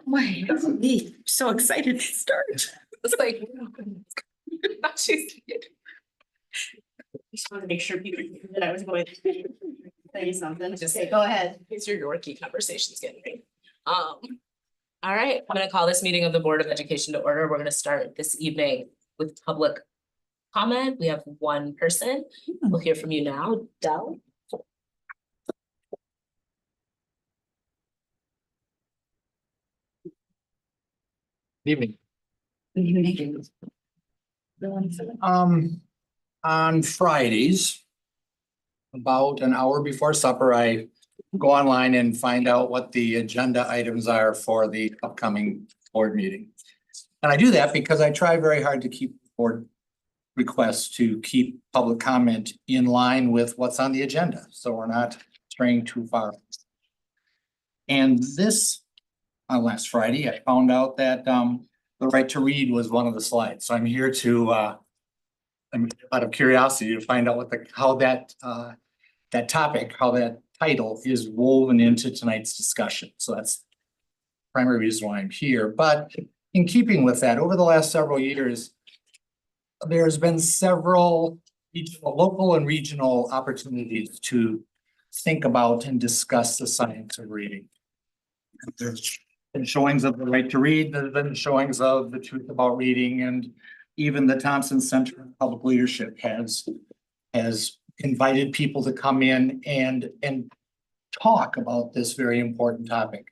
Why, that's me. So excited to start. It's like, she's. Just wanted to make sure people knew that I was going to say something. Just say, go ahead. It's your Yorkie conversations getting me. All right, I'm gonna call this meeting of the Board of Education to order. We're gonna start this evening with public comment. We have one person. We'll hear from you now, Del. Evening. Evening. On Fridays, about an hour before supper, I go online and find out what the agenda items are for the upcoming board meeting. And I do that because I try very hard to keep board requests to keep public comment in line with what's on the agenda, so we're not straying too far. And this, last Friday, I found out that the right to read was one of the slides. So I'm here to I'm out of curiosity to find out what how that topic, how that title is woven into tonight's discussion. So that's the primary reason why I'm here. But in keeping with that, over the last several years, there's been several local and regional opportunities to think about and discuss the science of reading. There's been showings of the right to read, there's been showings of the truth about reading, and even the Thompson Center for Public Leadership has invited people to come in and talk about this very important topic.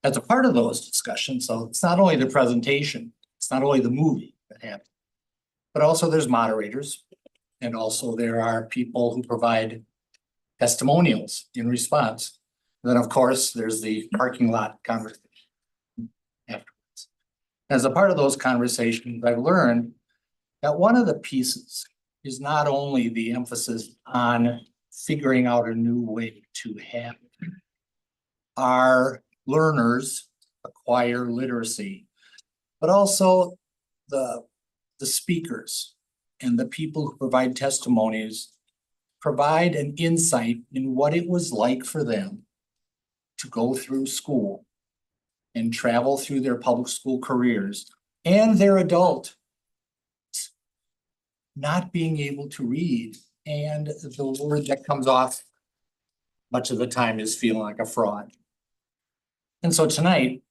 As a part of those discussions, so it's not only the presentation, it's not only the movie that happens, but also there's moderators, and also there are people who provide testimonials in response. And then, of course, there's the parking lot conversation afterwards. As a part of those conversations, I've learned that one of the pieces is not only the emphasis on figuring out a new way to have our learners acquire literacy, but also the speakers and the people who provide testimonies provide an insight in what it was like for them to go through school and travel through their public school careers and their adult not being able to read, and the word that comes off much of the time is feeling like a fraud. And so tonight,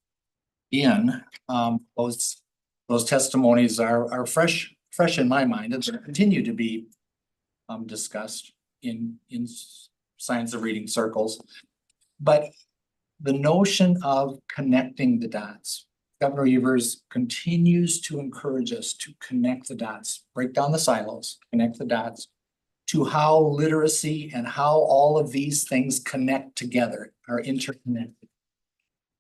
those testimonies are fresh in my mind, and continue to be discussed in science of reading circles. But the notion of connecting the dots, Governor Evers continues to encourage us to connect the dots, break down the silos, connect the dots to how literacy and how all of these things connect together, are interconnected.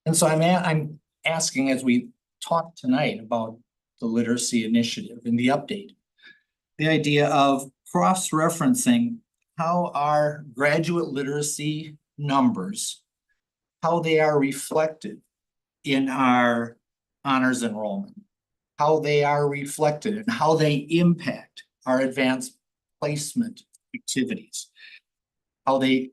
And so I'm asking, as we talk tonight about the literacy initiative and the update, the idea of cross-referencing how our graduate literacy numbers, how they are reflected in our honors enrollment, how they are reflected and how they impact our advanced placement activities, how they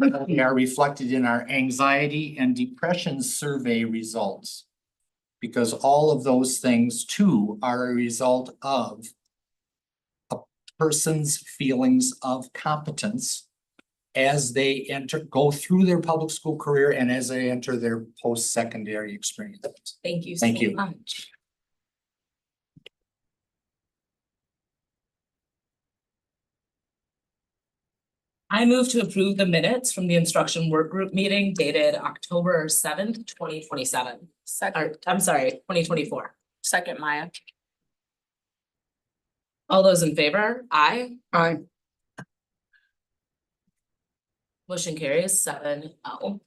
are reflected in our anxiety and depression survey results, because all of those things too are a result of a person's feelings of competence as they go through their public school career and as they enter their post-secondary experience. Thank you Thank you. much. I move to approve the minutes from the instruction work group meeting dated October 7th, 2027. I'm sorry, 2024. Second, Maya. All those in favor? Aye. Aye. Motion carries 7-0. All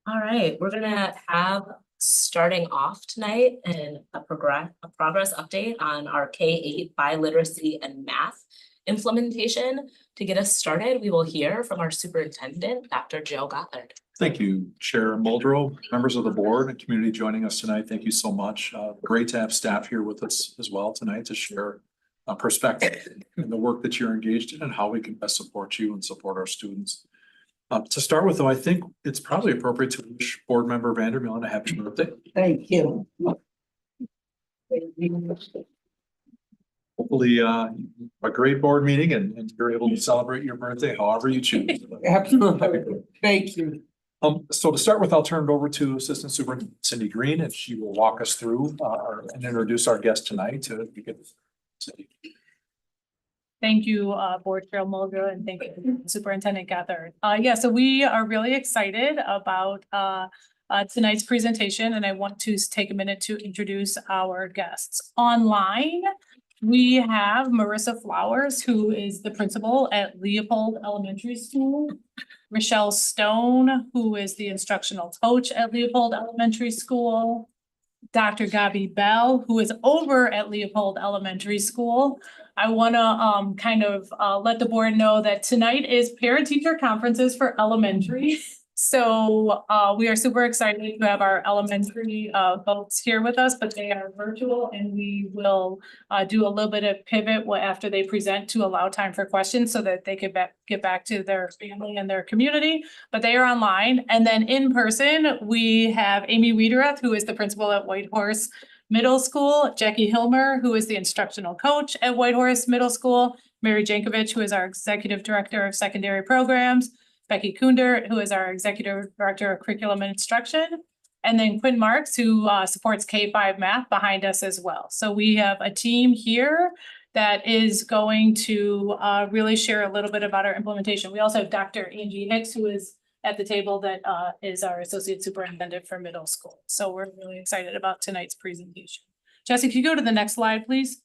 right, we're gonna have starting off tonight and a progress update on our K-8 biliteracy and math implementation. To get us started, we will hear from our superintendent, Dr. Joe Gothard. Thank you, Chair Muldrow, members of the board and community joining us tonight. Thank you so much. Great to have staff here with us as well tonight to share perspective and the work that you're engaged in and how we can best support you and support our students. To start with, though, I think it's probably appropriate to wish Board Member Vandermeulen a happy birthday. Thank you. Hopefully, a great board meeting and you're able to celebrate your birthday however you choose. Absolutely. Thank you. So to start with, I'll turn it over to Assistant Superintendent Cindy Green, and she will walk us through and introduce our guest tonight to begin. Cindy. Thank you, Board Chair Mulder, and thank you, Superintendent Gathard. Yeah, so we are really excited about tonight's presentation, and I want to take a minute to introduce our guests. Online, we have Marissa Flowers, who is the principal at Leopold Elementary School. Rochelle Stone, who is the instructional coach at Leopold Elementary School. Dr. Gabi Bell, who is over at Leopold Elementary School. I want to kind of let the board know that tonight is parent-teacher conferences for elementary. So we are super excited to have our elementary folks here with us, but they are virtual, and we will do a little bit of pivot after they present to allow time for questions so that they could get back to their family and their community. But they are online. And then in person, we have Amy Wiedereth, who is the principal at Whitehorse Middle School, Jackie Hilmer, who is the instructional coach at Whitehorse Middle School, Mary Jankovic, who is our executive director of secondary programs, Becky Kunder, who is our executive director of curriculum and instruction, and then Quinn Marks, who supports K-5 math behind us as well. So we have a team here that is going to really share a little bit about our implementation. We also have Dr. Angie Hicks, who is at the table, that is our associate superintendent for middle school. So we're really excited about tonight's presentation. Jesse, can you go to the next slide, please?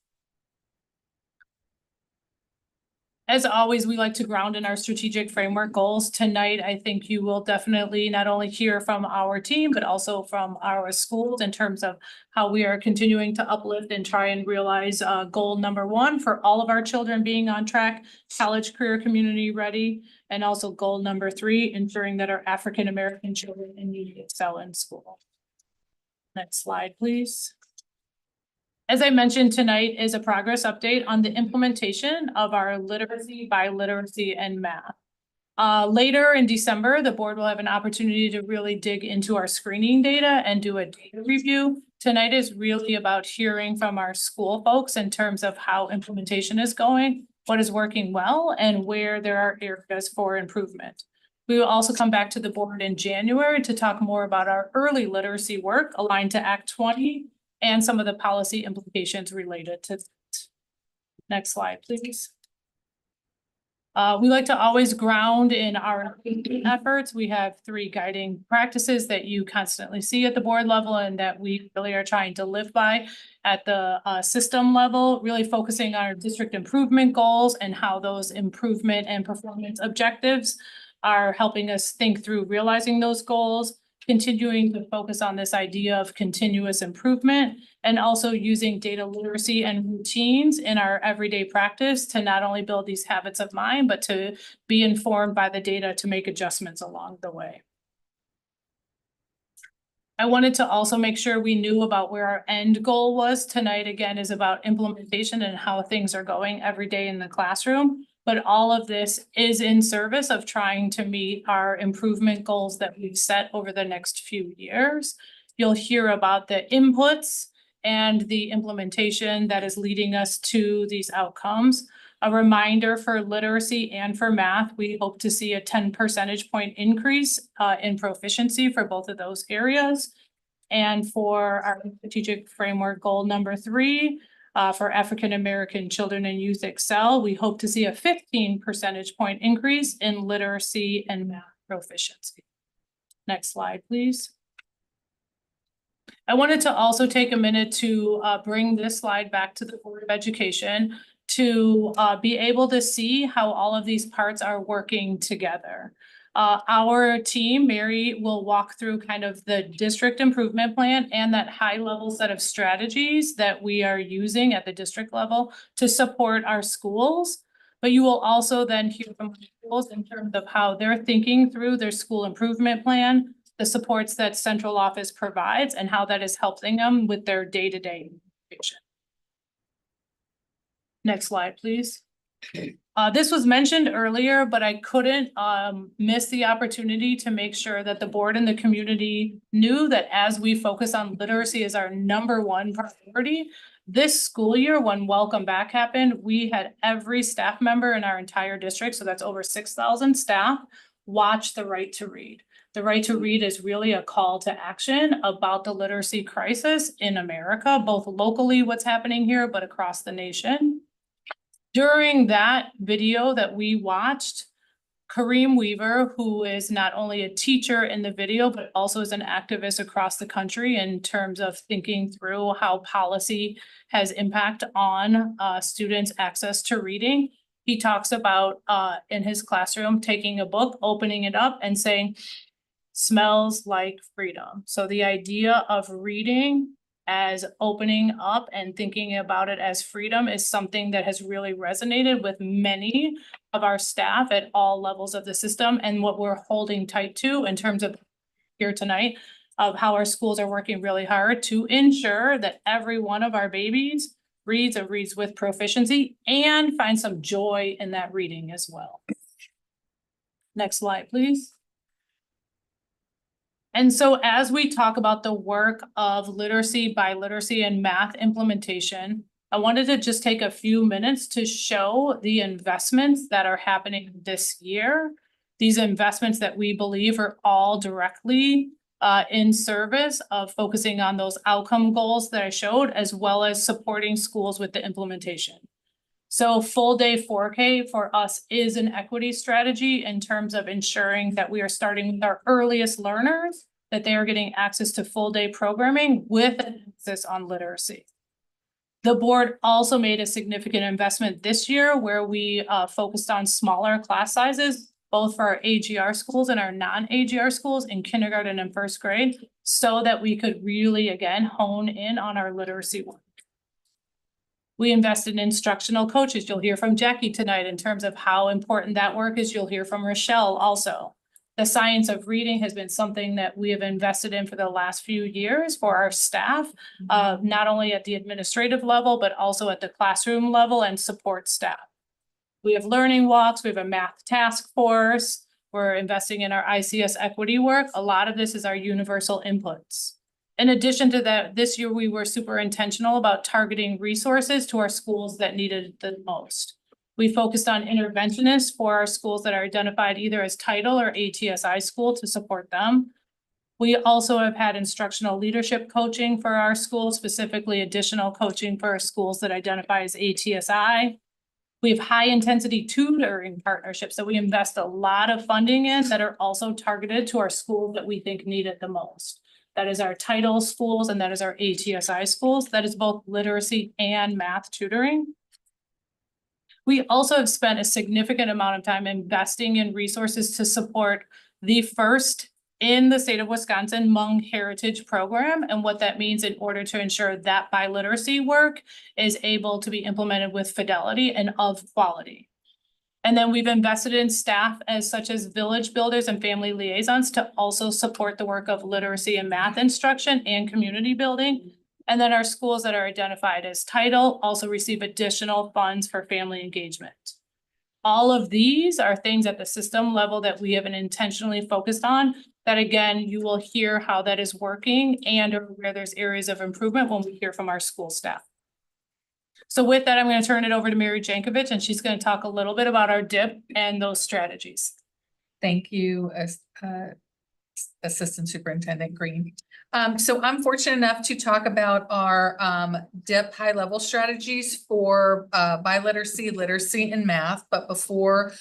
As always, we like to ground in our strategic framework goals. Tonight, I think you will definitely not only hear from our team, but also from our schools in terms of how we are continuing to uplift and try and realize goal number 1 for all of our children being on track, college, career, community ready, and also goal number 3, ensuring that our African-American children and youth excel in school. Next slide, please. As I mentioned, tonight is a progress update on the implementation of our literacy by literacy and math. Later in December, the board will have an opportunity to really dig into our screening data and do a data review. Tonight is really about hearing from our school folks in terms of how implementation is going, what is working well, and where there are areas for improvement. We will also come back to the board in January to talk more about our early literacy work aligned to Act 20 and some of the policy implications related to that. Next slide, please. We like to always ground in our efforts. We have 3 guiding practices that you constantly see at the board level and that we really are trying to live by at the system level, really focusing on our district improvement goals and how those improvement and performance objectives are helping us think through realizing those goals, continuing to focus on this idea of continuous improvement, and also using data literacy and routines in our everyday practice to not only build these habits of mind, but to be informed by the data to make adjustments along the way. I wanted to also make sure we knew about where our end goal was. Tonight, again, is about implementation and how things are going every day in the classroom. But all of this is in service of trying to meet our improvement goals that we've set over the next few years. You'll hear about the inputs and the implementation that is leading us to these outcomes. A reminder for literacy and for math, we hope to see a 10 percentage point increase in proficiency for both of those areas. And for our strategic framework goal number 3, for African-American children and youth excel, we hope to see a 15 percentage point increase in literacy and math proficiency. Next slide, please. I wanted to also take a minute to bring this slide back to the Board of Education to be able to see how all of these parts are working together. Our team, Mary, will walk through kind of the district improvement plan and that high level set of strategies that we are using at the district level to support our schools. But you will also then hear from schools in terms of how they're thinking through their school improvement plan, the supports that central office provides, and how that is helping them with their day-to-day education. Next slide, please. This was mentioned earlier, but I couldn't miss the opportunity to make sure that the board and the community knew that as we focus on literacy as our #1 priority, this school year, when Welcome Back happened, we had every staff member in our entire district, so that's over 6,000 staff, watch the Right to Read. The Right to Read is really a call to action about the literacy crisis in America, both locally, what's happening here, but across the nation. During that video that we watched, Kareem Weaver, who is not only a teacher in the video, but also is an activist across the country in terms of thinking through how policy has impact on students' access to reading. He talks about in his classroom, taking a book, opening it up and saying, "Smells like freedom." So the idea of reading as opening up and thinking about it as freedom is something that has really resonated with many of our staff at all levels of the system, and what we're holding tight to in terms of here tonight of how our schools are working really hard to ensure that every one of our babies reads or reads with proficiency and finds some joy in that reading as well. Next slide, please. And so as we talk about the work of literacy, biliteracy, and math implementation, I wanted to just take a few minutes to show the investments that are happening this year. These investments that we believe are all directly in service of focusing on those outcome goals that I showed, as well as supporting schools with the implementation. So full day 4K for us is an equity strategy in terms of ensuring that we are starting with our earliest learners, that they are getting access to full day programming with an emphasis on literacy. The board also made a significant investment this year where we focused on smaller class sizes, both for our AGR schools and our non-AGR schools in kindergarten and first grade, so that we could really, again, hone in on our literacy work. We invested in instructional coaches. You'll hear from Jackie tonight in terms of how important that work is. You'll hear from Rochelle also. The science of reading has been something that we have invested in for the last few years for our staff, not only at the administrative level, but also at the classroom level and support staff. We have learning walks, we have a math task force, we're investing in our ICS equity work. A lot of this is our universal inputs. In addition to that, this year we were super intentional about targeting resources to our schools that needed it the most. We focused on interventionists for our schools that are identified either as Title or ATSI school to support them. We also have had instructional leadership coaching for our schools, specifically additional coaching for our schools that identify as ATSI. We have high intensity tutoring partnerships that we invest a lot of funding in that are also targeted to our schools that we think need it the most. That is our Title schools and that is our ATSI schools. That is both literacy and math tutoring. We also have spent a significant amount of time investing in resources to support the first in the state of Wisconsin Hmong Heritage Program, and what that means in order to ensure that biliteracy work is able to be implemented with fidelity and of quality. And then we've invested in staff as such as village builders and family liaisons to also support the work of literacy and math instruction and community building. And then our schools that are identified as Title also receive additional funds for family engagement. All of these are things at the system level that we have been intentionally focused on, that again, you will hear how that is working and where there's areas of improvement when we hear from our school staff. So with that, I'm going to turn it over to Mary Jankovic, and she's going to talk a little bit about our DIP and those strategies. Thank you, Assistant Superintendent Green. So I'm fortunate enough to talk about our DIP high-level strategies for biliteracy, literacy, and math. But before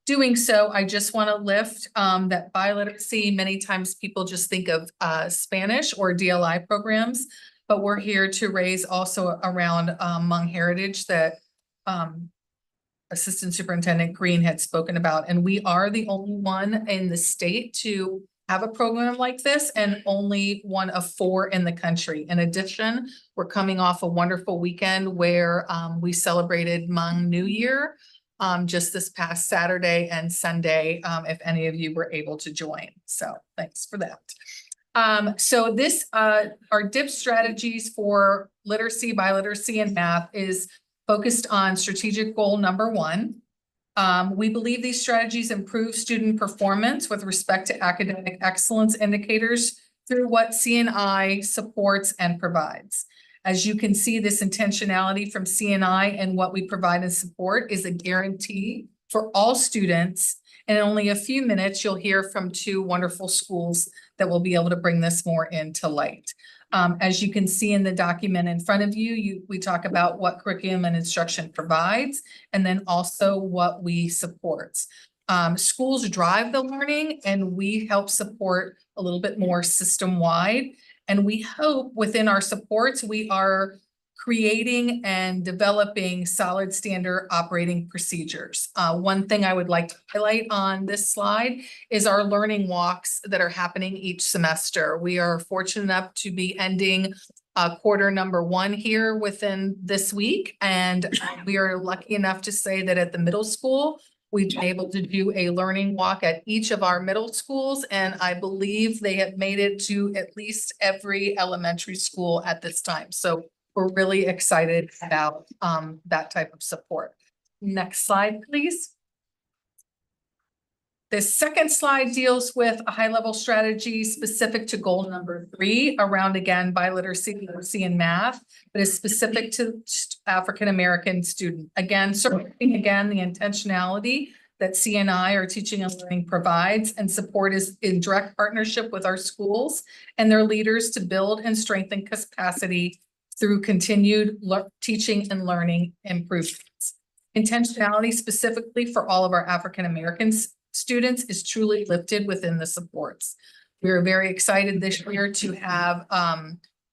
doing so, I just want to lift that biliteracy, many times people just think of Spanish or DLI programs, but we're here to raise also around Hmong heritage that Assistant Superintendent Green had spoken about. And we are the only one in the state to have a program like this, and only one of 4 in the country. In addition, we're coming off a wonderful weekend where we celebrated Hmong New Year just this past Saturday and Sunday, if any of you were able to join. So thanks for that. So this, our DIP strategies for literacy, biliteracy, and math is focused on strategic goal number 1. We believe these strategies improve student performance with respect to academic excellence indicators through what CNI supports and provides. As you can see, this intentionality from CNI and what we provide and support is a guarantee for all students. And in only a few minutes, you'll hear from 2 wonderful schools that will be able to bring this more into light. As you can see in the document in front of you, we talk about what curriculum and instruction provides, and then also what we support. Schools drive the learning, and we help support a little bit more system-wide. And we hope within our supports, we are creating and developing solid standard operating procedures. One thing I would like to highlight on this slide is our learning walks that are happening each semester. We are fortunate enough to be ending quarter number 1 here within this week. And we are lucky enough to say that at the middle school, we've been able to do a learning walk at each of our middle schools. And I believe they have made it to at least every elementary school at this time. So we're really excited about that type of support. Next slide, please. The second slide deals with a high-level strategy specific to goal number 3 around, again, biliteracy, literacy, and math, but is specific to African-American student. Again, supporting again the intentionality that CNI, or Teaching and Learning, provides, and support is in direct partnership with our schools and their leaders to build and strengthen capacity through continued teaching and learning improvements. Intentionality specifically for all of our African-American students is truly lifted within the supports. We are very excited this year to have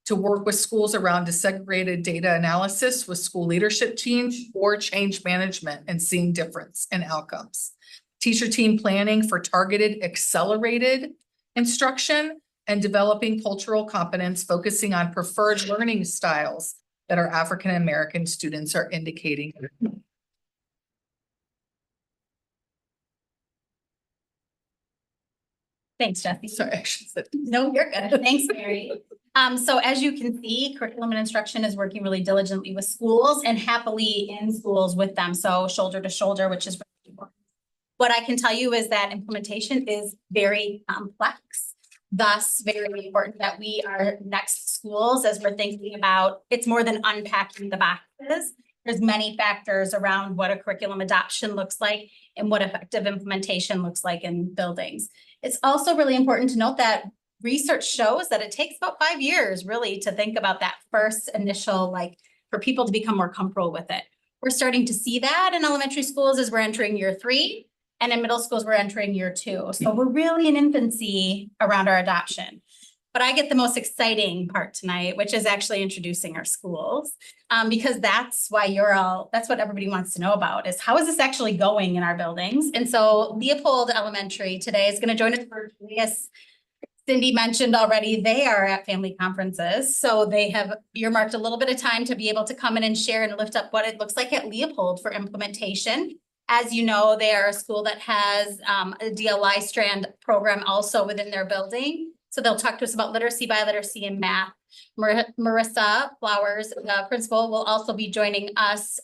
to work with schools around disaggregated data analysis with school leadership teams for change management and seeing difference in outcomes. Teacher team planning for targeted accelerated instruction and developing cultural competence, focusing on preferred learning styles that our African-American students are indicating. Thanks, Jessie. Sorry, I should say. No, you're good. Thanks, Mary. So as you can see, curriculum and instruction is working really diligently with schools and happily in schools with them. So shoulder to shoulder, which is really important. What I can tell you is that implementation is very complex. Thus, very important that we are next schools as we're thinking about, it's more than unpacking the boxes. There's many factors around what a curriculum adoption looks like and what effective implementation looks like in buildings. It's also really important to note that research shows that it takes about 5 years really to think about that first initial, like, for people to become more comfortable with it. We're starting to see that in elementary schools as we're entering year 3, and in middle schools we're entering year 2. So we're really in infancy around our adoption. But I get the most exciting part tonight, which is actually introducing our schools, because that's why that's what everybody wants to know about, is how is this actually going in our buildings? And so Leopold Elementary today is going to join us virtually. As Cindy mentioned already, they are at family conferences. So they have earmarked a little bit of time to be able to come in and share and lift up what it looks like at Leopold for implementation. As you know, they are a school that has a DLI strand program also within their building. So they'll talk to us about literacy, biliteracy, and math. Marissa Flowers, the principal, will also be joining us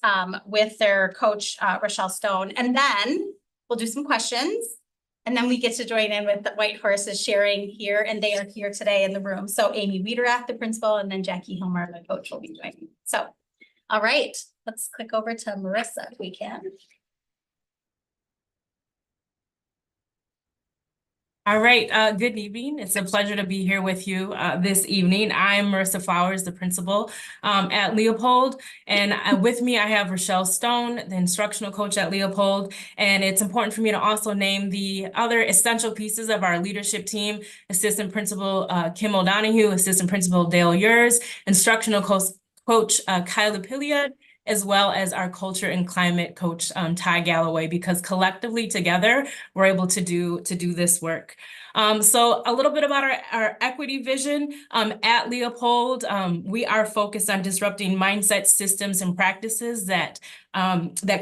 with their coach, Rochelle Stone. And then we'll do some questions. And then we get to join in with the White Horses sharing here, and they are here today in the room. So Amy Wiederath, the principal, and then Jackie Hilmer, the coach, will be joining. So, all right, let's click over to Marissa if we can. All right, good evening. It's a pleasure to be here with you this evening. I'm Marissa Flowers, the principal at Leopold, and with me I have Rochelle Stone, the instructional coach at Leopold. And it's important for me to also name the other essential pieces of our leadership team: Assistant Principal Kim O'Donoghue, Assistant Principal Dale Yurs, Instructional Coach Kyla Pilliard, as well as our culture and climate coach, Ty Galloway, because collectively together, we're able to do this work. So a little bit about our equity vision, at Leopold, we are focused on disrupting mindsets, systems, and practices that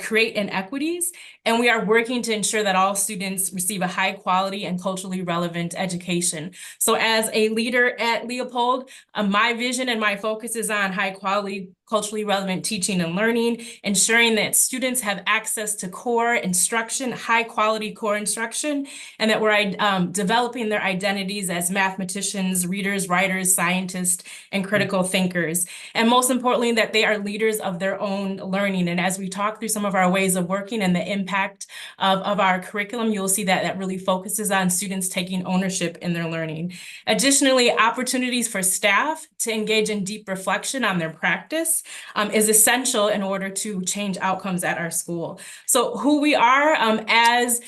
create inequities. And we are working to ensure that all students receive a high quality and culturally relevant education. So as a leader at Leopold, my vision and my focus is on high quality, culturally relevant teaching and learning, ensuring that students have access to core instruction, high quality core instruction, and that we're developing their identities as mathematicians, readers, writers, scientists, and critical thinkers. And most importantly, that they are leaders of their own learning. And as we talk through some of our ways of working and the impact of our curriculum, you'll see that really focuses on students taking ownership in their learning. Additionally, opportunities for staff to engage in deep reflection on their practice is essential in order to change outcomes at our school. So who we are, as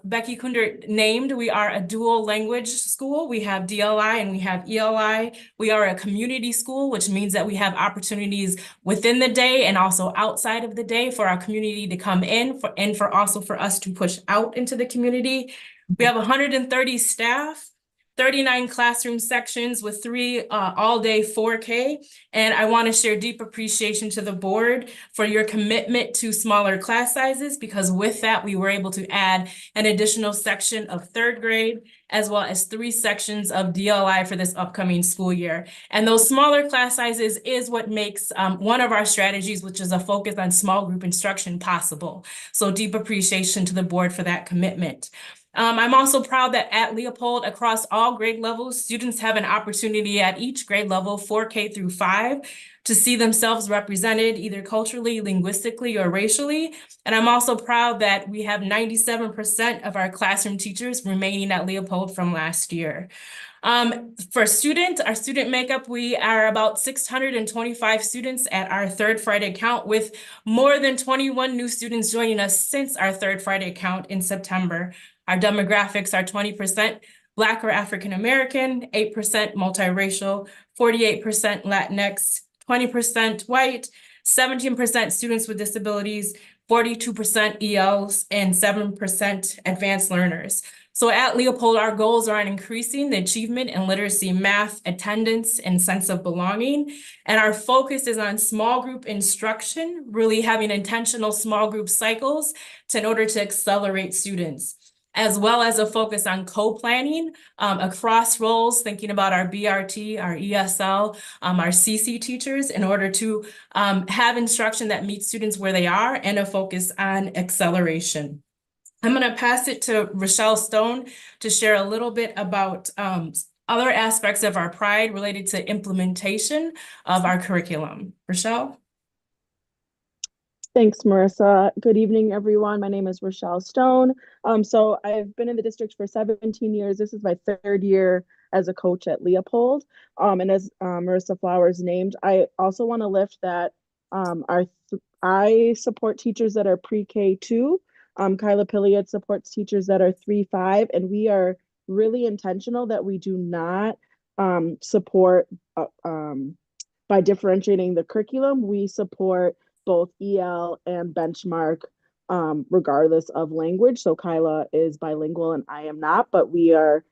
Becky Kunder named, we are a dual language school. We have DLI and we have ELI. We are a community school, which means that we have opportunities within the day and also outside of the day for our community to come in and for us to push out into the community. We have 130 staff, 39 classroom sections with 3 all-day 4K. And I want to share deep appreciation to the board for your commitment to smaller class sizes, because with that, we were able to add an additional section of 3rd grade, as well as 3 sections of DLI for this upcoming school year. And those smaller class sizes is what makes one of our strategies, which is a focus on small group instruction, possible. So deep appreciation to the board for that commitment. I'm also proud that at Leopold, across all grade levels, students have an opportunity at each grade level, 4K through 5, to see themselves represented either culturally, linguistically, or racially. And I'm also proud that we have 97% of our classroom teachers remaining at Leopold from last year. For our student makeup, we are about 625 students at our 3rd Friday count, with more than 21 new students joining us since our 3rd Friday count in September. Our demographics are 20% Black or African American, 8% multiracial, 48% Latinx, 20% white, 17% students with disabilities, 42% ELs, and 7% advanced learners. So at Leopold, our goals are on increasing the achievement in literacy, math, attendance, and sense of belonging. And our focus is on small group instruction, really having intentional small group cycles in order to accelerate students, as well as a focus on co-planning across roles, thinking about our BRT, our ESL, our CC teachers, in order to have instruction that meets students where they are, and a focus on acceleration. I'm going to pass it to Rochelle Stone to share a little bit about other aspects of our pride related to implementation of our curriculum. Rochelle? Thanks, Marissa. Good evening, everyone. My name is Rochelle Stone. So I've been in the district for 17 years. This is my 3rd year as a coach at Leopold. And as Marissa Flowers named, I also want to lift that I support teachers that are pre-K 2. Kyla Pilliard supports teachers that are 3-5, and we are really intentional that we do not support by differentiating the curriculum. We support both EL and benchmark regardless of language. So Kyla is bilingual and I am not, but we are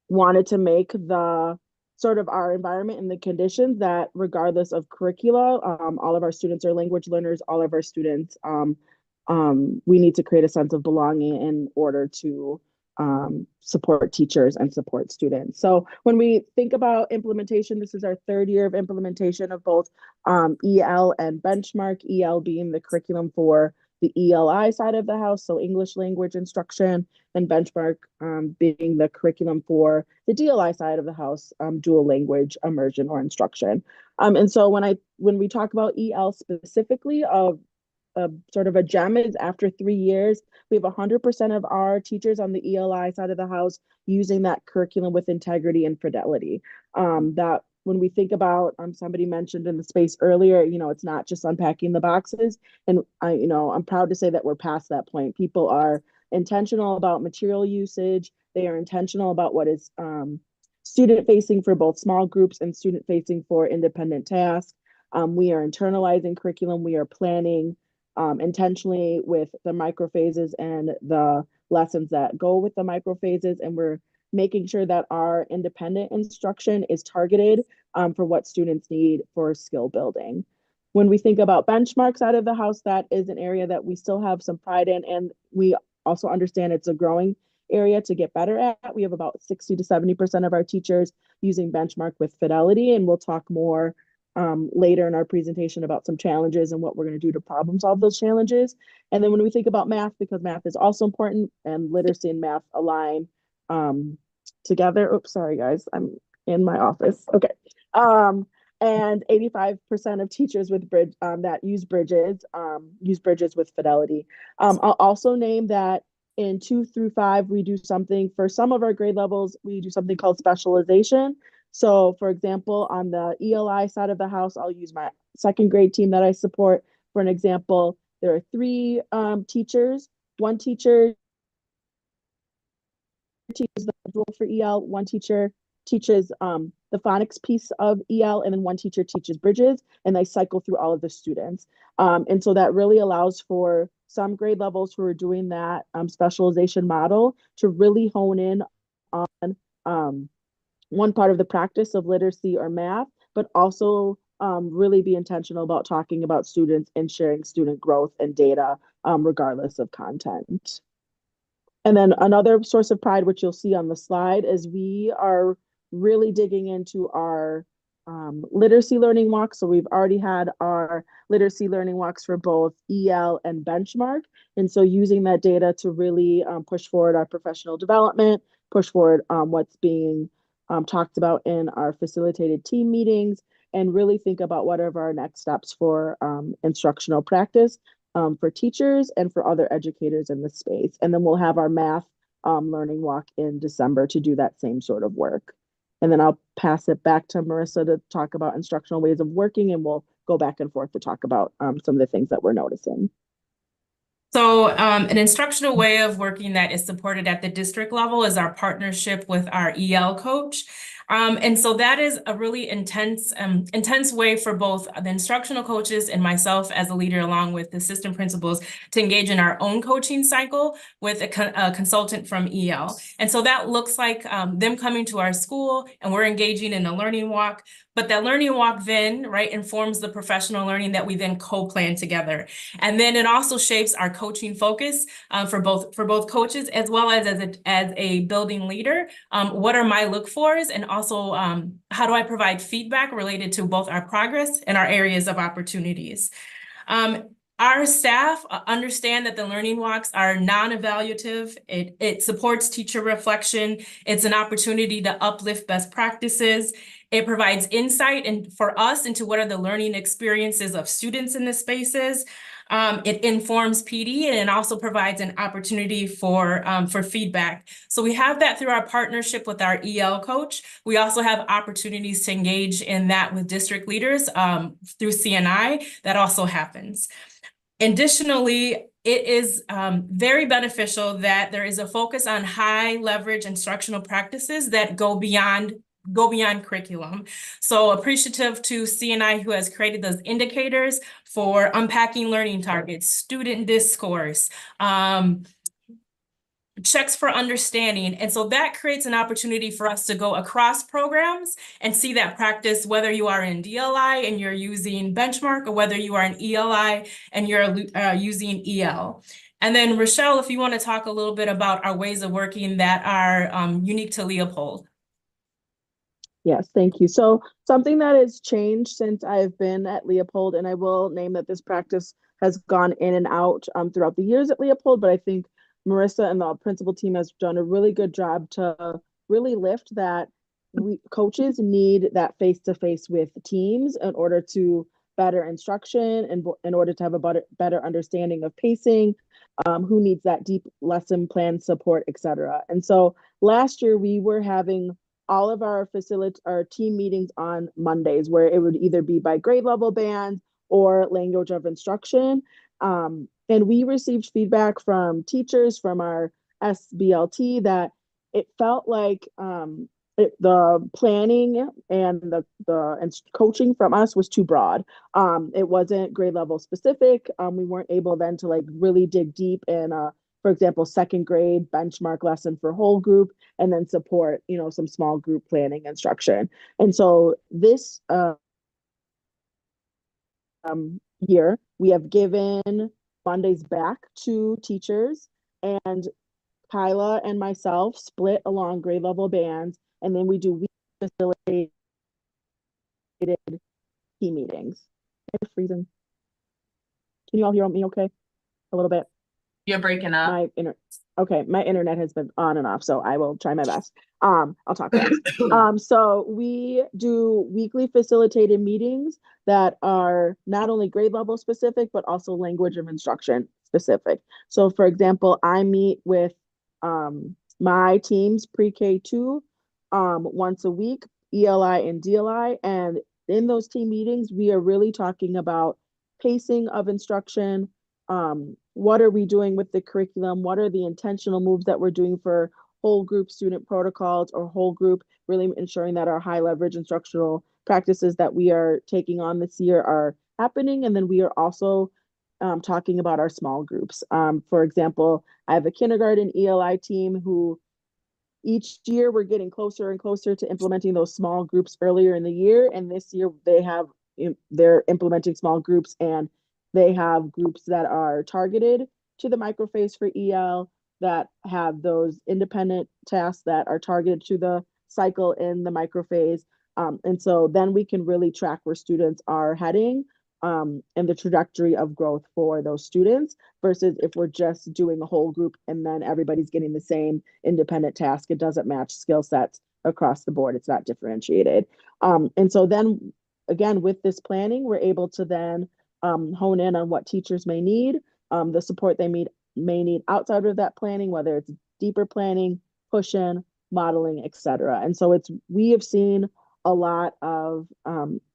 wanted to make the sort of our environment and the conditions that regardless of curricula, all of our students are language learners, all of our students we need to create a sense of belonging in order to support teachers and support students. So when we think about implementation, this is our 3rd year of implementation of both EL and benchmark, EL being the curriculum for the ELI side of the house, so English language instruction, and benchmark being the curriculum for the DLI side of the house, dual language immersion or instruction. And so when we talk about EL specifically, sort of a gem is after 3 years, we have 100% of our teachers on the ELI side of the house using that curriculum with integrity and fidelity. That when we think about, somebody mentioned in the space earlier, it's not just unpacking the boxes. And I'm proud to say that we're past that point. People are intentional about material usage. They are intentional about what is student facing for both small groups and student facing for independent tasks. We are internalizing curriculum. We are planning intentionally with the microphases and the lessons that go with the microphases, and we're making sure that our independent instruction is targeted for what students need for skill building. When we think about benchmarks out of the house, that is an area that we still have some pride in, and we also understand it's a growing area to get better at. We have about 60 to 70% of our teachers using benchmark with fidelity, and we'll talk more later in our presentation about some challenges and what we're going to do to problem solve those challenges. And then when we think about math, because math is also important and literacy and math align together. Oops, sorry guys, I'm in my office. Okay. And 85% of teachers with bridge that use bridges with fidelity. I'll also name that in 2 through 5, we do something for some of our grade levels. We do something called specialization. So for example, on the ELI side of the house, I'll use my second grade team that I support. For an example, there are 3 teachers. One teacher teaches the role for EL, one teacher teaches the phonics piece of EL, and then one teacher teaches bridges, and they cycle through all of the students. And so that really allows for some grade levels who are doing that specialization model to really hone in on one part of the practice of literacy or math, but also really be intentional about talking about students and sharing student growth and data regardless of content. And then another source of pride, which you'll see on the slide, is we are really digging into our literacy learning walks. So we've already had our literacy learning walks for both EL and benchmark. And so using that data to really push forward our professional development, push forward what's being talked about in our facilitated team meetings, and really think about what are our next steps for instructional practice for teachers and for other educators in the space. And then we'll have our math learning walk in December to do that same sort of work. And then I'll pass it back to Marissa to talk about instructional ways of working, and we'll go back and forth to talk about some of the things that we're noticing. So an instructional way of working that is supported at the district level is our partnership with our EL coach. And so that is a really intense way for both the instructional coaches and myself as a leader, along with the assistant principals, to engage in our own coaching cycle with a consultant from EL. And so that looks like them coming to our school and we're engaging in a learning walk. But that learning walk then, right, informs the professional learning that we then co-plan together. And then it also shapes our coaching focus for both coaches as well as a building leader. What are my look-fors, and also how do I provide feedback related to both our progress and our areas of opportunities? Our staff understand that the learning walks are non-evaluative. It supports teacher reflection. It's an opportunity to uplift best practices. It provides insight for us into what are the learning experiences of students in the spaces. It informs PD, and it also provides an opportunity for feedback. So we have that through our partnership with our EL coach. We also have opportunities to engage in that with district leaders through CNI. That also happens. Additionally, it is very beneficial that there is a focus on high leverage instructional practices that go beyond curriculum. So appreciative to CNI, who has created those indicators for unpacking learning targets, student discourse, checks for understanding. And so that creates an opportunity for us to go across programs and see that practice, whether you are in DLI and you're using benchmark, or whether you are in ELI and you're using EL. And then Rochelle, if you want to talk a little bit about our ways of working that are unique to Leopold. Yes, thank you. So something that has changed since I've been at Leopold, and I will name that this practice has gone in and out throughout the years at Leopold, but I think Marissa and the principal team has done a really good job to really lift that coaches need that face-to-face with teams in order to better instruction and in order to have a better understanding of pacing, who needs that deep lesson plan support, etc. And so last year we were having all of our team meetings on Mondays, where it would either be by grade level band or language of instruction. And we received feedback from teachers from our SBLT that it felt like the planning and the coaching from us was too broad. It wasn't grade level specific. We weren't able then to like really dig deep and for example, second grade benchmark lesson for whole group, and then support, some small group planning instruction. And so this year, we have given Mondays back to teachers, and Kyla and myself split along grade level bands, and then we do weekly facilitated team meetings. I'm freezing. Can you all hear me okay? A little bit. You're breaking up. My internet has been on and off, so I will try my best. I'll talk fast. So we do weekly facilitated meetings that are not only grade level specific, but also language of instruction specific. So for example, I meet with my teams pre-K 2 once a week, ELI and DLI, and in those team meetings, we are really talking about pacing of instruction. What are we doing with the curriculum? What are the intentional moves that we're doing for whole group student protocols or whole group, really ensuring that our high leverage instructional practices that we are taking on this year are happening. And then we are also talking about our small groups. For example, I have a kindergarten ELI team who each year we're getting closer and closer to implementing those small groups earlier in the year. And this year they're implementing small groups, and they have groups that are targeted to the microphase for EL, that have those independent tasks that are targeted to the cycle in the microphase. And so then we can really track where students are heading and the trajectory of growth for those students, versus if we're just doing a whole group and then everybody's getting the same independent task. It doesn't match skill sets across the board. It's not differentiated. And so then again, with this planning, we're able to then hone in on what teachers may need, the support they may need outside of that planning, whether it's deeper planning, push-in, modeling, etc. And so we have seen a lot of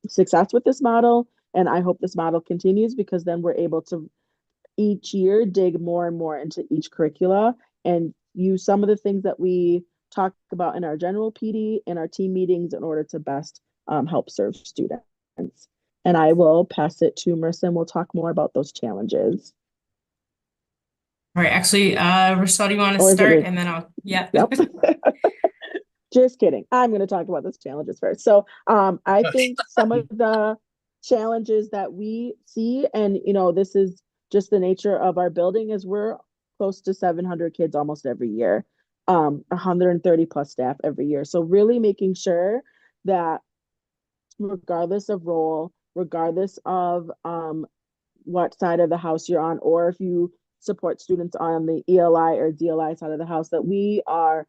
success with this model, and I hope this model continues, because then we're able to each year dig more and more into each curricula and use some of the things that we talk about in our general PD and our team meetings in order to best help serve students. And I will pass it to Marissa, and we'll talk more about those challenges. All right, actually, Rochelle, do you want to Or is it start me? and then I'll, yeah. Yep. Just kidding. I'm going to talk about those challenges first. So I think some of the challenges that we see, and this is just the nature of our building, is we're close to 700 kids almost every year, 130 plus staff every year. So really making sure that regardless of role, regardless of what side of the house you're on, or if you support students on the ELI or DLI side of the house, that we are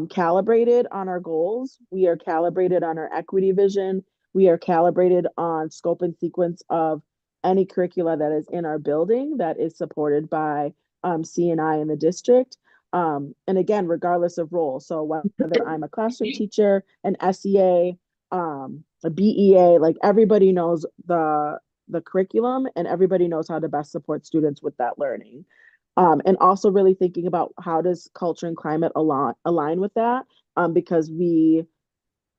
calibrated on our goals. We are calibrated on our equity vision. We are calibrated on scope and sequence of any curricula that is in our building that is supported by CNI in the district. And again, regardless of role. So whether I'm a classroom teacher, an SEA, a BEA, like everybody knows the curriculum, and everybody knows how to best support students with that learning. And also really thinking about how does culture and climate align with that, because we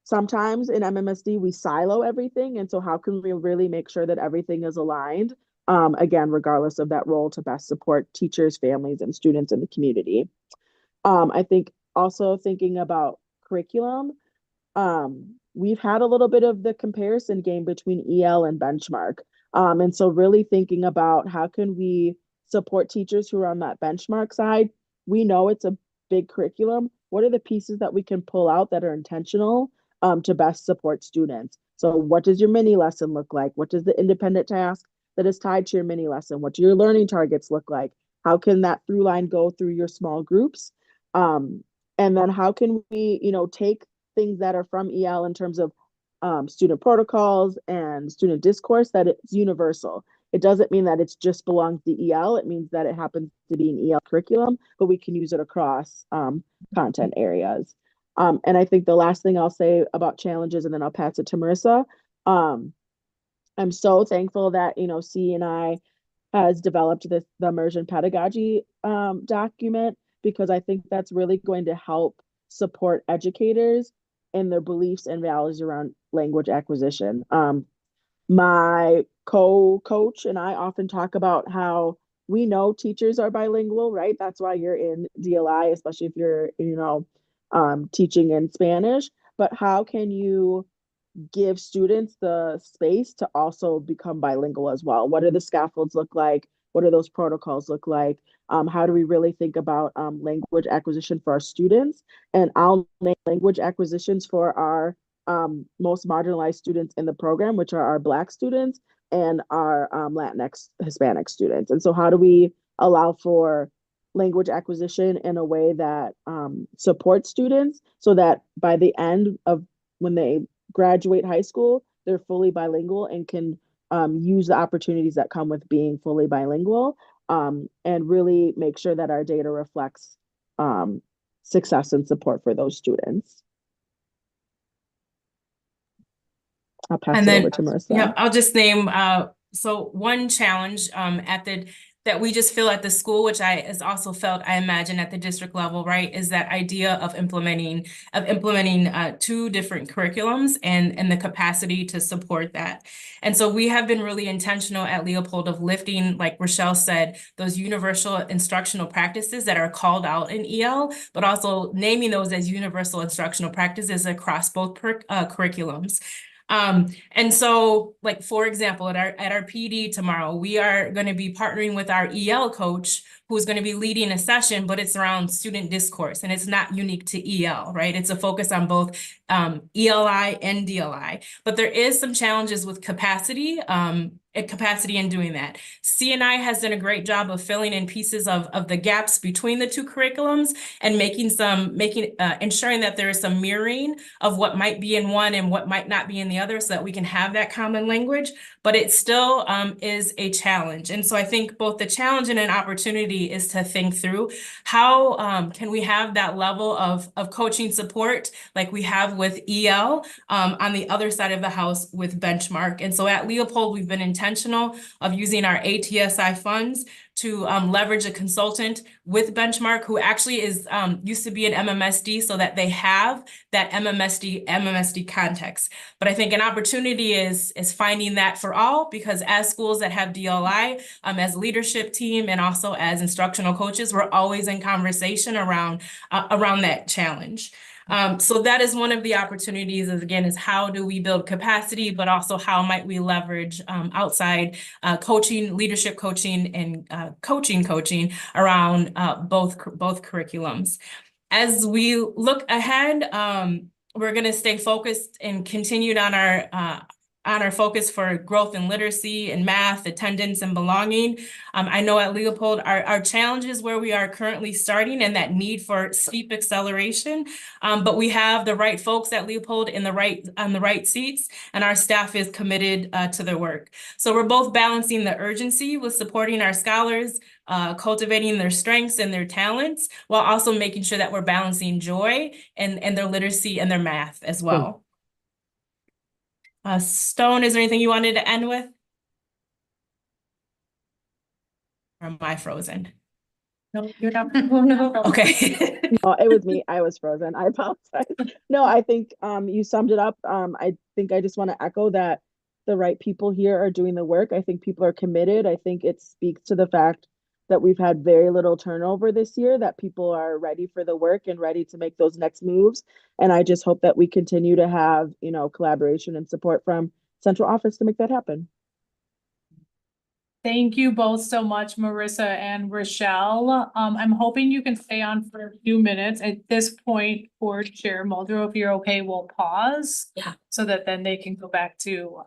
sometimes in MMSD we silo everything, and so how can we really make sure that everything is aligned, again, regardless of that role, to best support teachers, families, and students in the community. I think also thinking about curriculum, we've had a little bit of the comparison game between EL and benchmark. And so really thinking about how can we support teachers who are on that benchmark side. We know it's a big curriculum. What are the pieces that we can pull out that are intentional to best support students? So what does your mini lesson look like? What does the independent task that is tied to your mini lesson? What do your learning targets look like? How can that through line go through your small groups? And then how can we, take things that are from EL in terms of student protocols and student discourse, that it's universal. It doesn't mean that it just belongs to EL. It means that it happens to be an EL curriculum, but we can use it across content areas. And I think the last thing I'll say about challenges, and then I'll pass it to Marissa. I'm so thankful that, CNI has developed the immersion pedagogy document, because I think that's really going to help support educators in their beliefs and values around language acquisition. My co-coach and I often talk about how we know teachers are bilingual, right? That's why you're in DLI, especially if you're, teaching in Spanish. But how can you give students the space to also become bilingual as well? What do the scaffolds look like? What do those protocols look like? How do we really think about language acquisition for our students? And I'll name language acquisitions for our most marginalized students in the program, which are our Black students and our Latinx Hispanic students. And so how do we allow for language acquisition in a way that supports students so that by the end of when they graduate high school, they're fully bilingual and can use the opportunities that come with being fully bilingual, and really make sure that our data reflects success and support for those students. I'll pass And it then, over to Marissa. yeah, I'll just name, so one challenge that we just feel at the school, which has also felt, I imagine, at the district level, right, is that idea of implementing two different curriculums and the capacity to support that. And so we have been really intentional at Leopold of lifting, like Rochelle said, those universal instructional practices that are called out in EL, but also naming those as universal instructional practices across both curriculums. And so, like, for example, at our PD tomorrow, we are going to be partnering with our EL coach who's going to be leading a session, but it's around student discourse, and it's not unique to EL, right? It's a focus on both ELI and DLI, but there is some challenges with capacity in doing that. CNI has done a great job of filling in pieces of the gaps between the two curriculums and ensuring that there is some mirroring of what might be in one and what might not be in the other so that we can have that common language, but it still is a challenge. And so I think both the challenge and an opportunity is to think through how can we have that level of coaching support like we have with EL on the other side of the house with Benchmark. And so at Leopold, we've been intentional of using our ATSI funds to leverage a consultant with Benchmark who actually is used to be an MMSD so that they have that MMSD context. But I think an opportunity is finding that for all, because as schools that have DLI, as leadership team and also as instructional coaches, we're always in conversation around that challenge. So that is one of the opportunities is how do we build capacity, but also how might we leverage outside coaching, leadership coaching, and coaching around both curriculums. As we look ahead, we're going to stay focused and continued on our focus for growth in literacy and math, attendance, and belonging. I know at Leopold, our challenges where we are currently starting and that need for steep acceleration, but we have the right folks at Leopold on the right seats, and our staff is committed to their work. So we're both balancing the urgency with supporting our scholars, cultivating their strengths and their talents, while also making sure that we're balancing joy and their literacy and their math as well. Stone, is there anything you wanted to end with? Or am I frozen? No, you're not. Oh, no. Okay. No, it was me. I was frozen. I apologize. No, I think you summed it up. I think I just want to echo that the right people here are doing the work. I think people are committed. I think it speaks to the fact that we've had very little turnover this year, that people are ready for the work and ready to make those next moves. And I just hope that we continue to have, collaboration and support from central office to make that happen. Thank you both so much, Marissa and Rochelle. I'm hoping you can stay on for a few minutes. At this point, for Chair Muldrow, if you're okay, we'll pause. Yeah. So that then they can go back to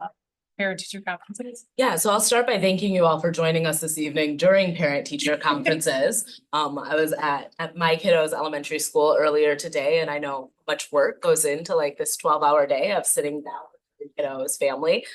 parent-teacher conferences. Yeah, so I'll start by thanking you all for joining us this evening during parent-teacher conferences. I was at my kiddo's elementary school earlier today, and I know much work goes into like this 12-hour day of sitting down with your kiddo's family.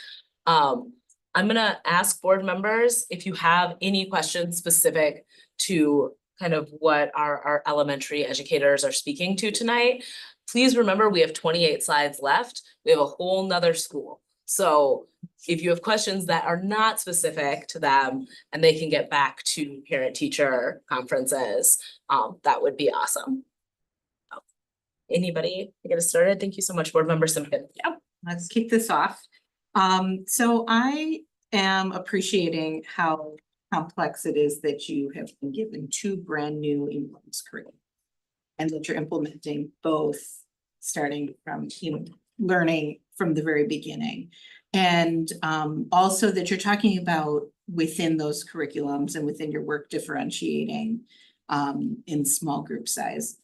I'm gonna ask board members if you have any questions specific to kind of what our elementary educators are speaking to tonight. Please remember, we have 28 slides left. We have a whole nother school. So if you have questions that are not specific to them and they can get back to parent-teacher conferences, that would be awesome. Anybody get us started? Thank you so much, board member Simpkin. Yep, let's kick this off. So I am appreciating how complex it is that you have been given two brand new English curriculum. And that you're implementing both, starting from, learning from the very beginning. And also that you're talking about within those curriculums and within your work differentiating in small group size.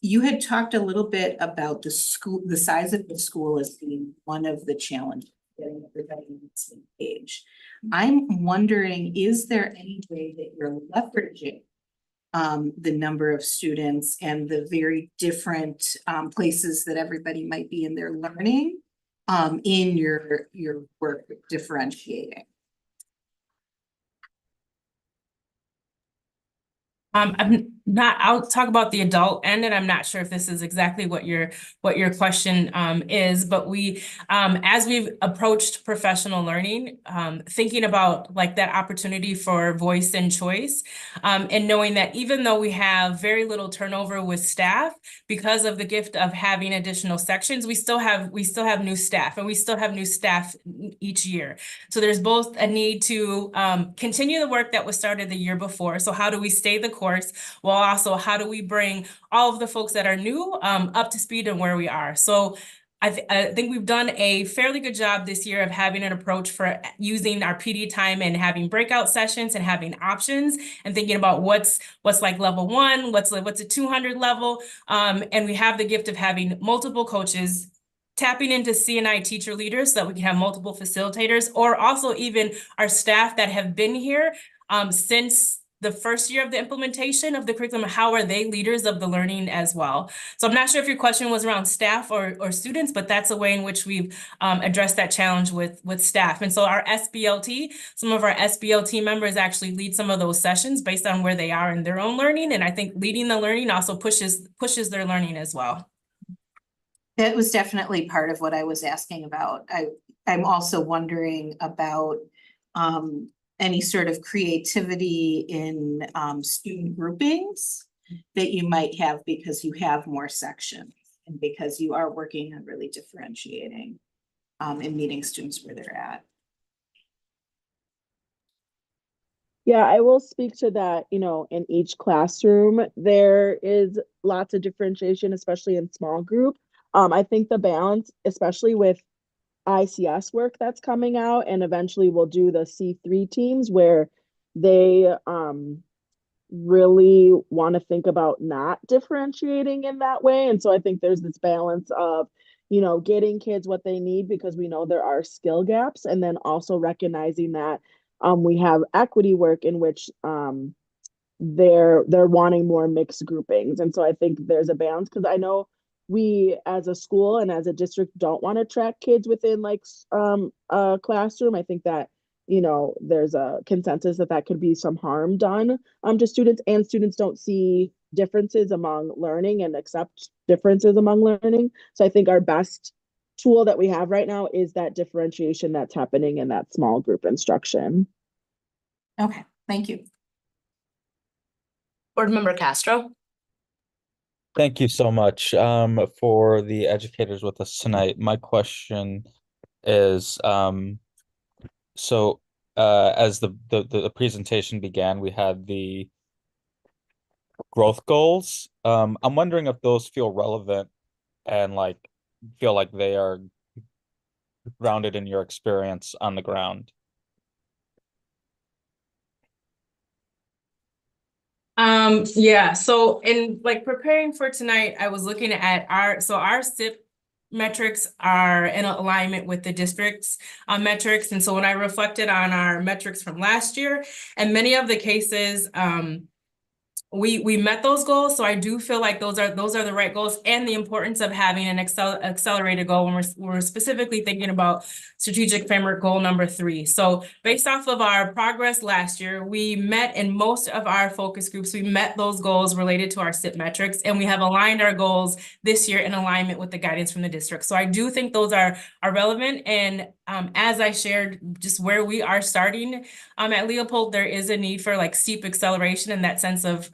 You had talked a little bit about the school, the size of the school as being one of the challenges, getting everybody on the same page. I'm wondering, is there any way that you're leveraging the number of students and the very different places that everybody might be in their learning in your work differentiating? I'm not, I'll talk about the adult end, and I'm not sure if this is exactly what your question is, but we as we've approached professional learning, thinking about like that opportunity for voice and choice, and knowing that even though we have very little turnover with staff because of the gift of having additional sections, we still have new staff, and we still have new staff each year. So there's both a need to continue the work that was started the year before. So how do we stay the course, while also how do we bring all of the folks that are new up to speed and where we are? So I think we've done a fairly good job this year of having an approach for using our PD time and having breakout sessions and having options and thinking about what's like level 1, what's a 200 level, and we have the gift of having multiple coaches tapping into CNI teacher leaders so that we can have multiple facilitators, or also even our staff that have been here since the first year of the implementation of the curriculum. How are they leaders of the learning as well? So I'm not sure if your question was around staff or students, but that's a way in which we've addressed that challenge with staff. And so our SBLT, some of our SBLT members actually lead some of those sessions based on where they are in their own learning. And I think leading the learning also pushes their learning as well. That was definitely part of what I was asking about. I'm also wondering about any sort of creativity in student groupings that you might have because you have more sections and because you are working on really differentiating and meeting students where they're at. Yeah, I will speak to that. In each classroom, there is lots of differentiation, especially in small group. I think the balance, especially with ICS work that's coming out, and eventually we'll do the C3 teams where they really want to think about not differentiating in that way. And so I think there's this balance of, getting kids what they need because we know there are skill gaps, and then also recognizing that we have equity work in which they're wanting more mixed groupings. And so I think there's a balance, because I know we as a school and as a district don't want to track kids within like a classroom. I think that there's a consensus that could be some harm done to students, and students don't see differences among learning and accept differences among learning. So I think our best tool that we have right now is that differentiation that's happening in that small group instruction. Okay, thank you. Board Member Castro. Thank you so much for the educators with us tonight. My question is, so as the presentation began, we had the growth goals. I'm wondering if those feel relevant and feel like they are grounded in your experience on the ground. Yeah, so in preparing for tonight, I was looking at our SIP metrics are in alignment with the district's metrics. And so when I reflected on our metrics from last year, and many of the cases, we met those goals. So I do feel like those are the right goals, and the importance of having an accelerated goal when we're specifically thinking about strategic framework goal number 3. So based off of our progress last year, we met in most of our focus groups, we met those goals related to our SIP metrics, and we have aligned our goals this year in alignment with the guidance from the district. So I do think those are relevant. And as I shared just where we are starting at Leopold, there is a need for steep acceleration and that sense of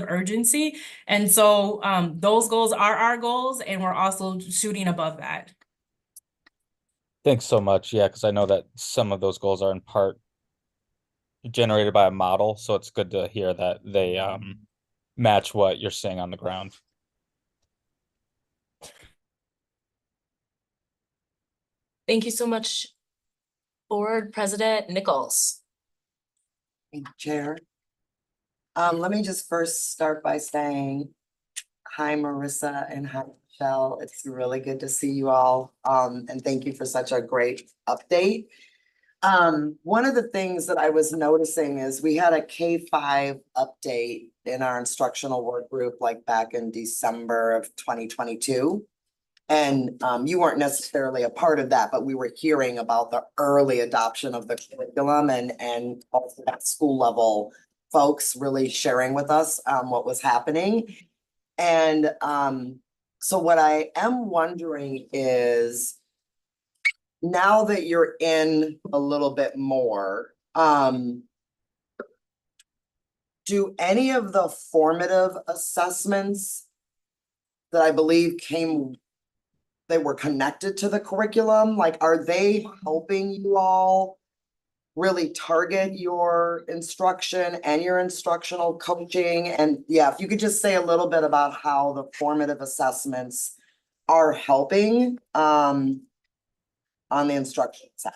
urgency. And so those goals are our goals, and we're also shooting above that. Thanks so much. Yeah, because I know that some of those goals are in part generated by a model, so it's good to hear that they match what you're seeing on the ground. Thank you so much, Board President Nichols. Thank you, Chair. Let me just first start by saying hi, Marissa, and hi, Michelle. It's really good to see you all. And thank you for such a great update. One of the things that I was noticing is we had a K-5 update in our instructional work group like back in December of 2022. And you weren't necessarily a part of that, but we were hearing about the early adoption of the curriculum and also at school level folks really sharing with us what was happening. And so what I am wondering is, now that you're in a little bit more, do any of the formative assessments that I believe they were connected to the curriculum, like, are they helping you all really target your instruction and your instructional coaching? And yeah, if you could just say a little bit about how the formative assessments are helping on the instruction side.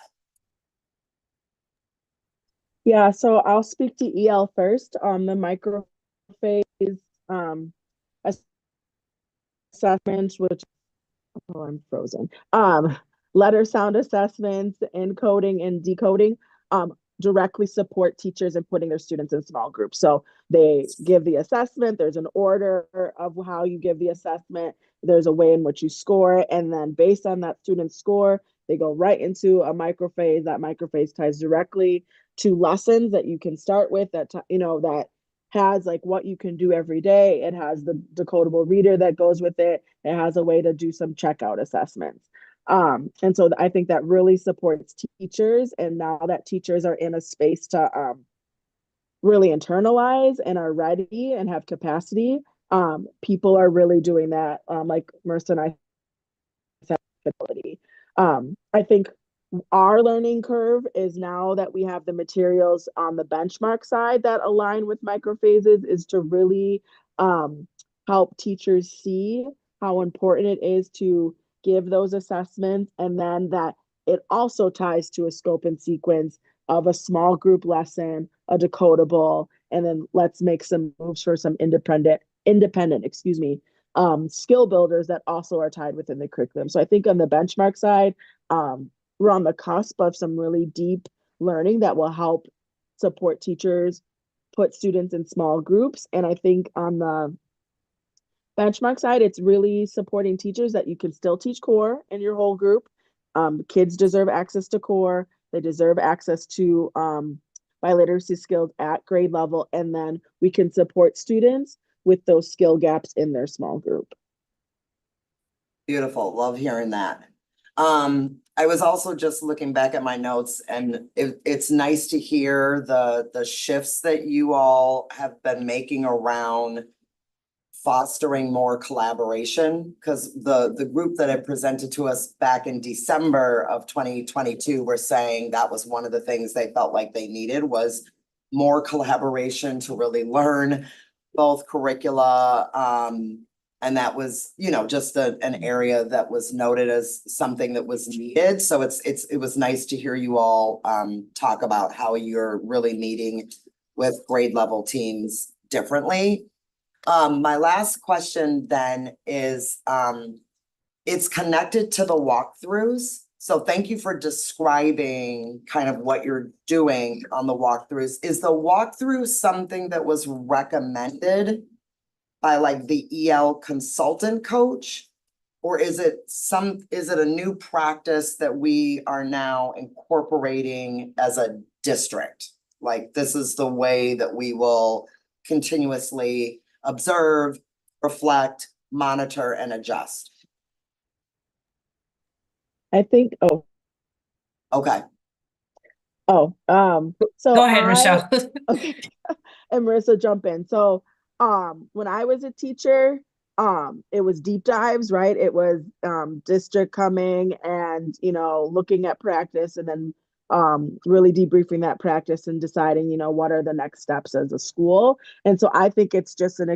Yeah, so I'll speak to EL first on the microphase assessments, which, oh, I'm frozen. Letter sound assessments, encoding and decoding directly support teachers in putting their students in small groups. So they give the assessment, there's an order of how you give the assessment, there's a way in which you score it, and then based on that student's score, they go right into a microphase. That microphase ties directly to lessons that you can start with, that that has like what you can do every day. It has the decodable reader that goes with it. It has a way to do some checkout assessments. And so I think that really supports teachers. And now that teachers are in a space to really internalize and are ready and have capacity, people are really doing that. Like Marissa and I said, I think our learning curve is, now that we have the materials on the benchmark side that align with microphases, is to really help teachers see how important it is to give those assessments, and then that it also ties to a scope and sequence of a small group lesson, a decodable, and then let's make some moves for some independent, skill builders that also are tied within the curriculum. So I think on the benchmark side, we're on the cusp of some really deep learning that will help support teachers, put students in small groups. And I think on the benchmark side, it's really supporting teachers that you can still teach core in your whole group. Kids deserve access to core. They deserve access to biliteracy skills at grade level. And then we can support students with those skill gaps in their small group. Beautiful. Love hearing that. I was also just looking back at my notes, and it's nice to hear the shifts that you all have been making around fostering more collaboration, because the group that had presented to us back in December of 2022 were saying that was one of the things they felt like they needed, was more collaboration to really learn both curricula. And that was, just an area that was noted as something that was needed. So it was nice to hear you all talk about how you're really meeting with grade level teams differently. My last question then is, it's connected to the walkthroughs. So thank you for describing kind of what you're doing on the walkthroughs. Is the walkthrough something that was recommended by like the EL consultant coach? Or is it a new practice that we are now incorporating as a district? Like, this is the way that we will continuously observe, reflect, monitor, and adjust. I think, Okay. so Go ahead, Michelle. Okay. And Marissa, jump in. So when I was a teacher, it was deep dives, right? It was district coming and looking at practice and then really debriefing that practice and deciding, what are the next steps as a school. And so I think it's just an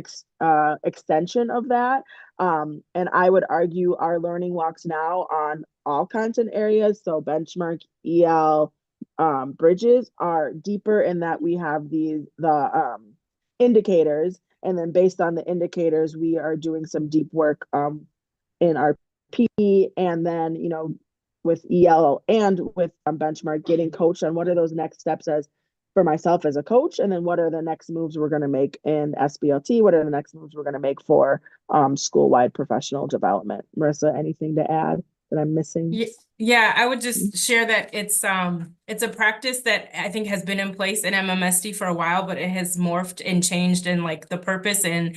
extension of that. And I would argue our learning walks now on all content areas, so benchmark, EL, bridges, are deeper in that we have the indicators, and then based on the indicators, we are doing some deep work in our P, and then with EL and with benchmark, getting coached on what are those next steps as for myself as a coach, and then what are the next moves we're going to make in SBLT, what are the next moves we're going to make for school-wide professional development. Marissa, anything to add that I'm missing? Yeah, I would just share that it's a practice that I think has been in place in MMSD for a while, but it has morphed and changed in like the purpose and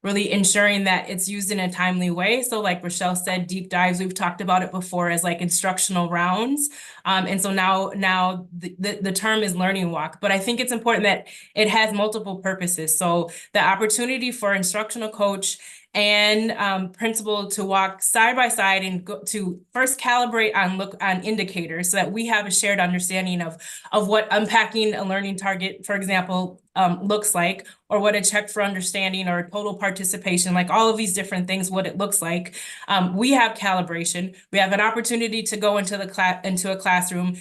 really ensuring that it's used in a timely way. So like Rochelle said, deep dives, we've talked about it before as like instructional rounds. And so now the term is learning walk, but I think it's important that it has multiple purposes. So the opportunity for instructional coach and principal to walk side by side and go to first calibrate on indicators so that we have a shared understanding of what unpacking a learning target, for example, looks like, or what a check for understanding or total participation, like all of these different things, what it looks like. We have calibration. We have an opportunity to go into a classroom,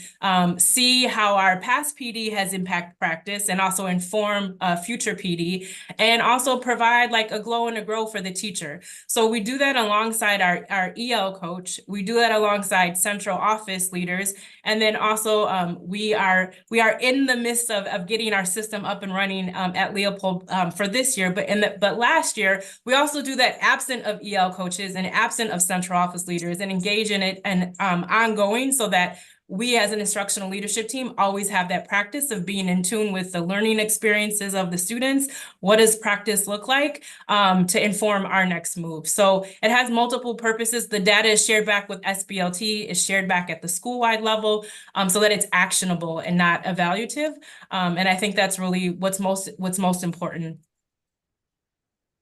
see how our past PD has impacted practice and also inform future PD, and also provide like a glow and a grow for the teacher. So we do that alongside our EL coach. We do that alongside central office leaders. And then also we are in the midst of getting our system up and running at Leopold for this year. But last year, we also do that absent of EL coaches and absent of central office leaders, and engage in it and ongoing, so that we as an instructional leadership team always have that practice of being in tune with the learning experiences of the students. What does practice look like to inform our next move? So it has multiple purposes. The data is shared back with SBLT, is shared back at the school-wide level, so that it's actionable and not evaluative. And I think that's really what's most important.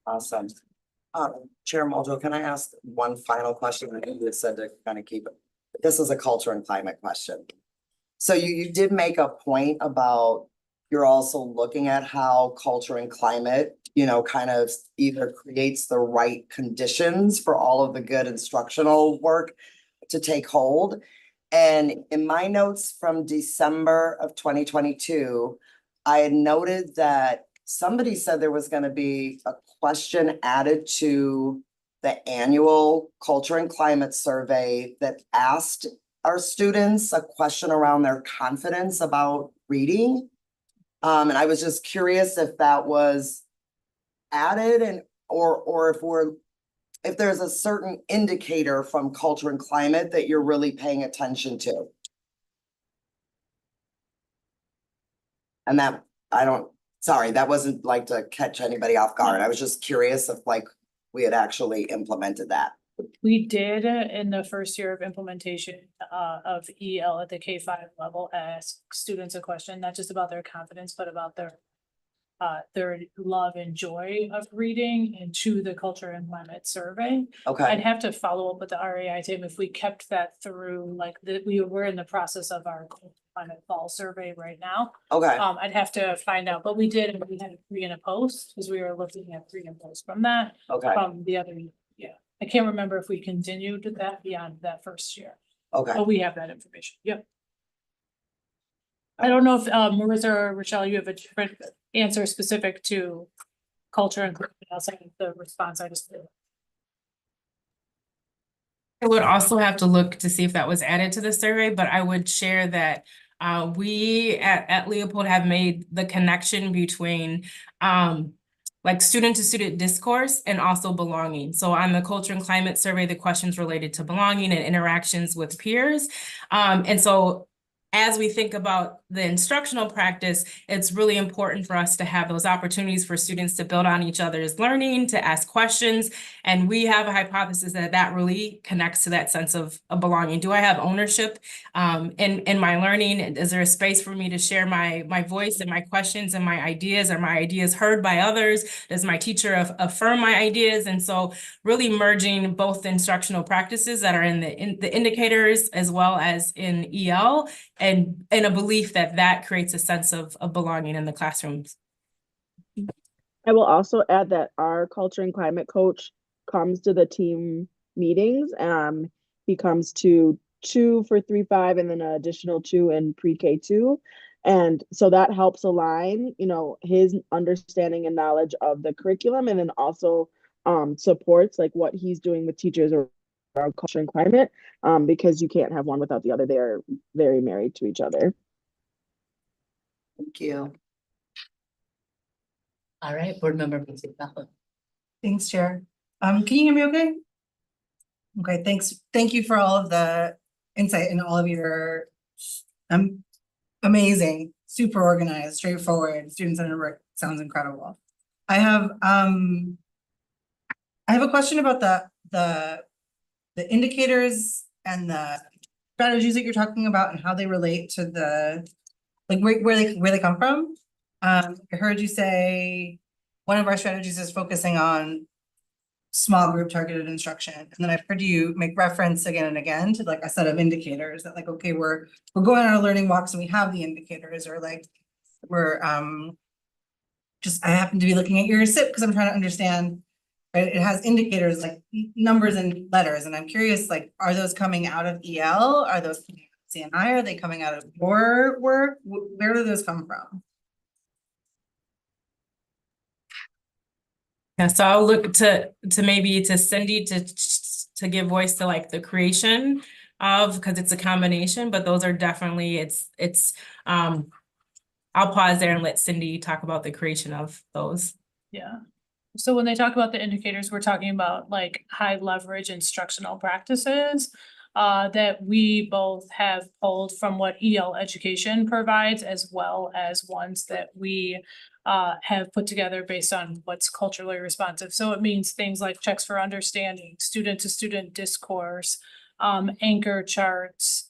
Awesome. Chair Muljo, can I ask one final question? I know you said to kind of keep it. This is a culture and climate question. So you did make a point about you're also looking at how culture and climate, kind of either creates the right conditions for all of the good instructional work to take hold. And in my notes from December of 2022, I had noted that somebody said there was going to be a question added to the annual culture and climate survey that asked our students a question around their confidence about reading. And I was just curious if that was added, and or if there's a certain indicator from culture and climate that you're really paying attention to. And that that wasn't like to catch anybody off guard. I was just curious if like we had actually implemented that. We did in the first year of implementation of EL at the K-5 level ask students a question, not just about their confidence, but about their love and joy of reading into the culture and climate survey. Okay. I'd have to follow up with the REI team if we kept that through, like we're in the process of our climate fall survey right now. Okay. I'd have to find out, but we did, and we had a pre and a post because we were looking at pre and post from that. Okay. From the other, yeah. I can't remember if we continued that beyond that first year. Okay. But we have that information. Yep. I don't know if Marissa or Rochelle, you have a different answer specific to culture and climate outside of the response I just did. I would also have to look to see if that was added to the survey, but I would share that we at Leopold have made the connection between like student to student discourse and also belonging. So on the culture and climate survey, the questions related to belonging and interactions with peers. And so as we think about the instructional practice, it's really important for us to have those opportunities for students to build on each other's learning, to ask questions. And we have a hypothesis that that really connects to that sense of belonging. Do I have ownership in my learning? Is there a space for me to share my voice and my questions and my ideas? Are my ideas heard by others? Does my teacher affirm my ideas? And so really merging both the instructional practices that are in the indicators as well as in EL, and a belief that that creates a sense of belonging in the classrooms. I will also add that our culture and climate coach comes to the team meetings. He comes to 2 for 3-5 and then an additional 2 in pre-K 2. And so that helps align, you know, his understanding and knowledge of the curriculum, and then also supports like what he's doing with teachers around culture and climate, because you can't have one without the other. They are very married to each other. Thank you. All right, board member. Thanks, Chair. Can you hear me okay? Okay, thanks. Thank you for all of the insight and all of your amazing, super organized, straightforward, student-centered work. Sounds incredible. I have a question about the indicators and the strategies that you're talking about and how they relate to the, like where they come from. I heard you say one of our strategies is focusing on small group targeted instruction. And then I've heard you make reference again and again to like a set of indicators that like, okay, we're going on our learning walks and we have the indicators, or like we're just, I happen to be looking at your SIP because I'm trying to understand, right? It has indicators like numbers and letters. And I'm curious, like, are those coming out of EL? Are those coming out of CNI? Are they coming out of your work? Where do those come from? Yeah, so I'll look to maybe to Cindy to give voice to like the creation of, because it's a combination, but those are definitely, it's I'll pause there and let Cindy talk about the creation of those. Yeah. So when they talk about the indicators, we're talking about like high leverage instructional practices that we both have pulled from what EL education provides, as well as ones that we have put together based on what's culturally responsive. So it means things like checks for understanding, student to student discourse, anchor charts,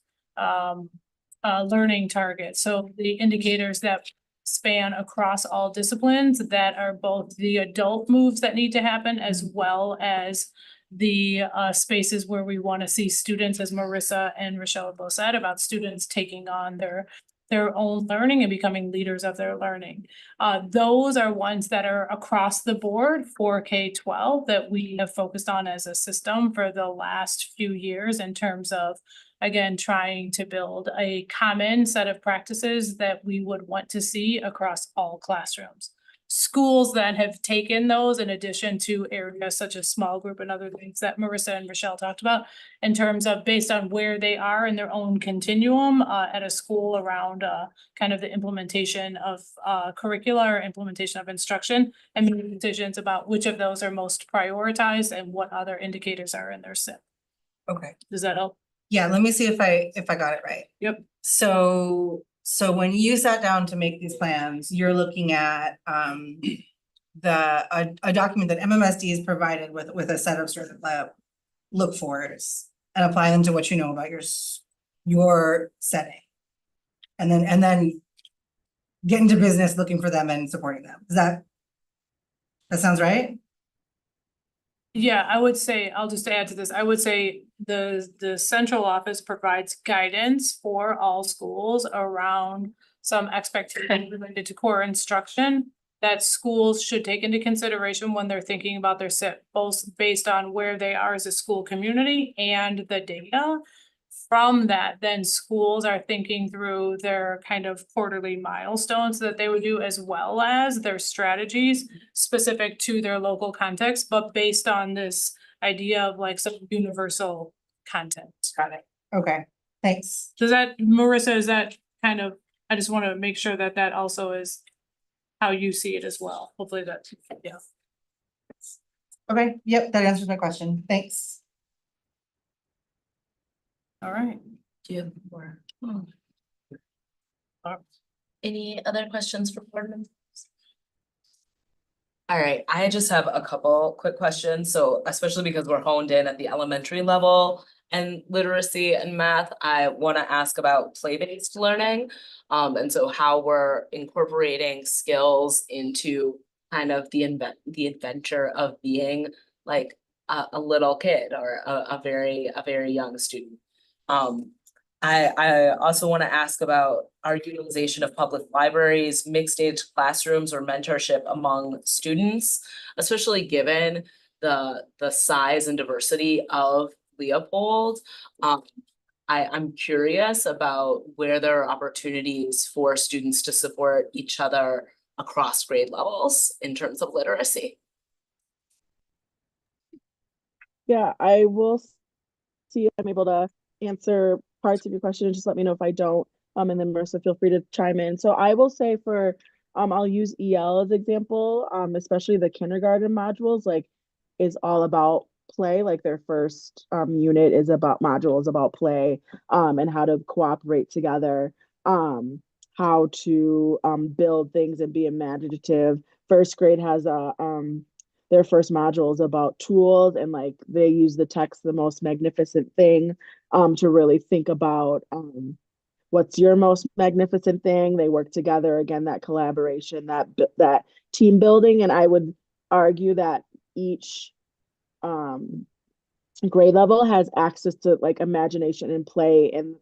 learning targets. So the indicators that span across all disciplines that are both the adult moves that need to happen, as well as the spaces where we want to see students, as Marissa and Rochelle both said, about students taking on their own learning and becoming leaders of their learning. Those are ones that are across the board for K-12 that we have focused on as a system for the last few years in terms of, again, trying to build a common set of practices that we would want to see across all classrooms. Schools that have taken those, in addition to areas such as small group and other things that Marissa and Rochelle talked about, in terms of based on where they are in their own continuum at a school around kind of the implementation of curricula or implementation of instruction, and making decisions about which of those are most prioritized and what other indicators are in their SIP. Okay. Does that help? Yeah, let me see if I got it right. Yep. So when you sat down to make these plans, you're looking at a document that MMSD is provided with a set of sort of look fors and apply them to what you know about your setting. And then get into business looking for them and supporting them. That sounds right? Yeah, I would say, I'll just add to this, I would say the central office provides guidance for all schools around some expectations related to core instruction that schools should take into consideration when they're thinking about their SIP, both based on where they are as a school community and the data. From that, then schools are thinking through their kind of quarterly milestones that they would do, as well as their strategies specific to their local context, but based on this idea of like some universal content. Got it. Okay, thanks. Does that, Marissa, is that kind of, I just want to make sure that that also is how you see it as well. Hopefully that, yeah. Okay, yep, that answers my question. Thanks. All right. Do you have more? Any other questions for board members? All right, I just have a couple quick questions. So especially because we're honed in at the elementary level and literacy and math, I want to ask about play-based learning. And so how we're incorporating skills into kind of the adventure of being like a little kid or a very young student. I also want to ask about our utilization of public libraries, mixed age classrooms, or mentorship among students, especially given the size and diversity of Leopold. I'm curious about where there are opportunities for students to support each other across grade levels in terms of literacy. Yeah, I will see if I'm able to answer parts of your question. Just let me know if I don't. And then Marissa, feel free to chime in. So I will say for, I'll use EL as example, especially the kindergarten modules, like is all about play. Like their first unit is about modules about play, and how to cooperate together, how to build things and be imaginative. First grade has a their first module is about tools, and like they use the text, the most magnificent thing, to really think about what's your most magnificent thing. They work together, again, that collaboration, that team building. And I would argue that each grade level has access to like imagination and play and,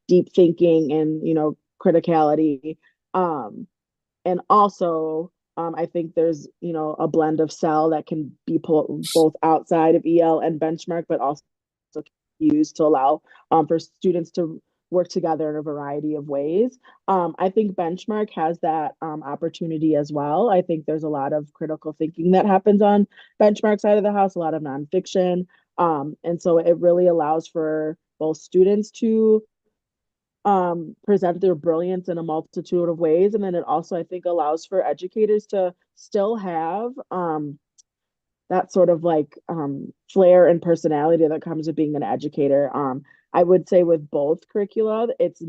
deep thinking and, criticality. And also, I think there's, a blend of cell that can be pulled both outside of EL and benchmark, but also used to allow for students to work together in a variety of ways. I think benchmark has that opportunity as well. I think there's a lot of critical thinking that happens on benchmark side of the house, a lot of nonfiction. And so it really allows for both students to present their brilliance in a multitude of ways. And then it also, I think, allows for educators to still have that sort of like flair and personality that comes with being an educator. I would say with both curricula, it's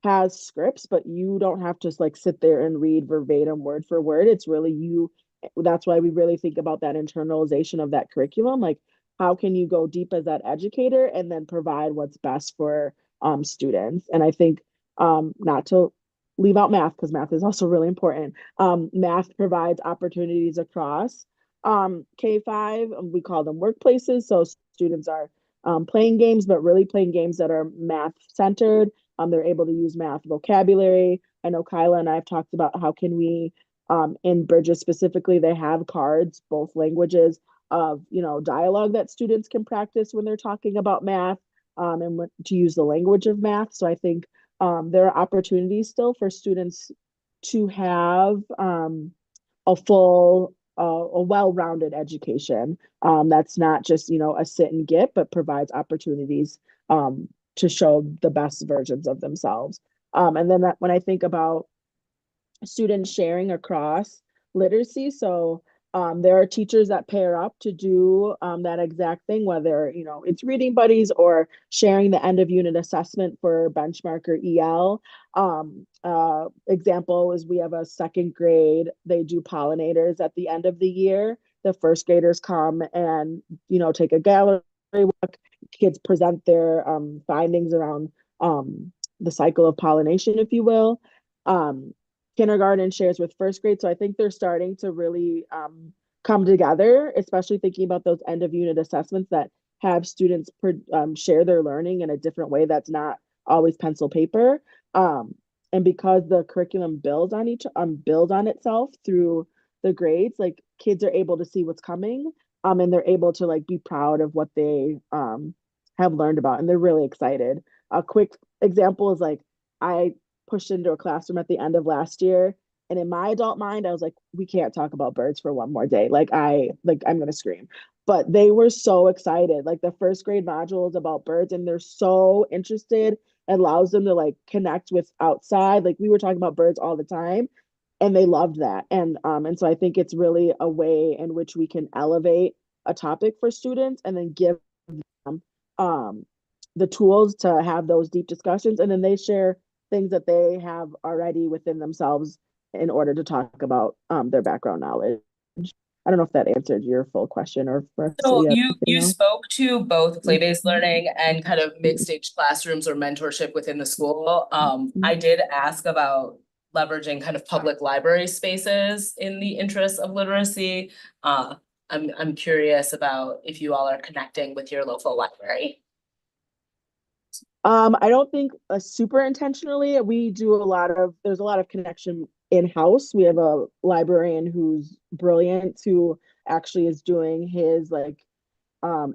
has scripts, but you don't have to like sit there and read verbatim word for word. It's really you. That's why we really think about that internalization of that curriculum. Like, how can you go deep as that educator and then provide what's best for students? And I think not to leave out math, because math is also really important. Math provides opportunities across K-5. We call them workplaces. So students are playing games, but really playing games that are math centered. They're able to use math vocabulary. I know Kyla and I have talked about how can we, in Bridges specifically, they have cards, both languages of, dialogue that students can practice when they're talking about math, and to use the language of math. So I think there are opportunities still for students to have a full, a well-rounded education that's not just, a sit and get, but provides opportunities to show the best versions of themselves. And then when I think about students sharing across literacy, so there are teachers that pair up to do that exact thing, whether, it's reading buddies or sharing the end of unit assessment for benchmark or EL. Example is we have a second grade, they do pollinators at the end of the year. The first graders come and, take a gallery walk. Kids present their findings around the cycle of pollination, if you will. Kindergarten shares with first grade. So I think they're starting to really come together, especially thinking about those end of unit assessments that have students share their learning in a different way that's not always pencil paper. And because the curriculum builds on itself through the grades, like kids are able to see what's coming, and they're able to like be proud of what they have learned about, and they're really excited. A quick example is like I pushed into a classroom at the end of last year, and in my adult mind, I was like, we can't talk about birds for one more day. I'm gonna scream. But they were so excited. Like the first grade module is about birds, and they're so interested. It allows them to like connect with outside. Like we were talking about birds all the time, and they loved that. And so I think it's really a way in which we can elevate a topic for students and then give them the tools to have those deep discussions, and then they things that they have already within themselves in order to talk about their background knowledge. I don't know if that answered your full question or for So anything you else. spoke to both play-based learning and kind of mixed-stage classrooms or mentorship within the school. I did ask about leveraging kind of public library spaces in the interest of literacy. I'm curious about if you all are connecting with your local library. I don't think super intentionally. There's a lot of connection in-house. We have a librarian who's brilliant, who actually is doing his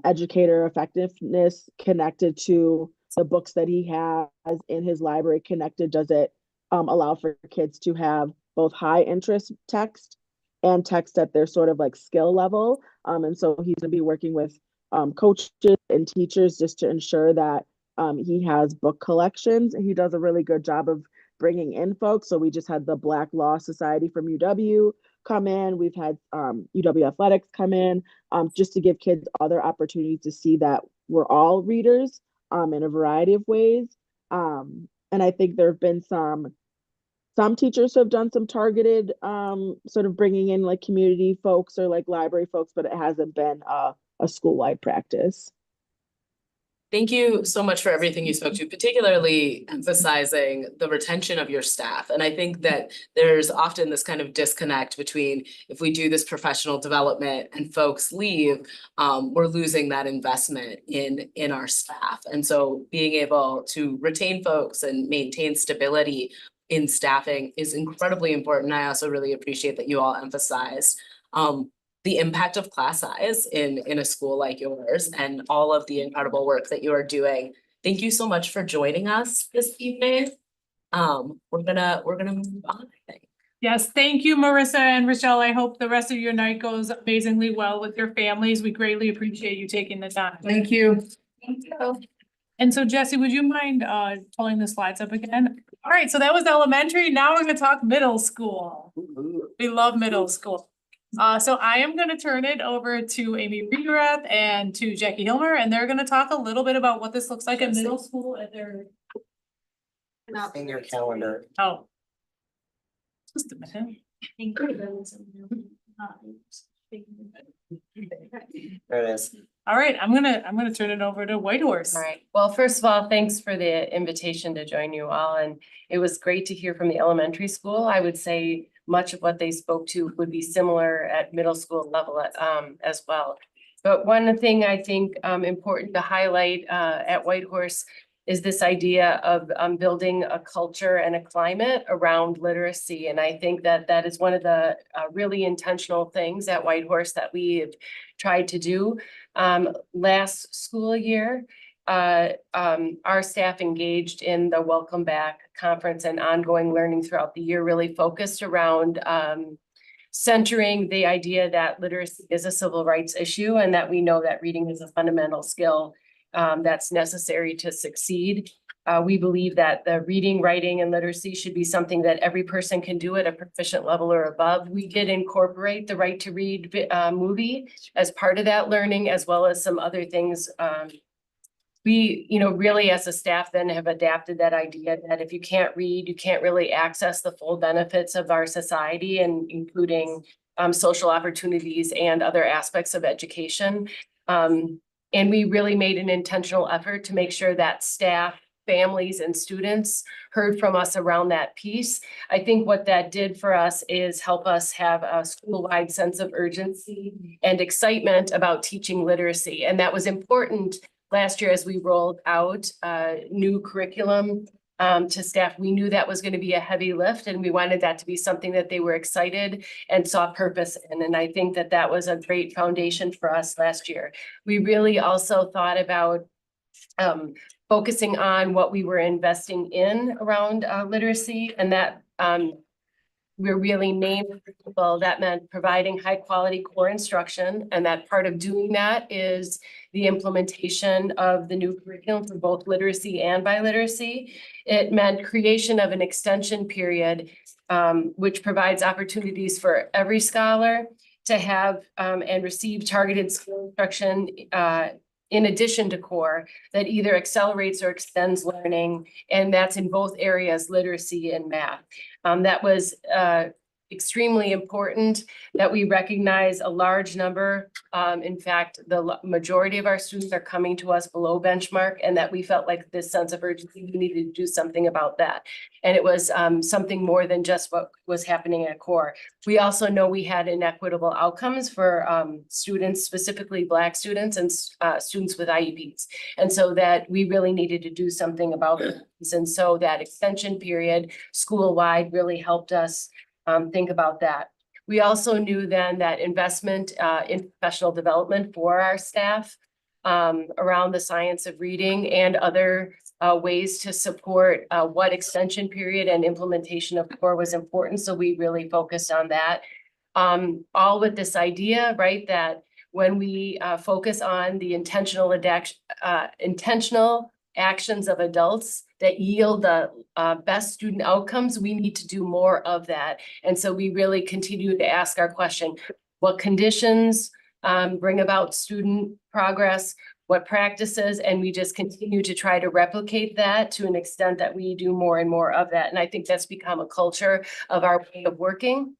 educator effectiveness connected to the books that he has in his library. Connected, does it allow for kids to have both high interest text and text at their sort of like skill level. And so he's gonna be working with coaches and teachers just to ensure that he has book collections. He does a really good job of bringing in folks. So we just had the Black Law Society from UW come in. We've had UW Athletics come in just to give kids other opportunities to see that we're all readers in a variety of ways. And I think there have been some teachers who have done some targeted sort of bringing in like community folks or like library folks, but it hasn't been a school-wide practice. Thank you so much for everything you spoke to, particularly emphasizing the retention of your staff. And I think that there's often this kind of disconnect between if we do this professional development and folks leave, we're losing that investment in our staff. And so being able to retain folks and maintain stability in staffing is incredibly important. I also really appreciate that you all emphasized the impact of class size in a school like yours and all of the incredible work that you are doing. Thank you so much for joining us this evening. We're gonna move on, I think. Yes, thank you, Marissa and Rochelle. I hope the rest of your night goes amazingly well with your families. We greatly appreciate you taking the time. Thank you. Thank you. And so Jesse, would you mind pulling the slides up again? All right, so that was elementary. Now we're gonna talk middle school. We love middle school. So I am gonna turn it over to Amy Regrath and to Jackie Hilmer, and they're gonna talk a little bit about what this looks like at middle school at their. Not in your calendar. Oh. Just a minute. There it is. All right, I'm gonna turn it over to Whitehorse. All right. Well, first of all, thanks for the invitation to join you all. And it was great to hear from the elementary school. I would say much of what they spoke to would be similar at middle school level as well. But one thing I think important to highlight at Whitehorse is this idea of building a culture and a climate around literacy. And I think that that is one of the really intentional things at Whitehorse that we have tried to do. Last school year, our staff engaged in the Welcome Back conference and ongoing learning throughout the year, really focused around centering the idea that literacy is a civil rights issue and that we know that reading is a fundamental skill that's necessary to succeed. We believe that the reading, writing, and literacy should be something that every person can do at a proficient level or above. We did incorporate the Right to Read movie as part of that learning, as well as some other things. We, really as a staff then have adapted that idea that if you can't read, you can't really access the full benefits of our society, and including social opportunities and other aspects of education. And we really made an intentional effort to make sure that staff, families, and students heard from us around that piece. I think what that did for us is help us have a school-wide sense of urgency and excitement about teaching literacy. And that was important last year as we rolled out new curriculum to staff. We knew that was going to be a heavy lift, and we wanted that to be something that they were excited and saw purpose in. And I think that that was a great foundation for us last year. We really also thought about focusing on what we were investing in around literacy, and that we're really named people. That meant providing high quality core instruction. And that part of doing that is the implementation of the new curriculum for both literacy and biliteracy. It meant creation of an extension period, which provides opportunities for every scholar to have and receive targeted skill instruction in addition to core, that either accelerates or extends learning, and that's in both areas, literacy and math. That was extremely important that we recognize a large number. In fact, the majority of our students are coming to us below benchmark, and that we felt like this sense of urgency, we needed to do something about that. And it was something more than just what was happening at core. We also know we had inequitable outcomes for students, specifically Black students and students with IEPs. And so that we really needed to do something about this. And so that extension period school-wide really helped us think about that. We also knew then that investment in professional development for our staff around the science of reading and other ways to support what extension period and implementation of core was important. So we really focused on that. All with this idea, right, that when we focus on the intentional actions of adults that yield the best student outcomes, we need to do more of that. And so we really continue to ask our question, what conditions bring about student progress, what practices, and we just continue to try to replicate that to an extent that we do more and more of that. And I think that's become a culture of our way of working.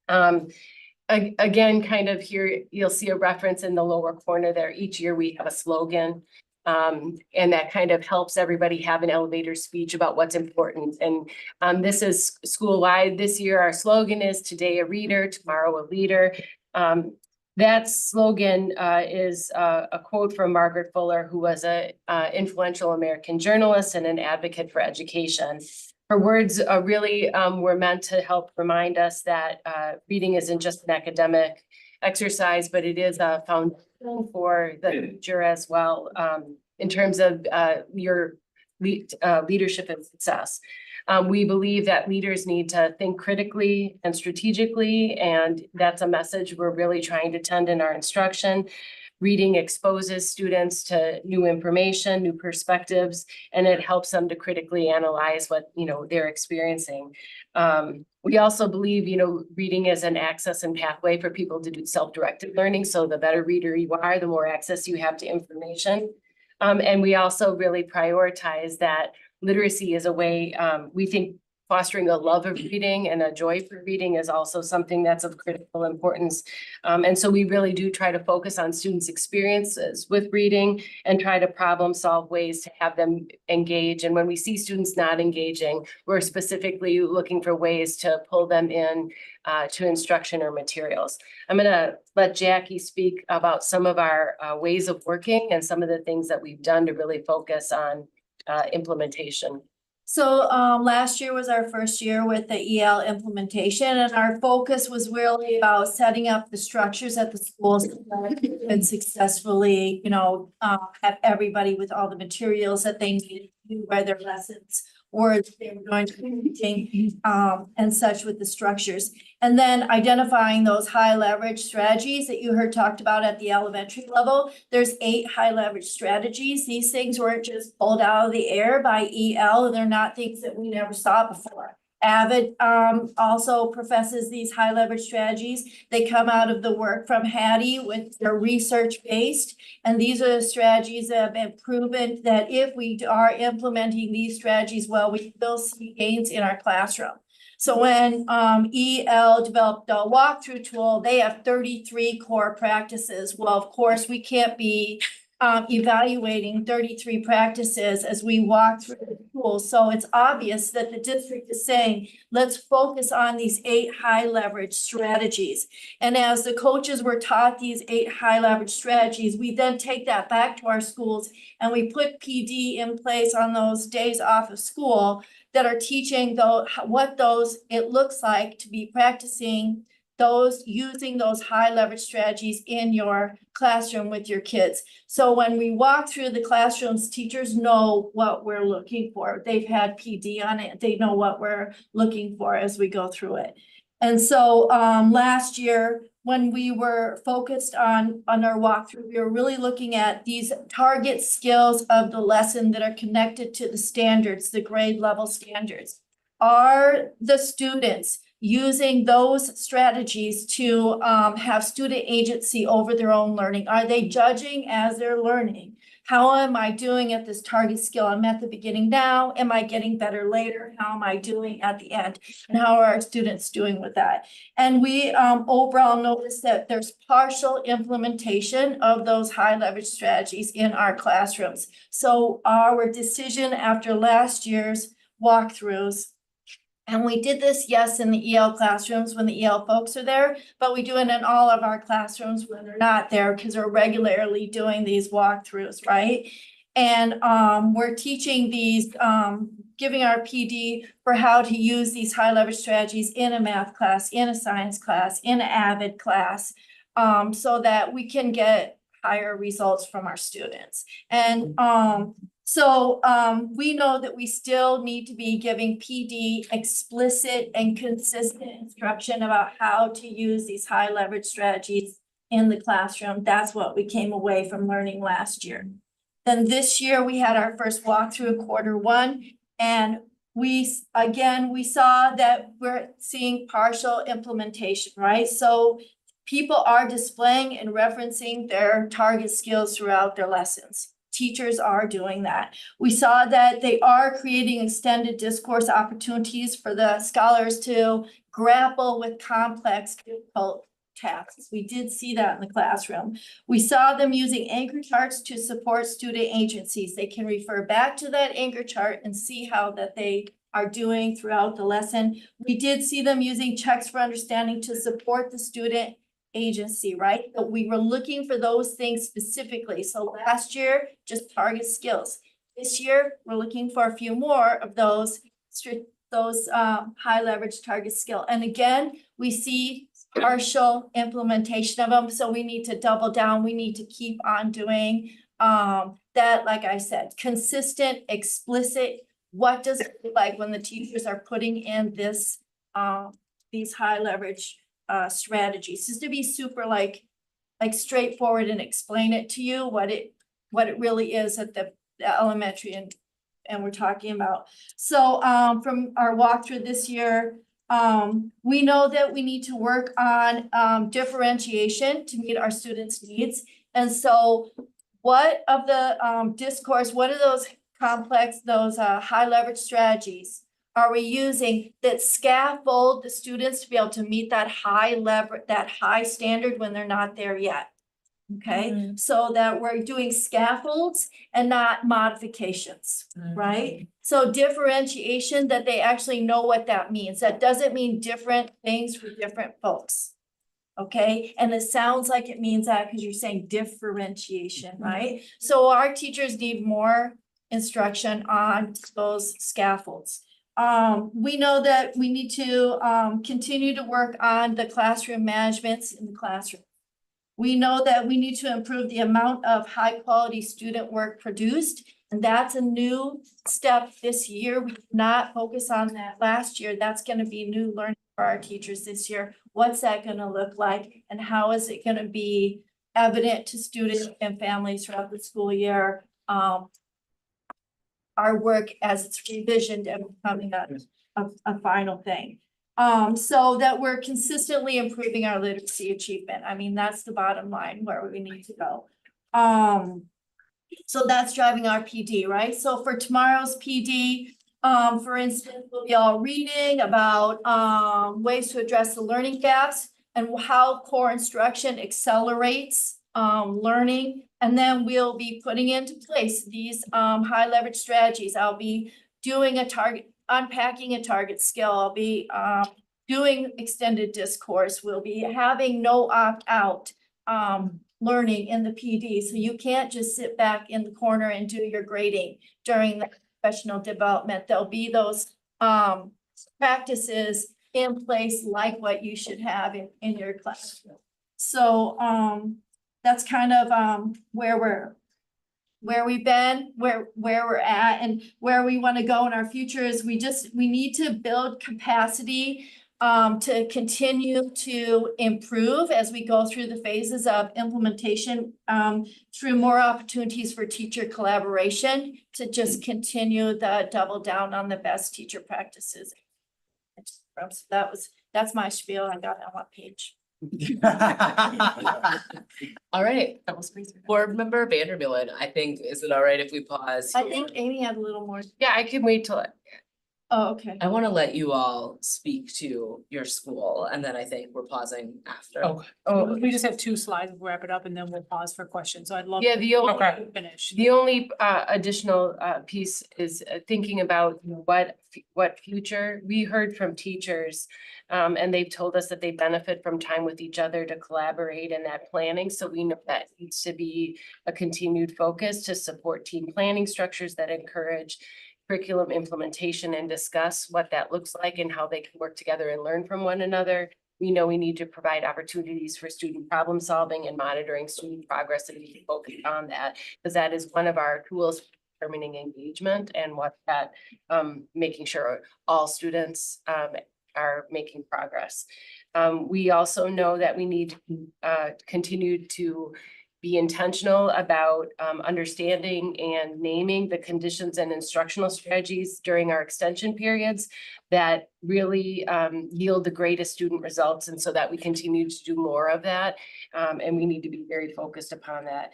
Again, kind of here, you'll see a reference in the lower corner there. Each year we have a slogan. And that kind of helps everybody have an elevator speech about what's important. And this is school-wide. This year, our slogan is today a reader, tomorrow a leader. That slogan is a quote from Margaret Fuller, who was an influential American journalist and an advocate for education. Her words really were meant to help remind us that reading isn't just an academic exercise, but it is a foundation for the future as well, in terms of your leadership and success. We believe that leaders need to think critically and strategically, and that's a message we're really trying to tend in our instruction. Reading exposes students to new information, new perspectives, and it helps them to critically analyze what, they're experiencing. We also believe, reading is an access and pathway for people to do self-directed learning. So the better reader you are, the more access you have to information. And we also really prioritize that literacy is a way, we think fostering a love of reading and a joy for reading is also something that's of critical importance. And so we really do try to focus on students' experiences with reading and try to problem solve ways to have them engage. And when we see students not engaging, we're specifically looking for ways to pull them in to instruction or materials. I'm gonna let Jackie speak about some of our ways of working and some of the things that we've done to really focus on implementation. So last year was our first year with the EL implementation, and our focus was really about setting up the structures at the schools and successfully, have everybody with all the materials that they needed to do by their lessons, or they were going to be teaching and such with the structures. And then identifying those high leverage strategies that you heard talked about at the elementary level. There's 8 high leverage strategies. These things weren't just pulled out of the air by EL. They're not things that we never saw before. Avid also professes these high leverage strategies. They come out of the work from Hattie with their research based. And these are the strategies that have been proven that if we are implementing these strategies well, we will see gains in our classroom. So when EL developed a walkthrough tool, they have 33 core practices. Well, of course, we can't be evaluating 33 practices as we walk through the tool. So it's obvious that the district is saying, let's focus on these 8 high leverage strategies. And as the coaches were taught these 8 high leverage strategies, we then take that back to our schools and we put PD in place on those days off of school that are teaching what it looks like to be practicing using those high leverage strategies in your classroom with your kids. So when we walk through the classrooms, teachers know what we're looking for. They've had PD on it. They know what we're looking for as we go through it. And so last year, when we were focused on our walkthrough, we were really looking at these target skills of the lesson that are connected to the standards, the grade level standards. Are the students using those strategies to have student agency over their own learning. Are they judging as they're learning? How am I doing at this target skill? I'm at the beginning now. Am I getting better later? How am I doing at the end? And how are our students doing with that? And we overall noticed that there's partial implementation of those high leverage strategies in our classrooms. So our decision after last year's walkthroughs, and we did this, yes, in the EL classrooms when the EL folks are there, but we do it in all of our classrooms when they're not there because we're regularly doing these walkthroughs, right? And we're teaching these, giving our PD for how to use these high leverage strategies in a math class, in a science class, in an AVID class, so that we can get higher results from our students. And so we know that we still need to be giving PD explicit and consistent instruction about how to use these high leverage strategies in the classroom. That's what we came away from learning last year. Then this year we had our first walkthrough Q1, and we saw that we're seeing partial implementation, right? So people are displaying and referencing their target skills throughout their lessons. Teachers are doing that. We saw that they are creating extended discourse opportunities for the scholars to grapple with complex, difficult tasks. We did see that in the classroom. We saw them using anchor charts to support student agencies. They can refer back to that anchor chart and see how that they are doing throughout the lesson. We did see them using checks for understanding to support the student agency, right? But we were looking for those things specifically. So last year, just target skills. This year, we're looking for a few more of those high leverage target skill. And again, we see partial implementation of them. So we need to double down. We need to keep on doing that. Like I said, consistent, explicit. What does it look like when the teachers are putting in this these high leverage strategies, just to be super like straightforward and explain it to you what it really is at the elementary and we're talking about. So from our walkthrough this year, we know that we need to work on differentiation to meet our students' needs. And so what of the discourse, what are those complex, those high leverage strategies are we using that scaffold the students to be able to meet that high standard when they're not there yet? Okay, so that we're doing scaffolds and not modifications, right? So differentiation, that they actually know what that means. That doesn't mean different things for different folks. Okay, and it sounds like it means that because you're saying differentiation, right? So our teachers need more instruction on those scaffolds. We know that we need to continue to work on the classroom management in the classroom. We know that we need to improve the amount of high quality student work produced, and that's a new step this year. We did not focus on that last year. That's going to be new learning for our teachers this year. What's that going to look like, and how is it going to be evident to students and families throughout the school year? Our work as it's revisioned and becoming a final thing. So that we're consistently improving our literacy achievement. I mean, that's the bottom line where we need to go. So that's driving our PD, right? So for tomorrow's PD, for instance, we'll be all reading about ways to address the learning gaps and how core instruction accelerates learning. And then we'll be putting into place these high leverage strategies. I'll be doing unpacking a target skill. I'll be doing extended discourse. We'll be having no opt-out learning in the PD. So you can't just sit back in the corner and do your grading during the professional development. There'll be those practices in place like what you should have in your classroom. So that's kind of where we've been, where we're at, and where we want to go in our future is we need to build capacity to continue to improve as we go through the phases of implementation through more opportunities for teacher collaboration to just continue the double down on the best teacher practices. So that That's my spiel. I got it on what page? All right, board member Vandermeulen, I think, is it all right if we pause? I here? think Amy had a little more. Yeah, I can wait till, Oh, okay. I want to let you all speak to your school, and then I think we're pausing after. Oh, we just have 2 slides, we'll wrap it up and then we'll pause for questions. So I'd love. yeah, the only. to Finish. The only additional piece is thinking about what future. We heard from teachers. And they've told us that they benefit from time with each other to collaborate in that planning. So we know that needs to be a continued focus to support team planning structures that encourage curriculum implementation and discuss what that looks like and how they can work together and learn from one another. We know we need to provide opportunities for student problem solving and monitoring student progress, and we can focus on that because that is one of our tools for determining engagement and what that making sure all students are making progress. We also know that we need to continue to be intentional about understanding and naming the conditions and instructional strategies during our extension periods that really yield the greatest student results, and so that we continue to do more of that. And we need to be very focused upon that.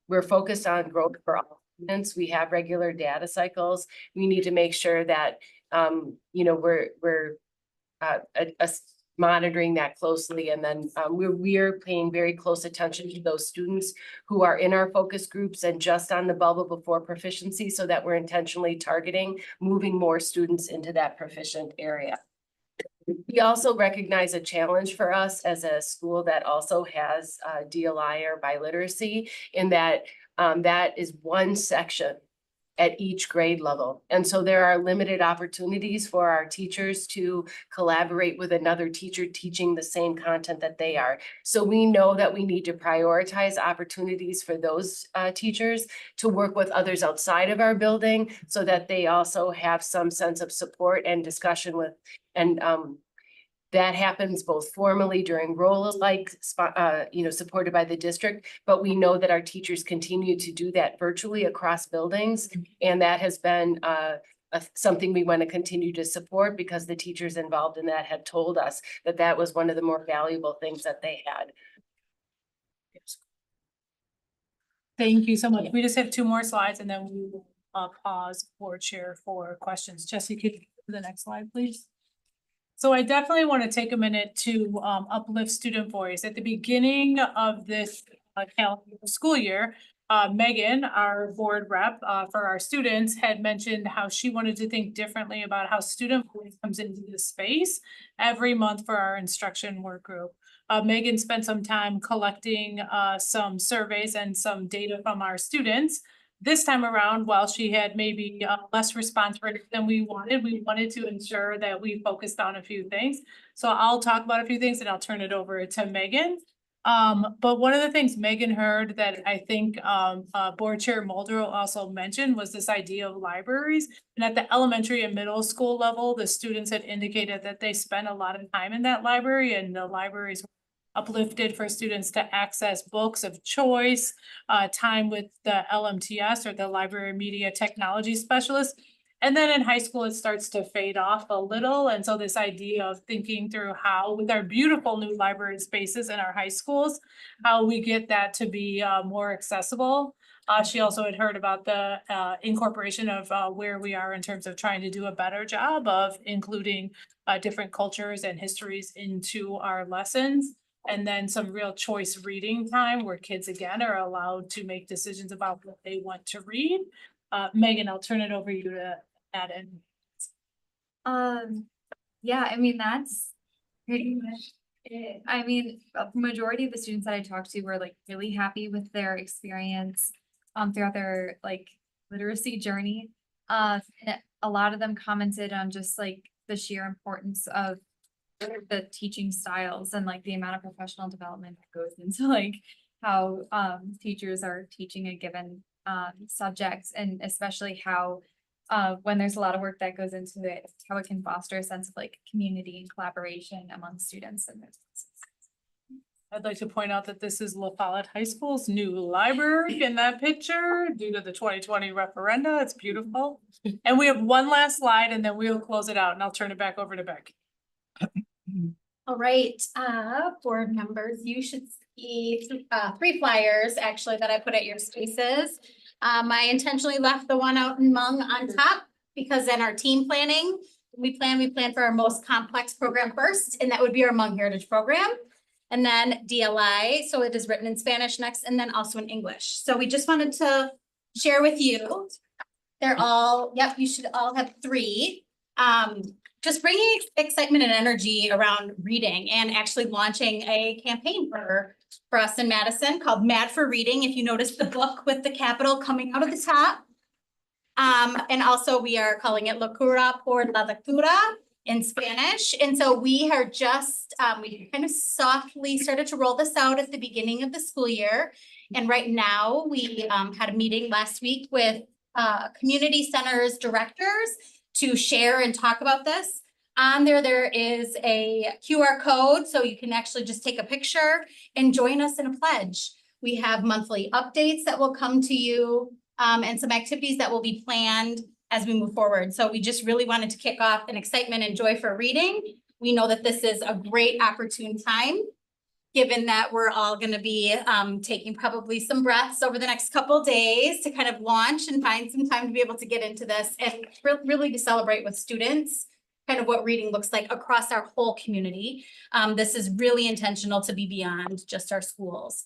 We're focused on growth for all students. We have regular data cycles. We need to make sure that we're monitoring that closely, and then we're paying very close attention to those students who are in our focus groups and just on the bubble before proficiency, so that we're intentionally targeting moving more students into that proficient area. We also recognize a challenge for us as a school that also has DLI or biliteracy, in that that is one section at each grade level. And so there are limited opportunities for our teachers to collaborate with another teacher teaching the same content that they are. So we know that we need to prioritize opportunities for those teachers to work with others outside of our building, so that they also have some sense of support and discussion with, and that happens both formally during role-like, supported by the district, but we know that our teachers continue to do that virtually across buildings. And that has been something we want to continue to support, because the teachers involved in that have told us that that was one of the more valuable things that they had. Thank you so much. We just have 2 more slides and then we will pause board chair for questions. Jesse, could you go to the next slide, please? So I definitely want to take a minute to uplift student voice. At the beginning of this calendar school year, Megan, our board rep for our students, had mentioned how she wanted to think differently about how student voice comes into the space every month for our instruction work group. Megan spent some time collecting some surveys and some data from our students. This time around, while she had maybe less response rate than we wanted to ensure that we focused on a few things. So I'll talk about a few things and I'll turn it over to Megan. But one of the things Megan heard that I think board chair Muldrow also mentioned was this idea of libraries. And at the elementary and middle school level, the students had indicated that they spent a lot of time in that library, and the libraries uplifted for students to access books of choice, time with the LMTS or the library media technology specialist. And then in high school, it starts to fade off a little. And so this idea of thinking through how, with our beautiful new library spaces in our high schools, how we get that to be more accessible. She also had heard about the incorporation of where we are in terms of trying to do a better job of including different cultures and histories into our lessons. And then some real choice reading time where kids again are allowed to make decisions about what they want to read. Megan, I'll turn it over to you to add in. Yeah, I mean, that's pretty much it. I mean, a majority of the students that I talked to were like really happy with their experience throughout their like literacy journey. And a lot of them commented on just like the sheer importance of the teaching styles and like the amount of professional development that goes into like how teachers are teaching a given subject, and especially how when there's a lot of work that goes into it, how it can foster a sense of like community and collaboration among students and their classes. I'd like to point out that this is La Follette High School's new library in that picture due to the 2020 referenda. It's beautiful. And we have one last slide and then we'll close it out, and I'll turn it back over to Becky. All right, board members, you should see, 3 flyers actually that I put at your spaces. I intentionally left the one out in Hmong on top because in our team planning, we plan for our most complex program first, and that would be our Hmong Heritage Program. And then DLI, so it is written in Spanish next, and then also in English. So we just wanted to share with you. They're all, yep, you should all have 3. Just bringing excitement and energy around reading and actually launching a campaign for us in Madison called Mad for Reading. If you notice the book with the capital coming out of the top. And also we are calling it Locura por la Lectura in Spanish. And so we are just, we kind of softly started to roll this out at the beginning of the school year. And right now we had a meeting last week with community centers directors to share and talk about this. On there is a QR code, so you can actually just take a picture and join us in a pledge. We have monthly updates that will come to you, and some activities that will be planned as we move forward. So we just really wanted to kick off an excitement and joy for reading. We know that this is a great opportune time, given that we're all gonna be taking probably some breaths over the next couple days to kind of launch and find some time to be able to get into this and really to celebrate with students kind of what reading looks like across our whole community. This is really intentional to be beyond just our schools.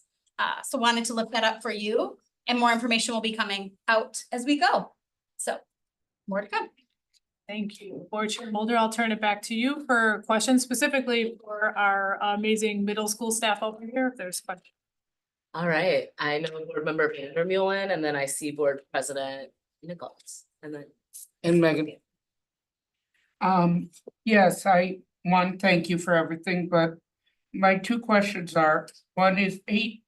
So wanted to look that up for you, and more information will be coming out as we go. So more to come. Thank you. Board Chair Mulder, I'll turn it back to you for questions specifically for our amazing middle school staff over here, if there's questions. All right, I know Board Member Vandermeulen, and then I see Board President Nichols, and then. And Megan. Yes, I want to thank you for everything, but my 2 questions are, one is 8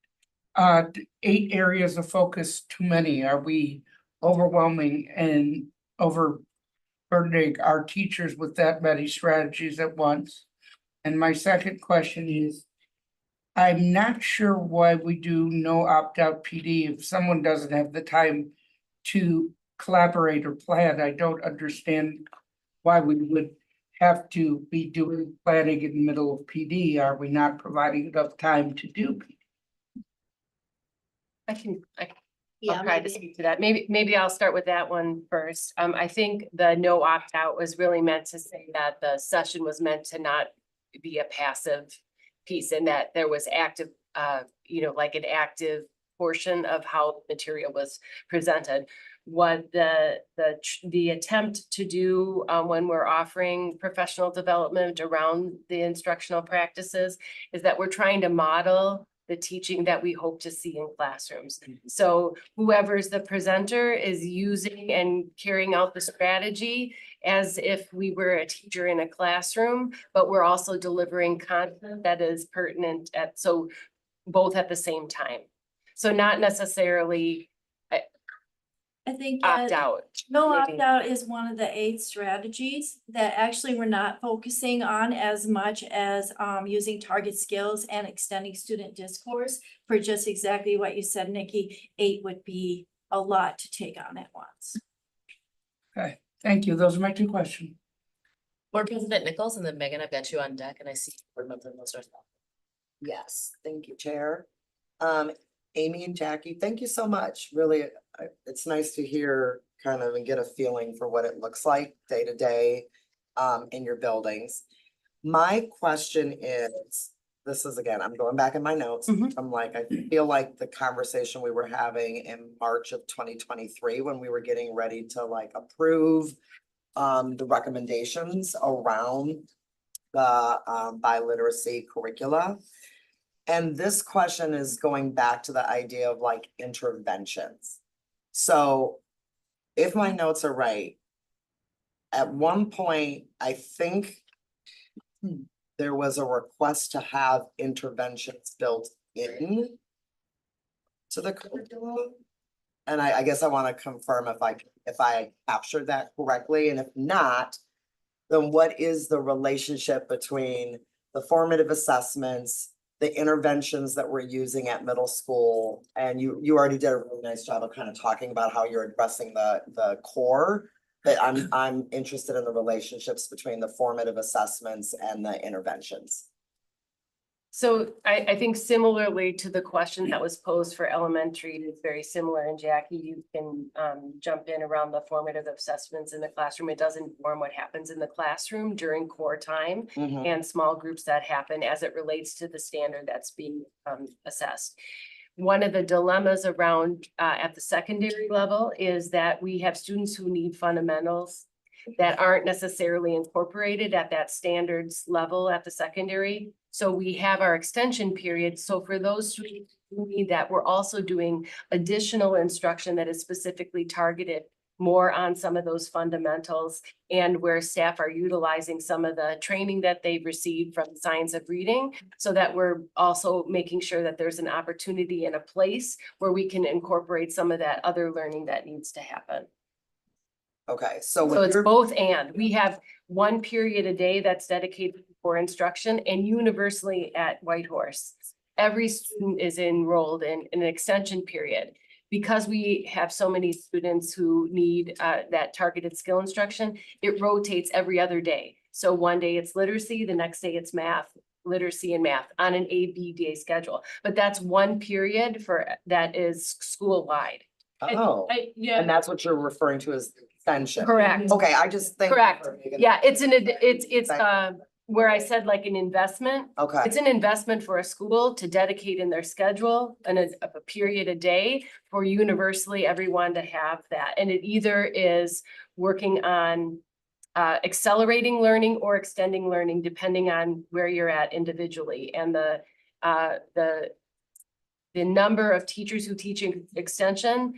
areas of focus too many? Are we overwhelming and overburdening our teachers with that many strategies at once? And my second question is, I'm not sure why we do no opt-out PD if someone doesn't have the time to collaborate or plan. I don't understand why we would have to be doing planning in the middle of PD. Are we not providing enough time to do PD? I'll try to speak to that. Maybe I'll start with that one first. I think the no opt-out was really meant to say that the session was meant to not be a passive piece, and that there was active, like an active portion of how material was presented. What the attempt to do when we're offering professional development around the instructional practices is that we're trying to model the teaching that we hope to see in classrooms. So whoever's the presenter is using and carrying out the strategy as if we were a teacher in a classroom, but we're also delivering content that is pertinent so both at the same time. So not necessarily I think opt out. no maybe. opt-out is one of the 8 strategies that actually we're not focusing on as much as using target skills and extending student discourse for just exactly what you said, Nikki. 8 would be a lot to take on at once. Okay, thank you. Those are my 2 questions. Board President Nichols, and then Megan, I've got you on deck, and I see Board Member Mills. Yes, thank you, Chair. Amy and Jackie, thank you so much. Really, it's nice to hear kind of and get a feeling for what it looks like day to day in your buildings. My question is, this is again, I'm going back in my notes. I'm like, I feel like the conversation we were having in March of 2023 when we were getting ready to like approve the recommendations around the biliteracy curricula. And this question is going back to the idea of like interventions. So if my notes are right, at one point, I think there was a request to have interventions built in to the curriculum. And I guess I want to confirm if I captured that correctly, and if not, then what is the relationship between the formative assessments, the interventions that we're using at middle school? And you already did a really nice job of kind of talking about how you're addressing the core But I'm interested in the relationships between the formative assessments and the interventions. So I think similarly to the question that was posed for elementary, it's very similar. And Jackie, you can jump in around the formative assessments in the classroom. It does inform what happens in the classroom during core time Mhm. and small groups that happen as it relates to the standard that's being assessed. One of the dilemmas around at the secondary level is that we have students who need fundamentals that aren't necessarily incorporated at that standards level at the secondary. So we have our extension period. So for those students who need that, we're also doing additional instruction that is specifically targeted more on some of those fundamentals, and where staff are utilizing some of the training that they've received from Science of Reading, so that we're also making sure that there's an opportunity and a place where we can incorporate some of that other learning that needs to happen. Okay, so So when it's you're, both and. We have one period a day that's dedicated for instruction, and universally at Whitehorse, every student is enrolled in an extension period. Because we have so many students who need that targeted skill instruction, it rotates every other day. So one day it's literacy, the next day it's math, literacy and math on an A-B day schedule. But that's one period that is school-wide. oh, and Yeah, that's what you're referring to as extension. Correct. Okay, I just think. Correct. Yeah, it's where I said like an investment. Okay, It's an investment for a school to dedicate in their schedule and a period a day for universally everyone to have that. And it either is working on accelerating learning or extending learning, depending on where you're at individually. And the number of teachers who teach extension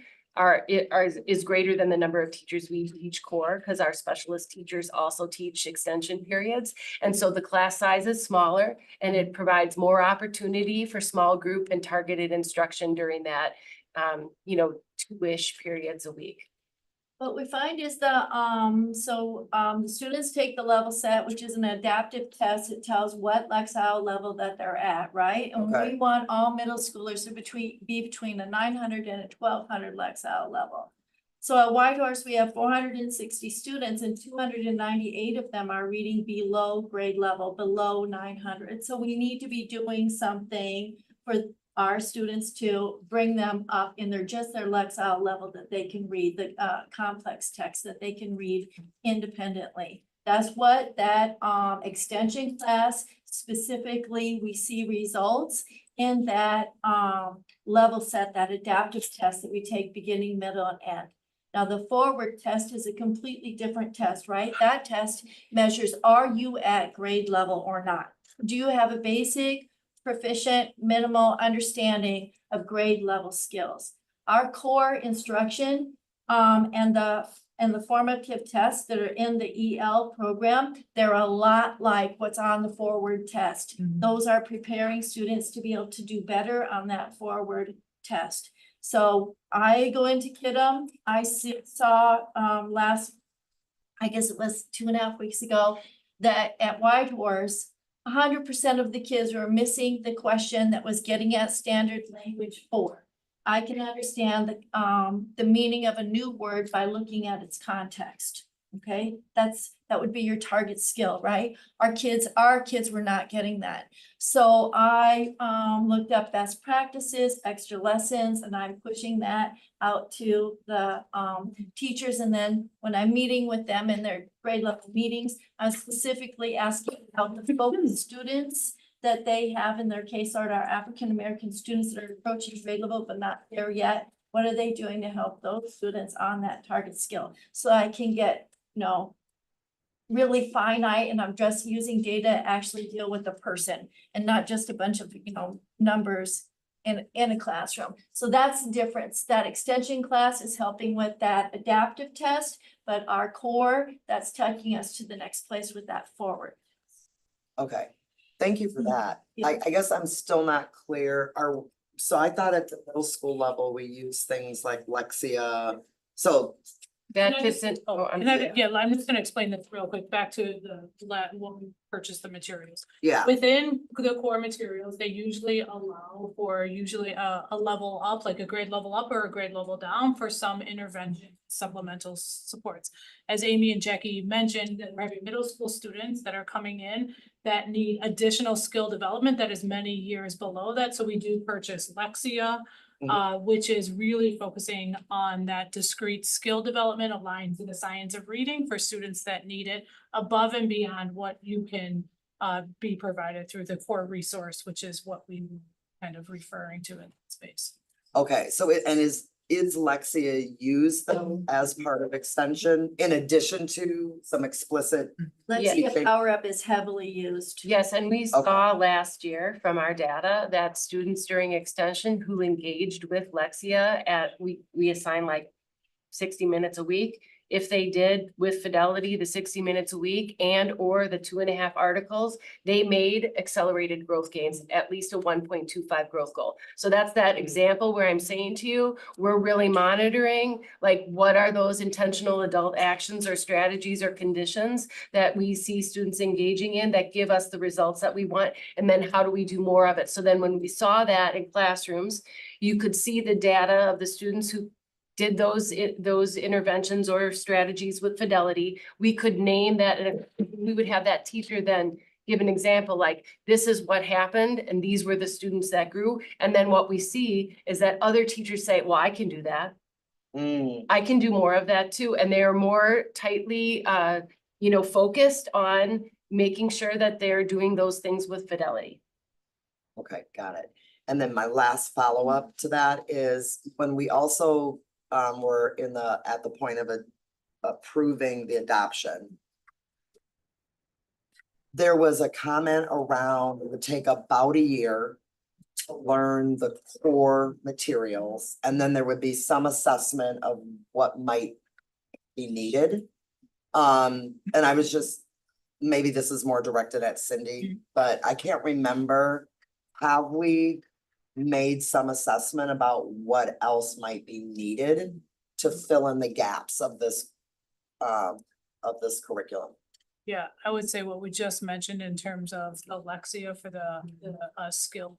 is greater than the number of teachers we teach core, because our specialist teachers also teach extension periods. And so the class size is smaller, and it provides more opportunity for small group and targeted instruction during that, 2-ish periods a week. What we find is the students take the level set, which is an adaptive test. It tells what Lexile level that they're at, right? And Okay. we want all middle schoolers to be between a 900 and a 1200 Lexile level. So at Whitehorse, we have 460 students, and 298 of them are reading below grade level, below 900. So we need to be doing something for our students to bring them up in their Lexile level, that they can read the complex text, that they can read independently. That's what that extension class specifically, we see results in that level set, that adaptive test that we take beginning, middle, and end. Now, the forward test is a completely different test, right? That test measures, are you at grade level or not? Do you have a basic, proficient, minimal understanding of grade level skills? Our core instruction and the formative tests that are in the EL program, they're a lot like what's on the forward test. Those are preparing students to be able to do better on that forward test. So I go into Kidham. I saw I guess it was 2.5 weeks ago, that at Whitehorse, 100% of the kids were missing the question that was getting at standard language 4. I can understand the meaning of a new word by looking at its context. Okay, that would be your target skill, right? Our kids were not getting that. So I looked up best practices, extra lessons, and I'm pushing that out to the teachers. And then when I'm meeting with them in their grade level meetings, I'm specifically asking about the focus students that they have in their case are our African-American students that are approaching grade level but not there yet. What are they doing to help those students on that target skill? So I can get, really finite, and I'm just using data to actually deal with a person and not just a bunch of, numbers in a classroom. So that's the difference. That extension class is helping with that adaptive test, but our core, that's taking us to the next place with that forward. okay, thank you for that. Yeah. I guess I'm still not clear. So I thought at the middle school level, we use things like Lexia. So That Can I fits just- in, oh, I'm And I, sorry. yeah, I'm just gonna explain this real quick, back to when we purchased the materials. Yeah, Within the core materials, they usually allow for a level up, like a grade level up or a grade level down for some intervention supplemental supports. As Amy and Jackie mentioned, that we're having middle school students that are coming in that need additional skill development that is many years below that, so we do purchase Lexia. Which is really focusing on that discrete skill development aligned to the science of reading for students that need it above and beyond what you can be provided through the core resource, which is what we kind of referring to in that space. okay, so is Lexia used though as part of extension in addition to some explicit? Let's see if Power Up is heavily used. Yes, and we saw last year from our data that students during extension who engaged with Lexia we assign like 60 minutes a week. If they did with Fidelity, the 60 minutes a week and or the 2.5 articles, they made accelerated growth gains, at least a 1.25 growth goal. So that's that example where I'm saying to you, we're really monitoring, like, what are those intentional adult actions or strategies or conditions that we see students engaging in that give us the results that we want? And then how do we do more of it? So then when we saw that in classrooms, you could see the data of the students who did those interventions or strategies with Fidelity. We could name that, and we would have that teacher then give an example, like, this is what happened, and these were the students that grew. And then what we see is that other teachers say, well, I can do that. I can do more of that too. And they are more tightly, focused on making sure that they're doing those things with Fidelity. Okay, got it. And then my last follow-up to that is when we also were at the point of approving the adoption. There was a comment around it would take about a year to learn the core materials, and then there would be some assessment of what might be needed. And I was just, maybe this is more directed at Cindy, but I can't remember. Have we made some assessment about what else might be needed to fill in the gaps of this curriculum? Yeah, I would say what we just mentioned in terms of Alexia for the skill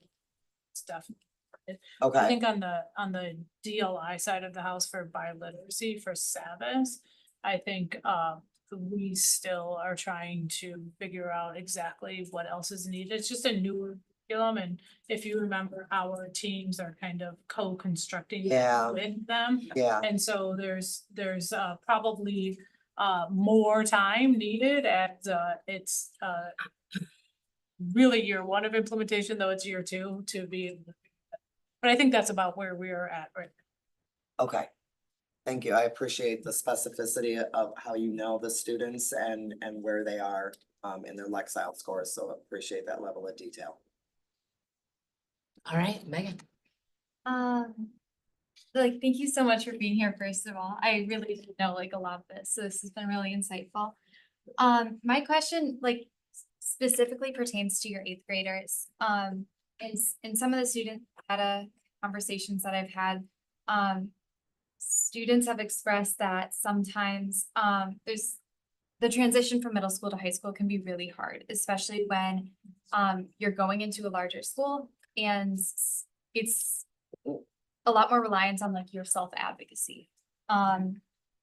stuff. I Okay, think on the DLI side of the house for biliteracy for Sabbath, I think we still are trying to figure out exactly what else is needed. It's just a newer curriculum, and if you remember, our teams are kind of co-constructing Yeah. with them. yeah, And so there's probably more time needed as it's really year one of implementation, though it's year two to be. But I think that's about where we're at right now. okay. Thank you. I appreciate the specificity of how you know the students and where they are in their Lexile scores, so appreciate that level of detail. All right, Megan. Thank you so much for being here, first of all. I really didn't know a lot of this, so this has been really insightful. My question specifically pertains to your 8th graders. In some of the student data conversations that I've had, students have expressed that sometimes there's the transition from middle school to high school can be really hard, especially when you're going into a larger school and it's a lot more reliance on your self-advocacy.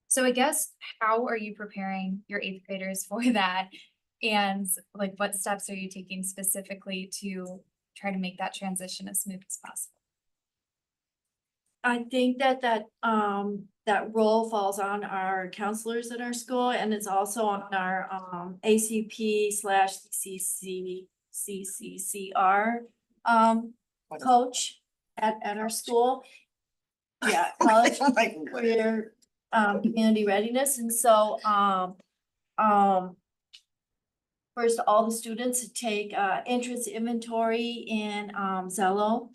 So I guess, how are you preparing your 8th graders for that? And what steps are you taking specifically to try to make that transition as smooth as possible? I think that role falls on our counselors at our school, and it's also on our ACP/CCCR coach at our school. Yeah, college career community readiness. And so first, all the students take interest inventory in Zello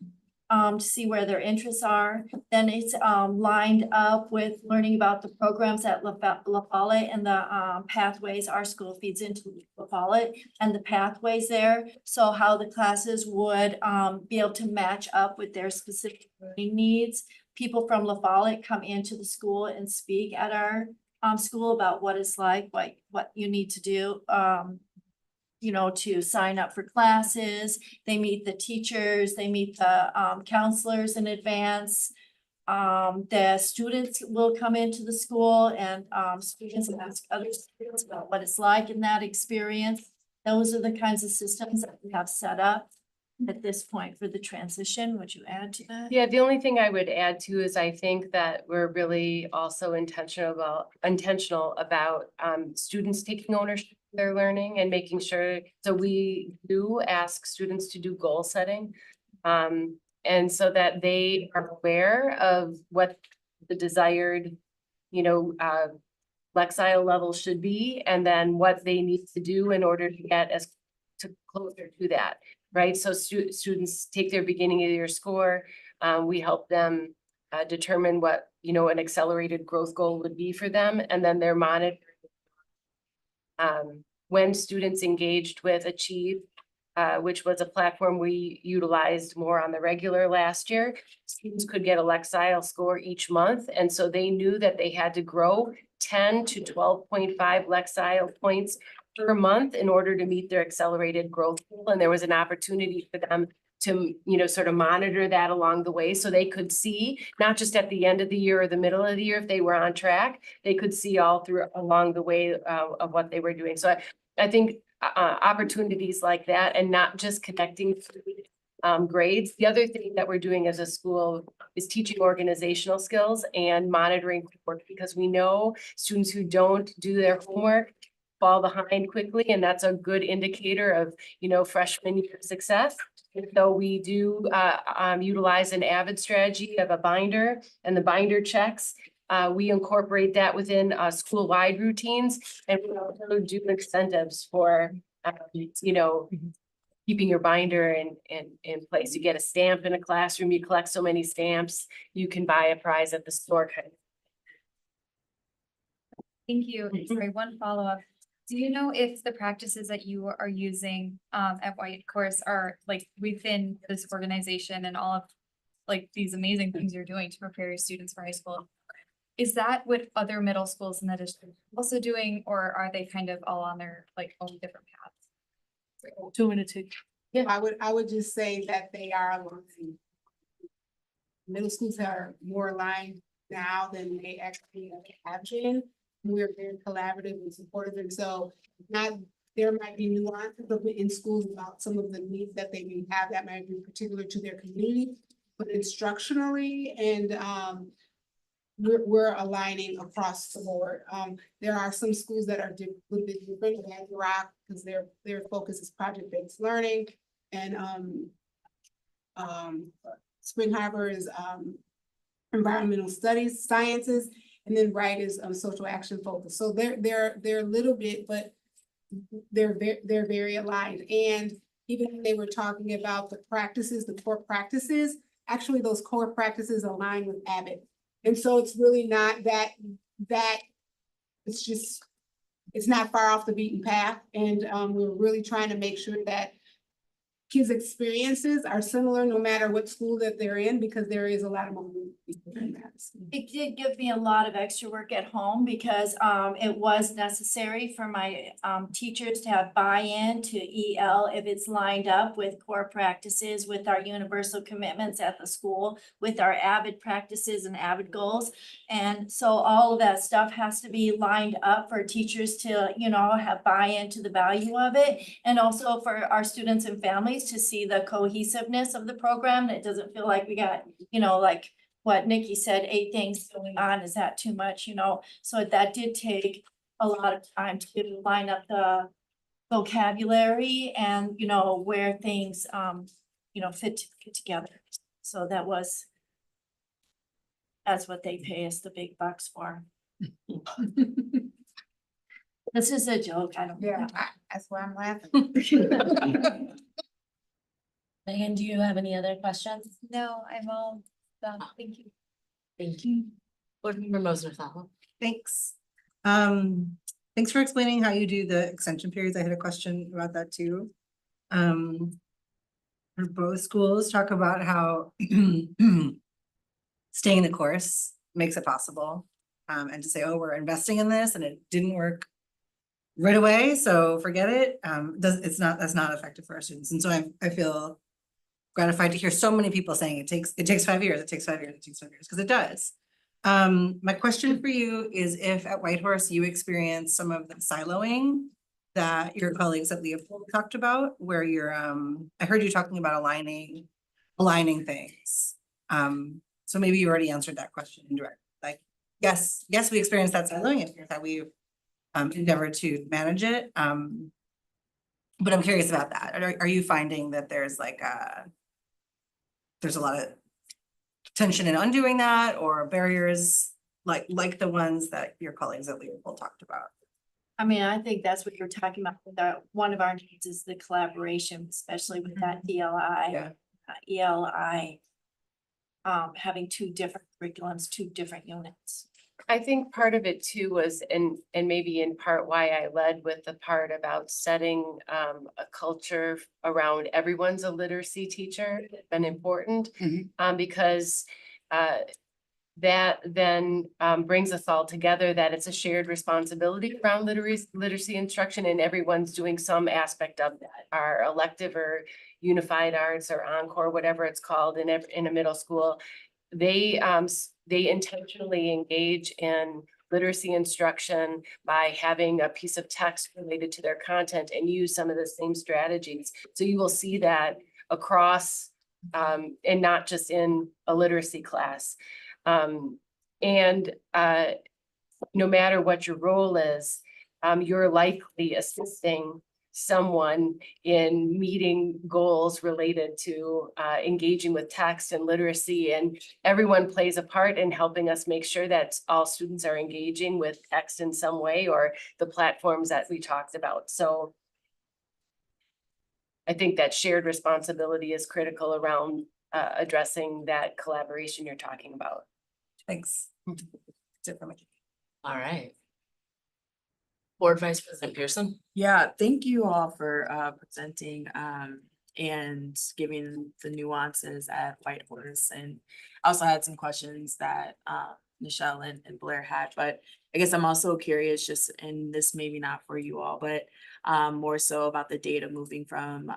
to see where their interests are. Then it's lined up with learning about the programs at La Follette and the pathways. Our school feeds into La Follette and the pathways there. So how the classes would be able to match up with their specific learning needs. People from La Follette come into the school and speak at our school about what it's like, what you need to do, you know, to sign up for classes. They meet the teachers, they meet the, counselors in advance. The students will come into the school and, students ask other students about what it's like in that experience. Those are the kinds of systems that we have set up at this point for the transition. Would you add to that? Yeah, the only thing I would add to is I think that we're really also intentional about students taking ownership of their learning and making sure, so we do ask students to do goal setting. And so that they are aware of what the desired, you know, Lexile level should be, and then what they need to do in order to get as closer to that. Right, so students take their beginning of year score. We help them determine what, you know, an accelerated growth goal would be for them, and then they're monitored. When students engaged with Achieve, which was a platform we utilized more on the regular last year, students could get a Lexile score each month, and so they knew that they had to grow 10 to 12.5 Lexile points per month in order to meet their accelerated growth goal. And there was an opportunity for them to, you know, sort of monitor that along the way, so they could see, not just at the end of the year or the middle of the year, if they were on track, they could see all through along the way of what they were doing. So I think opportunities like that, and not just connecting grades. The other thing that we're doing as a school is teaching organizational skills and monitoring work, because we know students who don't do their homework fall behind quickly, and that's a good indicator of, you know, freshman year success. And so we do utilize an AVID strategy of a binder, and the binder checks. We incorporate that within school-wide routines, and we also do incentives for, you know, keeping your binder in place. You get a stamp in a classroom, you collect so many stamps, you can buy a prize at the store. Thank you. Sorry, one follow-up. Do you know if the practices that you are using at White Course are like within this organization and all of like these amazing things you're doing to prepare your students for high school? Is that what other middle schools in the district are also doing, or are they kind of all on their like own different paths? 2 minutes. Yeah, I would just say that they are aligned. Middle schools are more aligned now than they actually have been. We're very collaborative and supportive, and so there might be nuances in schools about some of the needs that they may have that might be particular to their community, but instructionally and we're aligning across the board. There are some schools that are a little bit different, like Rock, because their focus is project-based learning, and Spring Harbor is environmental studies, sciences, and then Wright is social action focus. So they're a little bit, but they're very aligned. And even when they were talking about the practices, the core practices, actually those core practices align with AVID. And so it's really not that it's not far off the beaten path. And we're really trying to make sure that kids' experiences are similar no matter what school that they're in, because there is a lot of movement in that. It did give me a lot of extra work at home because it was necessary for my teachers to have buy-in to EL if it's lined up with core practices, with our universal commitments at the school, with our AVID practices and AVID goals. And so all of that stuff has to be lined up for teachers to, you know, have buy-in to the value of it. And also for our students and families to see the cohesiveness of the program. It doesn't feel like we got, you know, like what Nikki said, 8 things going on. Is that too much, you know? So that did take a lot of time to line up the vocabulary and, you know, where things, you know, fit together. So that's what they pay us the big bucks for. This is a joke, I don't. Yeah, that's why I'm laughing. Megan, do you have any other questions? No, I'm all done. Thank you. Thank you. Board Member Mosner-Thal. Thanks. Thanks for explaining how you do the extension periods. I had a question about that too. Both schools talk about how staying the course makes it possible. and to say, oh, we're investing in this and it didn't work right away, so forget it. That's not effective for our students. And so I feel gratified to hear so many people saying it takes 5 years, it takes 5 years, it takes 5 years, because it does. My question for you is if at Whitehorse you experience some of the siloing that your colleagues at Leopold talked about, where you're, I heard you talking about aligning things. So maybe you already answered that question indirectly. Like, yes, we experienced that siloing, and here's how we endeavored to manage it. But I'm curious about that. Are you finding that there's like there's a lot of tension in undoing that, or barriers like the ones that your colleagues at Leopold talked about? I mean, I think that's what you're talking about. One of our needs is the collaboration, especially with that Yeah. ELI. Having two different curriculums, two different units. I think part of it too was, and maybe in part why I led with the part about setting a culture around everyone's a literacy teacher, been important. Because that then brings us all together, that it's a shared responsibility around literacy instruction, and everyone's doing some aspect of that. Our elective or unified arts or encore, whatever it's called in a middle school, they intentionally engage in literacy instruction by having a piece of text related to their content and use some of the same strategies. So you will see that across and not just in a literacy class. No matter what your role is, you're likely assisting someone in meeting goals related to engaging with text and literacy, and everyone plays a part in helping us make sure that all students are engaging with text in some way or the platforms that we talked about. So I think that shared responsibility is critical around addressing that collaboration you're talking about. Thanks. That's it for me. All right. Board Vice President Pearson. Yeah, thank you all for presenting and giving the nuances at Whitehorse. And I also had some questions that Michelle and Blair had, but I guess I'm also curious, just, and this maybe not for you all, but more so about the data moving from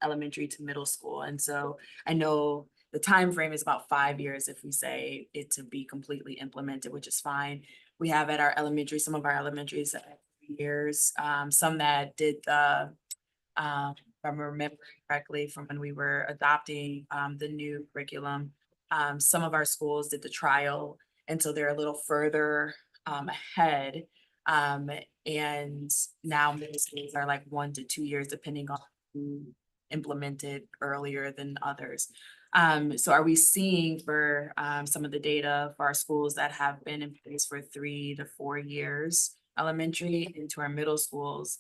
elementary to middle school. And so I know the time frame is about 5 years if we say it to be completely implemented, which is fine. We have at our elementary, some of our elementaries at 3 years, some that did the, if I'm remembering correctly, from when we were adopting the new curriculum. Some of our schools did the trial, and so they're a little further ahead. And now middle schools are like 1 to 2 years, depending on who implemented earlier than others. So are we seeing for some of the data for our schools that have been in place for 3 to 4 years, elementary into our middle schools,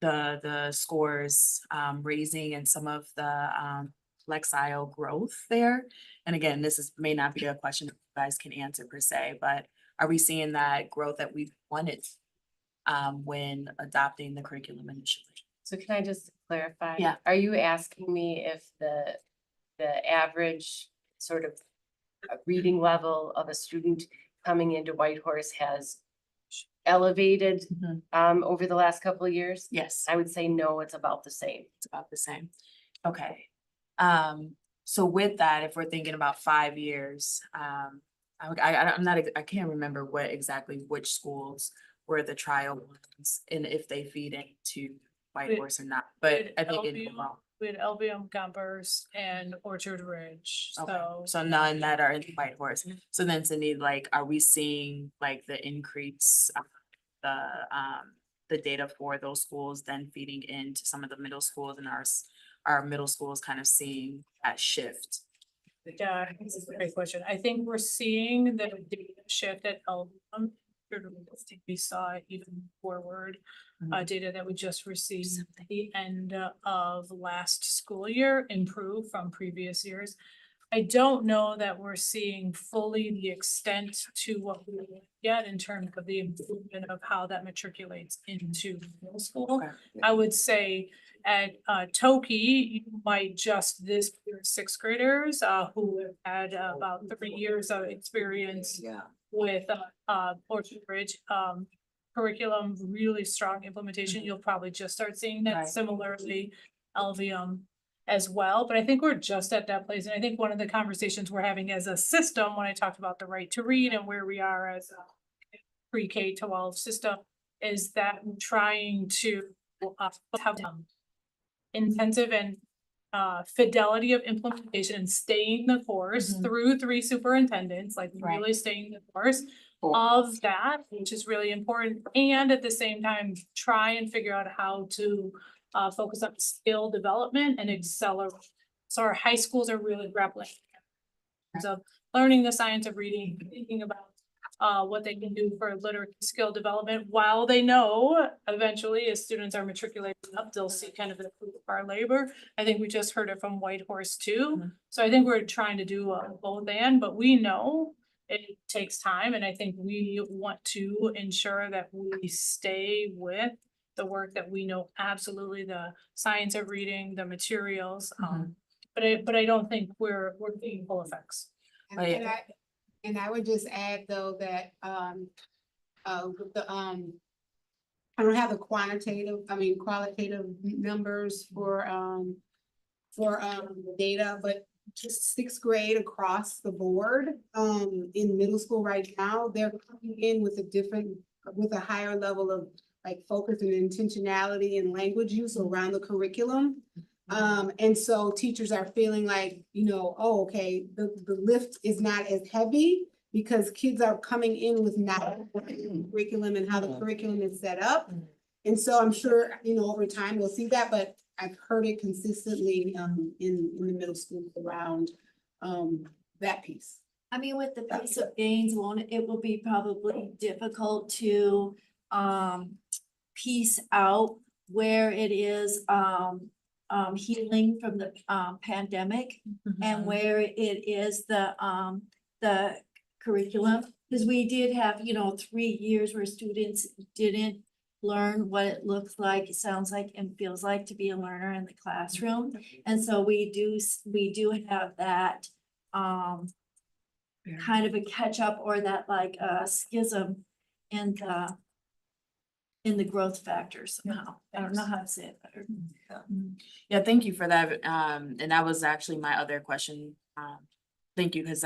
the scores raising and some of the flexile growth there? And again, this may not be a question that you guys can answer per se, but are we seeing that growth that we wanted when adopting the curriculum initially? So can I just clarify? Yeah. Are you asking me if the average sort of reading level of a student coming into Whitehorse has elevated over the last couple of years? Yes. I would say no, it's about the same. It's about the same. Okay. So with that, if we're thinking about 5 years, I can't remember which schools were the trial ones and if they feed into Whitehorse or not, but I think in overall. We had LVM, Gompers, and Orchard Ridge, So none that are in Whitehorse. So then Cindy, like, are we seeing like the increase of the data for those schools then feeding into some of the middle schools, and our middle schools kind of seeing that shift? Yeah, this is a great question. I think we're seeing the data shift at LVM. We saw it even forward, data that we just received at the end of last school year improve from previous years. I don't know that we're seeing fully the extent to what we get in terms of the improvement of how that matriculates into middle school. Okay. I would say at Toki, you might just this year sixth graders who have had about 3 years of experience Yeah. with Orchard Bridge curriculum, really strong implementation. You'll probably just start seeing that. Right. Similarly, LVM as well, but I think we're just at that place. And I think one of the conversations we're having as a system, when I talked about the right to read and where we are as a pre-K 12 system, is that we're trying to have intensive and fidelity of implementation and staying the course through 3 superintendents, like Right. really staying the course of that, which is really important. And at the same time, try and figure out how to focus on skill development and accelerate. So our high schools are really grappling in terms of learning the science of reading, thinking about what they can do for literacy skill development, while they know eventually as students are matriculating up, they'll see kind of the fruit of our labor. I think we just heard it from Whitehorse too. So I think we're trying to do both and, but we know it takes time, and I think we want to ensure that we stay with the work that we know, absolutely the science of reading, the materials. But I don't think we're seeing full effects. And I would just add though that, with the, I don't have the qualitative numbers for the data, but just sixth grade across the board, in middle school right now, they're coming in with a higher level of like focus and intentionality and language use around the curriculum. And so teachers are feeling like, oh, okay, the lift is not as heavy because kids are coming in with not curriculum and how the curriculum is set up. And so I'm sure, over time we'll see that, but I've heard it consistently, in the middle school around, that piece. I mean, with the pace of gains, it will be probably difficult to piece out where it is healing from the pandemic and where it is the curriculum. Because we did have, 3 years where students didn't learn what it looks like, it sounds like, and feels like to be a learner in the classroom. And so we do have that kind of a catch up, or that like schism in the growth factors somehow. I don't know how to say it better. Yeah, thank you for that. And that was actually my other question. Thank you, because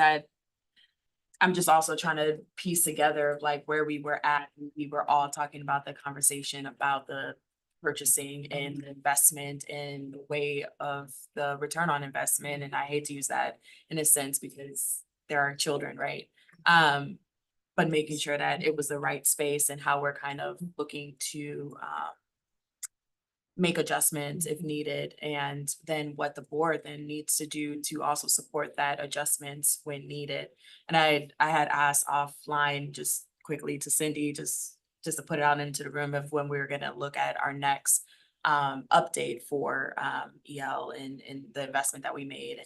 I'm just also trying to piece together like where we were at. We were all talking about the conversation about the purchasing and the investment and the way of the return on investment. And I hate to use that in a sense because there are children, right? But making sure that it was the right space and how we're kind of looking to make adjustments if needed, and then what the board then needs to do to also support that adjustments when needed. And I had asked offline just quickly to Cindy, just to put it out into the room of when we were gonna look at our next update for EL and the investment that we made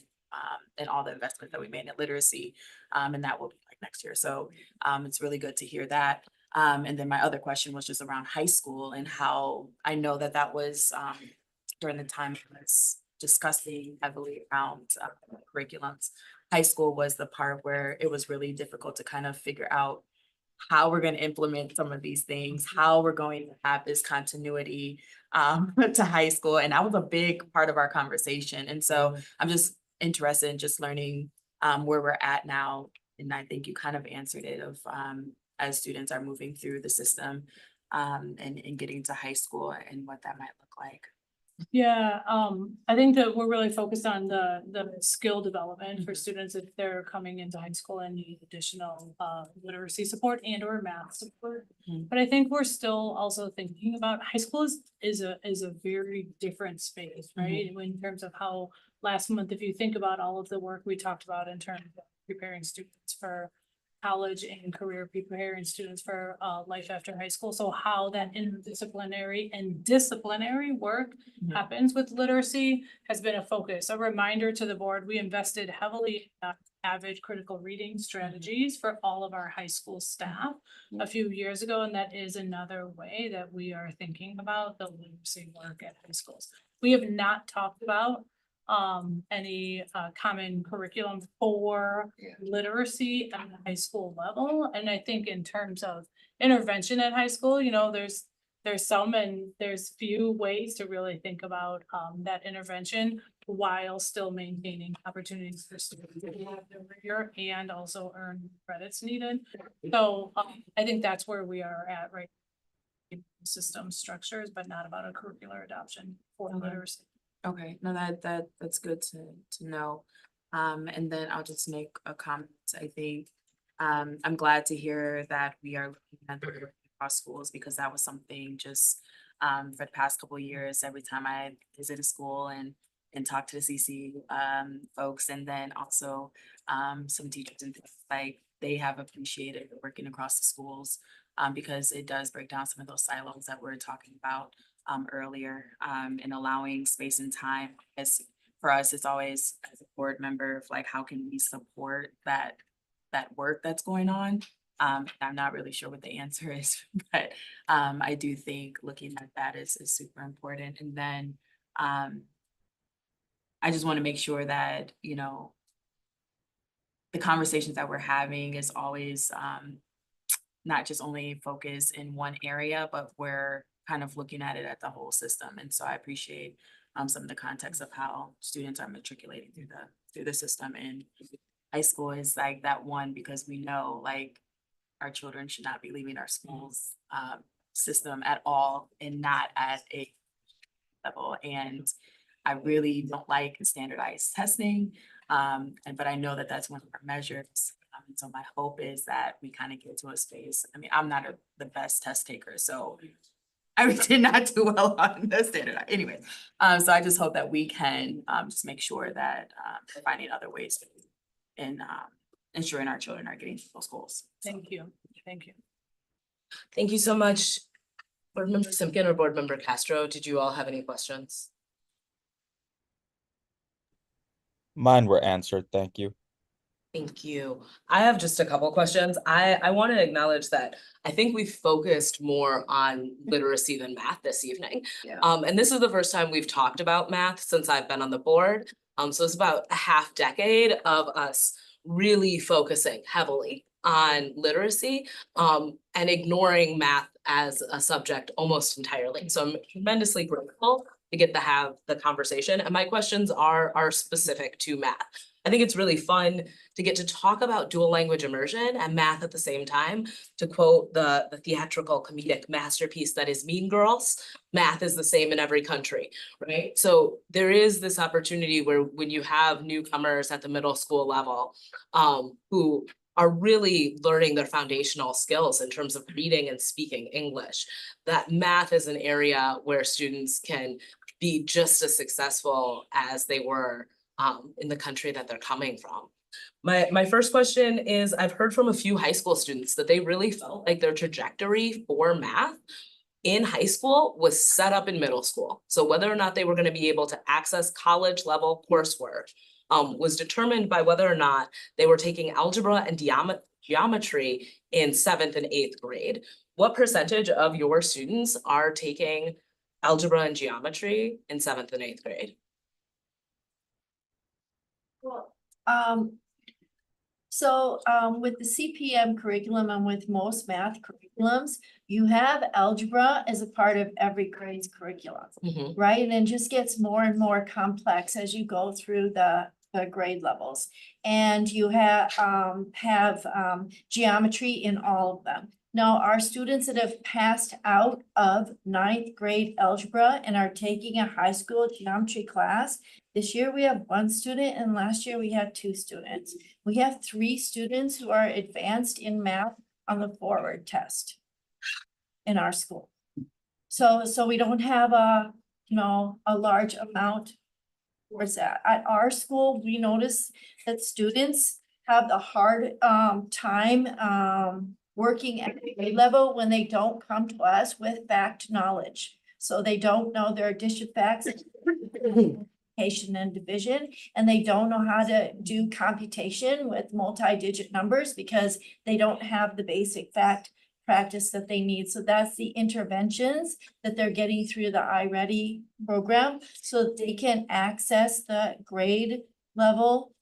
and all the investment that we made in literacy. And that will be like next year. So it's really good to hear that. And then my other question was just around high school and how I know that was during the time I was discussing heavily around curriculums. High school was the part where it was really difficult to kind of figure out how we're going to implement some of these things, how we're going to have this continuity to high school. And that was a big part of our conversation. And so I'm just interested in just learning where we're at now. And I think you kind of answered it of as students are moving through the system and getting to high school and what that might look like. Yeah, I think that we're really focused on the skill development for students if they're coming into high school and need additional literacy support and or math support. But I think we're still also thinking about high school is a very different space, right? In terms of how last month, if you think about all of the work we talked about in terms of preparing students for college and career preparing students for life after high school. So how that interdisciplinary and disciplinary work happens with literacy has been a focus. A reminder to the board, we invested heavily in average critical reading strategies for all of our high school staff a few years ago, and that is another way that we are thinking about the literacy work at high schools. We have not talked about any common curriculum for literacy at the high school level. And I think in terms of intervention at high school, you know, there's some and there's few ways to really think about that intervention while still maintaining opportunities for students to have their rigor and also earn credits needed. So I think that's where we are at right now. System structures, but not about a curricular adoption for literacy. Okay, no, that's good to know. And then I'll just make a comment. I think I'm glad to hear that we are looking at the work across schools, because that was something just for the past couple of years, every time I visit a school and talk to the CC folks, and then also some teachers and things, like they have appreciated working across the schools because it does break down some of those silos that we're talking about earlier, and allowing space and time. As for us, it's always as a board member of like, how can we support that work that's going on? I'm not really sure what the answer is, but I do think looking at that is super important. And then I just want to make sure that, you know, the conversations that we're having is always not just only focused in one area, but we're kind of looking at it at the whole system. And so I appreciate some of the context of how students are matriculating through the system. And high school is like that one, because we know like our children should not be leaving our schools system at all, and not at a level. And I really don't like standardized testing, but I know that that's one of our measures. And so my hope is that we kind of get to a space. I mean, I'm not the best test taker, so I did not do well on the standard. Anyway, so I just hope that we can just make sure that we're finding other ways in ensuring our children are getting to those goals. Thank you. Thank you. Thank you so much. Board Member Simpkin or Board Member Castro, did you all have any questions? Mine were answered, thank you. Thank you. I have just a couple questions. I want to acknowledge that I think we've focused more on literacy than math this evening. Yeah. And this is the first time we've talked about math since I've been on the board. So it's about a half decade of us really focusing heavily on literacy and ignoring math as a subject almost entirely. So I'm tremendously grateful to get to have the conversation. And my questions are specific to math. I think it's really fun to get to talk about dual language immersion and math at the same time. To quote the theatrical comedic masterpiece that is Mean Girls, math is the same in every country, right? So there is this opportunity where when you have newcomers at the middle school level who are really learning their foundational skills in terms of reading and speaking English, that math is an area where students can be just as successful as they were in the country that they're coming from. My first question is, I've heard from a few high school students that they really felt like their trajectory for math in high school was set up in middle school. So whether or not they were going to be able to access college level coursework was determined by whether or not they were taking algebra and geometry in 7th and 8th grade. What percentage of your students are taking algebra and geometry in 7th and 8th grade? Well, with the CPM curriculum and with most math curriculums, you have algebra as a part of every grade's curriculum, right? And it just gets more and more complex as you go through the grade levels. And you have geometry in all of them. Now, our students that have passed out of 9th grade algebra and are taking a high school geometry class, this year we have 1 student and last year we had 2 students. We have 3 students who are advanced in math on the forward test in our school. So we don't have a large amount towards that. At our school, we notice that students have the hard time working at the grade level when they don't come to us with fact knowledge. So they don't know their addition facts, multiplication and division, and they don't know how to do computation with multi-digit numbers because they don't have the basic fact practice that they need. So that's the interventions that they're getting through the iReady program, so that they can access the grade level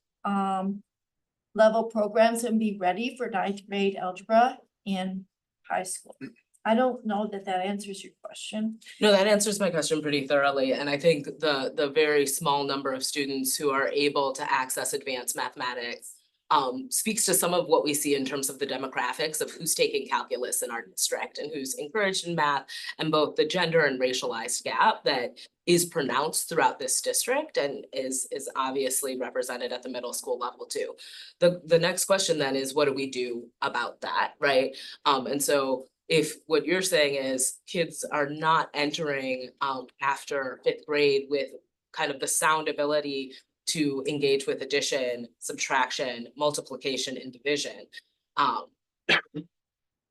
programs and be ready for ninth grade algebra in high school. I don't know that that answers your question. No, that answers my question pretty thoroughly, and I think the very small number of students who are able to access advanced mathematics speaks to some of what we see in terms of the demographics of who's taking calculus in our district and who's encouraged in math, and both the gender and racialized gap that is pronounced throughout this district and is obviously represented at the middle school level too. The next question then is, what do we do about that, right? And so if what you're saying is kids are not entering after 5th grade with kind of the sound ability to engage with addition, subtraction, multiplication, and division.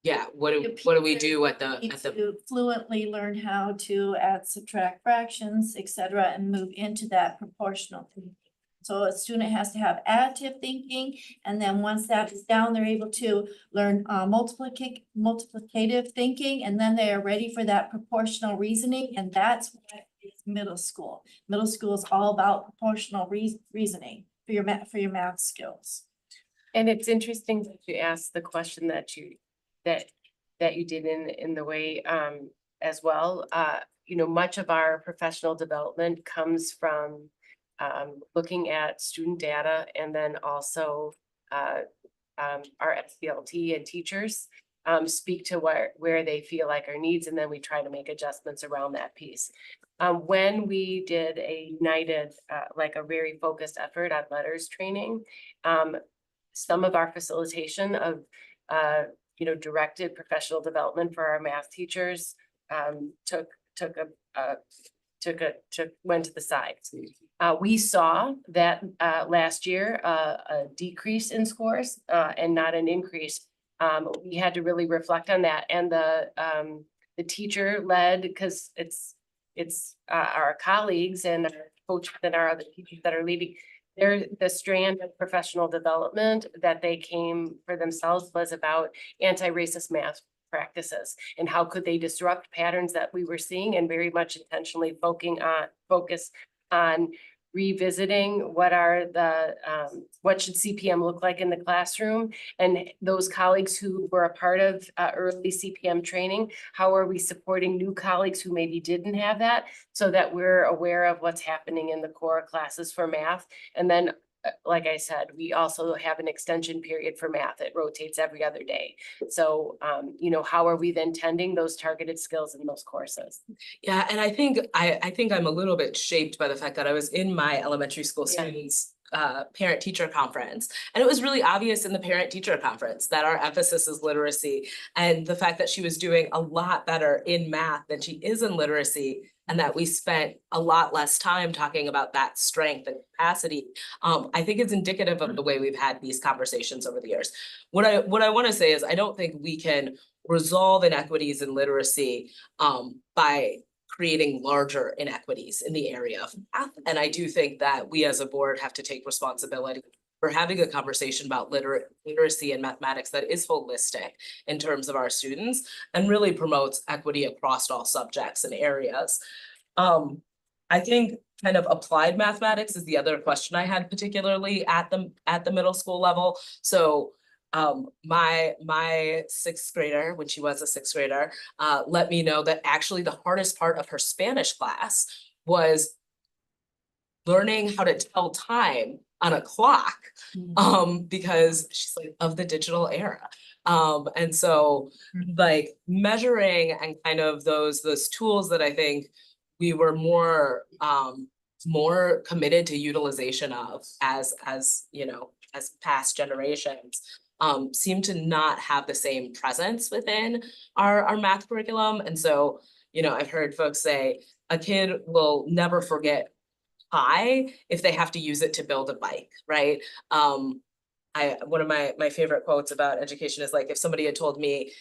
Yeah, what do we do at the To fluently learn how to add, subtract fractions, etc., and move into that proportional thinking. So a student has to have additive thinking, and then once that is down, they're able to learn multiplicative thinking, and then they are ready for that proportional reasoning, and that's what is middle school. Middle school is all about proportional reasoning for your math skills. And it's interesting that you asked the question that you did in the way as well. You know, much of our professional development comes from looking at student data, and then also our SDLT and teachers speak to where they feel like our needs, and then we try to make adjustments around that piece. When we did a united, like a very focused effort on letters training, some of our facilitation of directed professional development for our math teachers went to the side. We saw that last year a decrease in scores and not an increase. We had to really reflect on that, and the teacher led, because it's our colleagues and our coaches and our other teachers that are leading. The strand of professional development that they came for themselves was about anti-racist math practices and how could they disrupt patterns that we were seeing, and very much intentionally focus on revisiting what should CPM look like in the classroom, and those colleagues who were a part of early CPM training, how are we supporting new colleagues who maybe didn't have that, so that we're aware of what's happening in the core classes for math. And then like I said, we also have an extension period for math. It rotates every other day. So, how are we then tending those targeted skills in those courses? Yeah, and I think I'm a little bit shaped by the fact that I was in my elementary school students parent teacher conference, and it was really obvious in the parent teacher conference that our emphasis is literacy, and the fact that she was doing a lot better in math than she is in literacy, and that we spent a lot less time talking about that strength and capacity, I think it's indicative of the way we've had these conversations over the years. What I want to say is, I don't think we can resolve inequities in literacy by creating larger inequities in the area of math. And I do think that we as a board have to take responsibility for having a conversation about literacy and mathematics that is holistic in terms of our students and really promotes equity across all subjects and areas. I think kind of applied mathematics is the other question I had, particularly at the middle school level. So my 6th grader, when she was a 6th grader, let me know that actually the hardest part of her Spanish class was learning how to tell time on a clock, because she's like of the digital era. And so like measuring and kind of those tools that I think we were more committed to utilization of as past generations seem to not have the same presence within our math curriculum. And so, I've heard folks say a kid will never forget pi if they have to use it to build a bike, right? one of my favorite quotes about education is like, if somebody had told me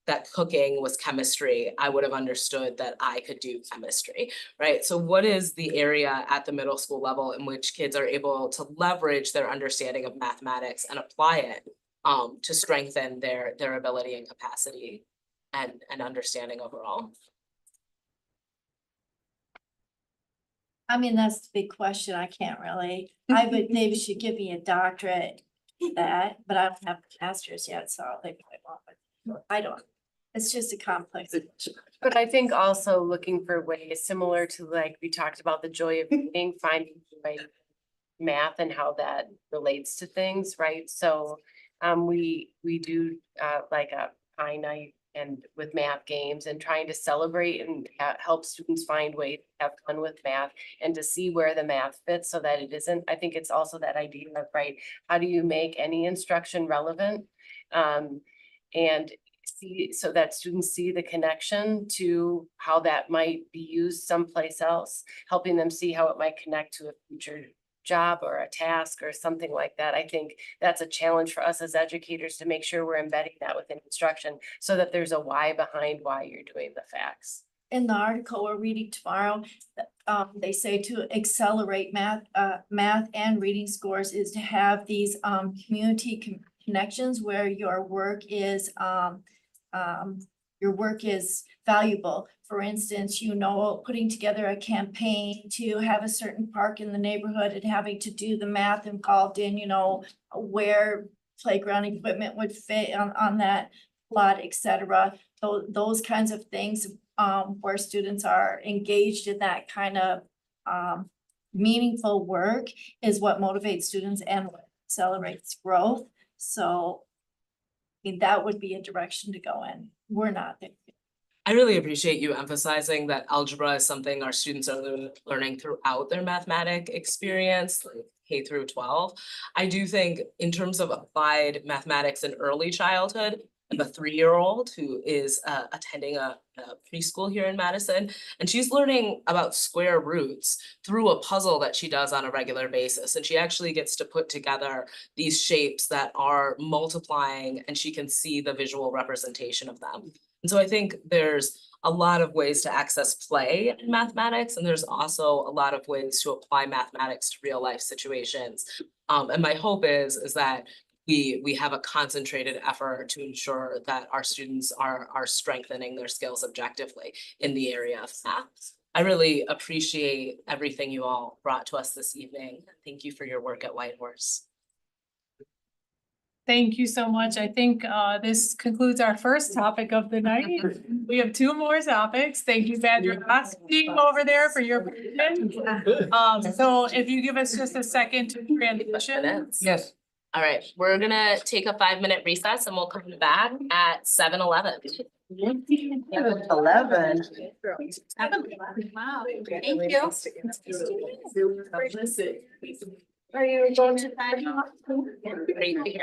that cooking was chemistry, I would have understood that I could do chemistry, right? So what is the area at the middle school level in which kids are able to leverage their understanding of mathematics and apply it to strengthen their ability and capacity and understanding overall? I mean, that's the big question. I can't really, I would, maybe should give me a doctorate in that, but I don't have a master's yet, so they probably won't, but I don't. It's just a complex. But I think also looking for ways similar to like, we talked about the joy of reading, finding joy in math and how that relates to things, right? So we do like a pie night and with math games and trying to celebrate and help students find ways to have fun with math and to see where the math fits so that it isn't. I think it's also that idea of, right, how do you make any instruction relevant? And see, so that students see the connection to how that might be used someplace else, helping them see how it might connect to a future job or a task or something like that. I think that's a challenge for us as educators to make sure we're embedding that within instruction so that there's a why behind why you're doing the facts. In the article we're reading tomorrow, they say to accelerate math and reading scores is to have these community connections where your work is valuable. For instance, putting together a campaign to have a certain park in the neighborhood and having to do the math involved in, where playground equipment would fit on that lot, et cetera. So those kinds of things where students are engaged in that kind of meaningful work is what motivates students and what accelerates growth. So I mean, that would be a direction to go in. We're not there. I really appreciate you emphasizing that algebra is something our students are learning throughout their mathematic experience, like K through 12. I do think in terms of applied mathematics in early childhood, I have a 3-year-old who is attending a preschool here in Madison, and she's learning about square roots through a puzzle that she does on a regular basis. And she actually gets to put together these shapes that are multiplying, and she can see the visual representation of them. And so I think there's a lot of ways to access play in mathematics, and there's also a lot of ways to apply mathematics to real life situations. And my hope is that we have a concentrated effort to ensure that our students are strengthening their skills objectively in the area of math. I really appreciate everything you all brought to us this evening. Thank you for your work at Whitehorse. Thank you so much. I think this concludes our first topic of the night. We have 2 more topics. Thank you, Badger, being over there for your presentation. So if you give us just a second to transition. Yes. All right, we're gonna take a 5-minute recess and we'll come back at 7:11. 11. Wow, thank you. Are you going to Great.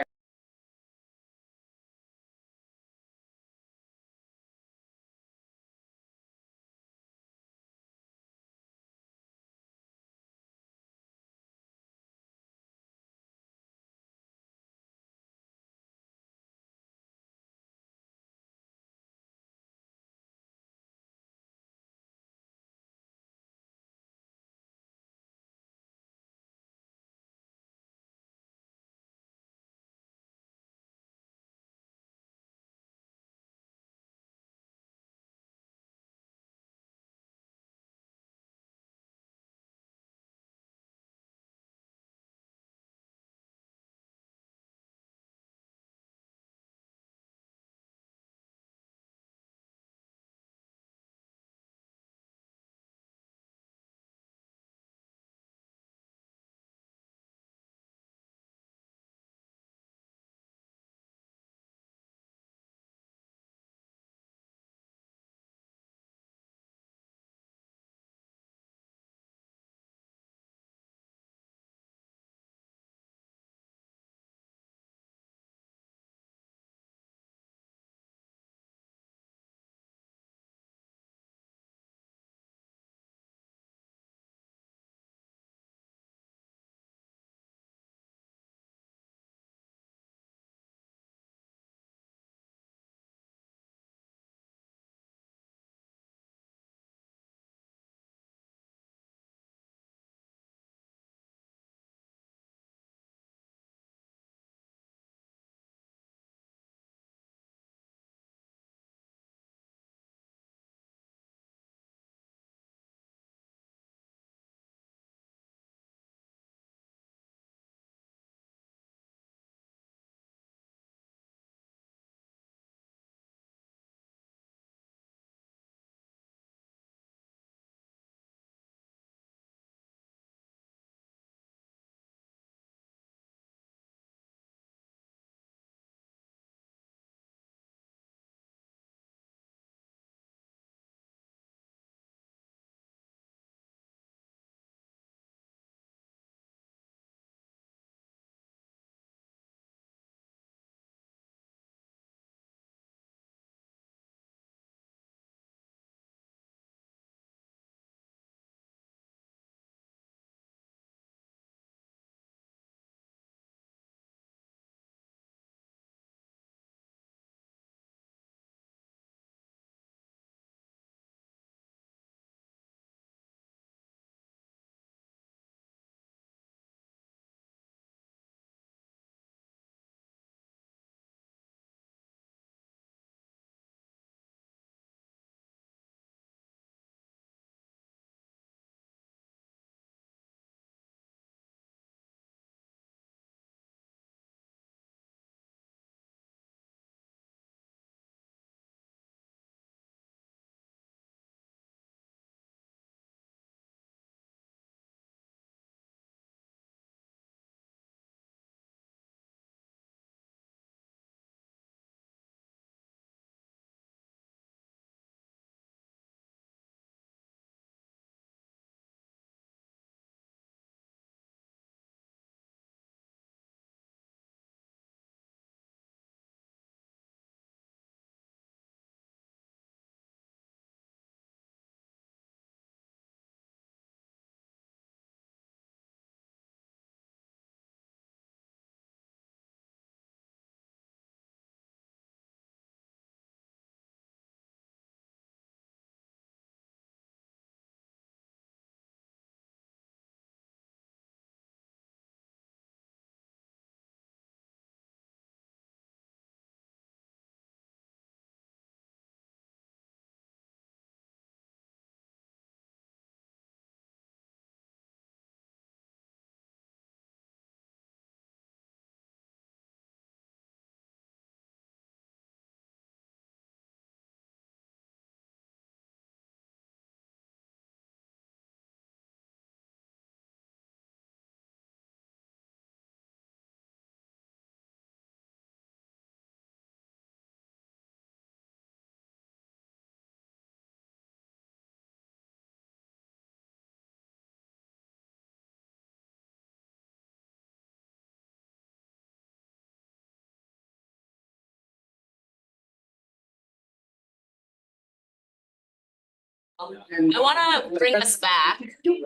I wanna bring us back in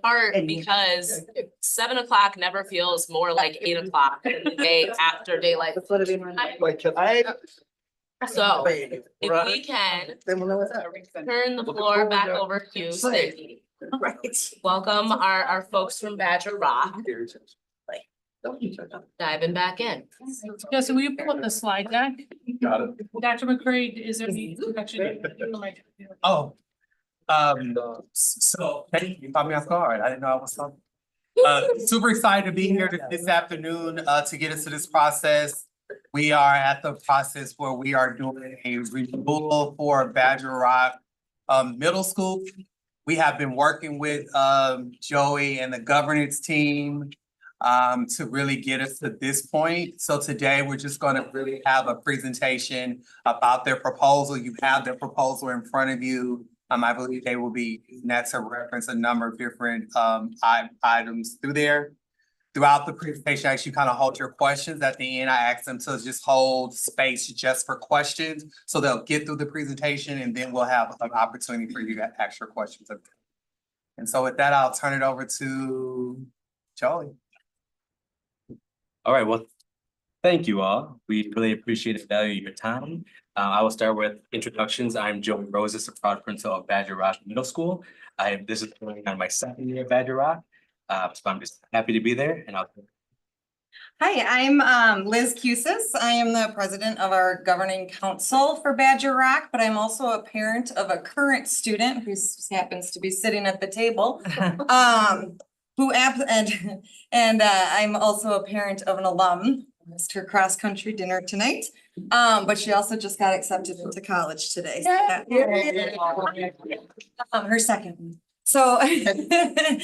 part because 7 o'clock never feels more like 8 o'clock the day after daylight. So if we can turn the floor back over to you, Stacy. Welcome our folks from Badger Rock. Diving back in. Jesse, will you pull up the slide deck? Got it. Dr. McCray, is there any correction? Oh. So, hey, you caught me off guard. I didn't know I was on. Super excited to be here this afternoon, to get us to this process. We are at the process where we are doing a renewal for Badger Rock, Middle School. We have been working with, Joey and the governance team, to really get us to this point. So today, we're just gonna really have a presentation about their proposal. You have their proposal in front of you. I believe they will be, that's to reference a number of different items through there. Throughout the presentation, I actually kind of hold your questions. At the end, I ask them to just hold space just for questions. So they'll get through the presentation and then we'll have an opportunity for you to ask your questions. And so with that, I'll turn it over to Joey. All right, well, thank you all. We really appreciate and value your time. I will start with introductions. I'm Joey Roses, a proud principal of Badger Rock Middle School. This is going on my second year at Badger Rock. So I'm just happy to be there and Hi, I'm Liz Cusis. I am the president of our governing council for Badger Rock, but I'm also a parent of a current student who happens to be sitting at the table. I'm also a parent of an alum, missed her cross country dinner tonight. But she also just got accepted into college today. Her second one. So I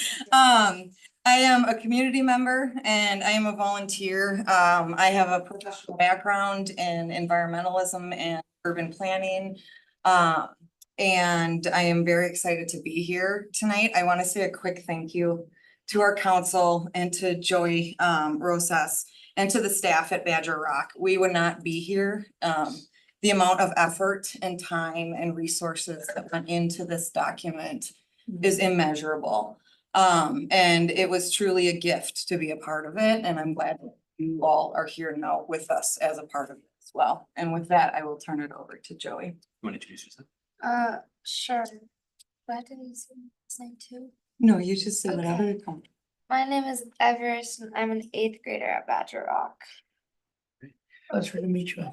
am a community member and I am a volunteer. I have a professional background in environmentalism and urban planning. And I am very excited to be here tonight. I want to say a quick thank you to our council and to Joey Rosas and to the staff at Badger Rock. We would not be here. The amount of effort and time and resources that went into this document is immeasurable. And it was truly a gift to be a part of it. And I'm glad that you all are here now with us as a part of it as well. And with that, I will turn it over to Joey. You want to introduce yourself? Sure. Do I have to say his name too? No, you just say whatever Okay. you come. My name is Everest and I'm an 8th grader at Badger Rock. Pleasure to meet you.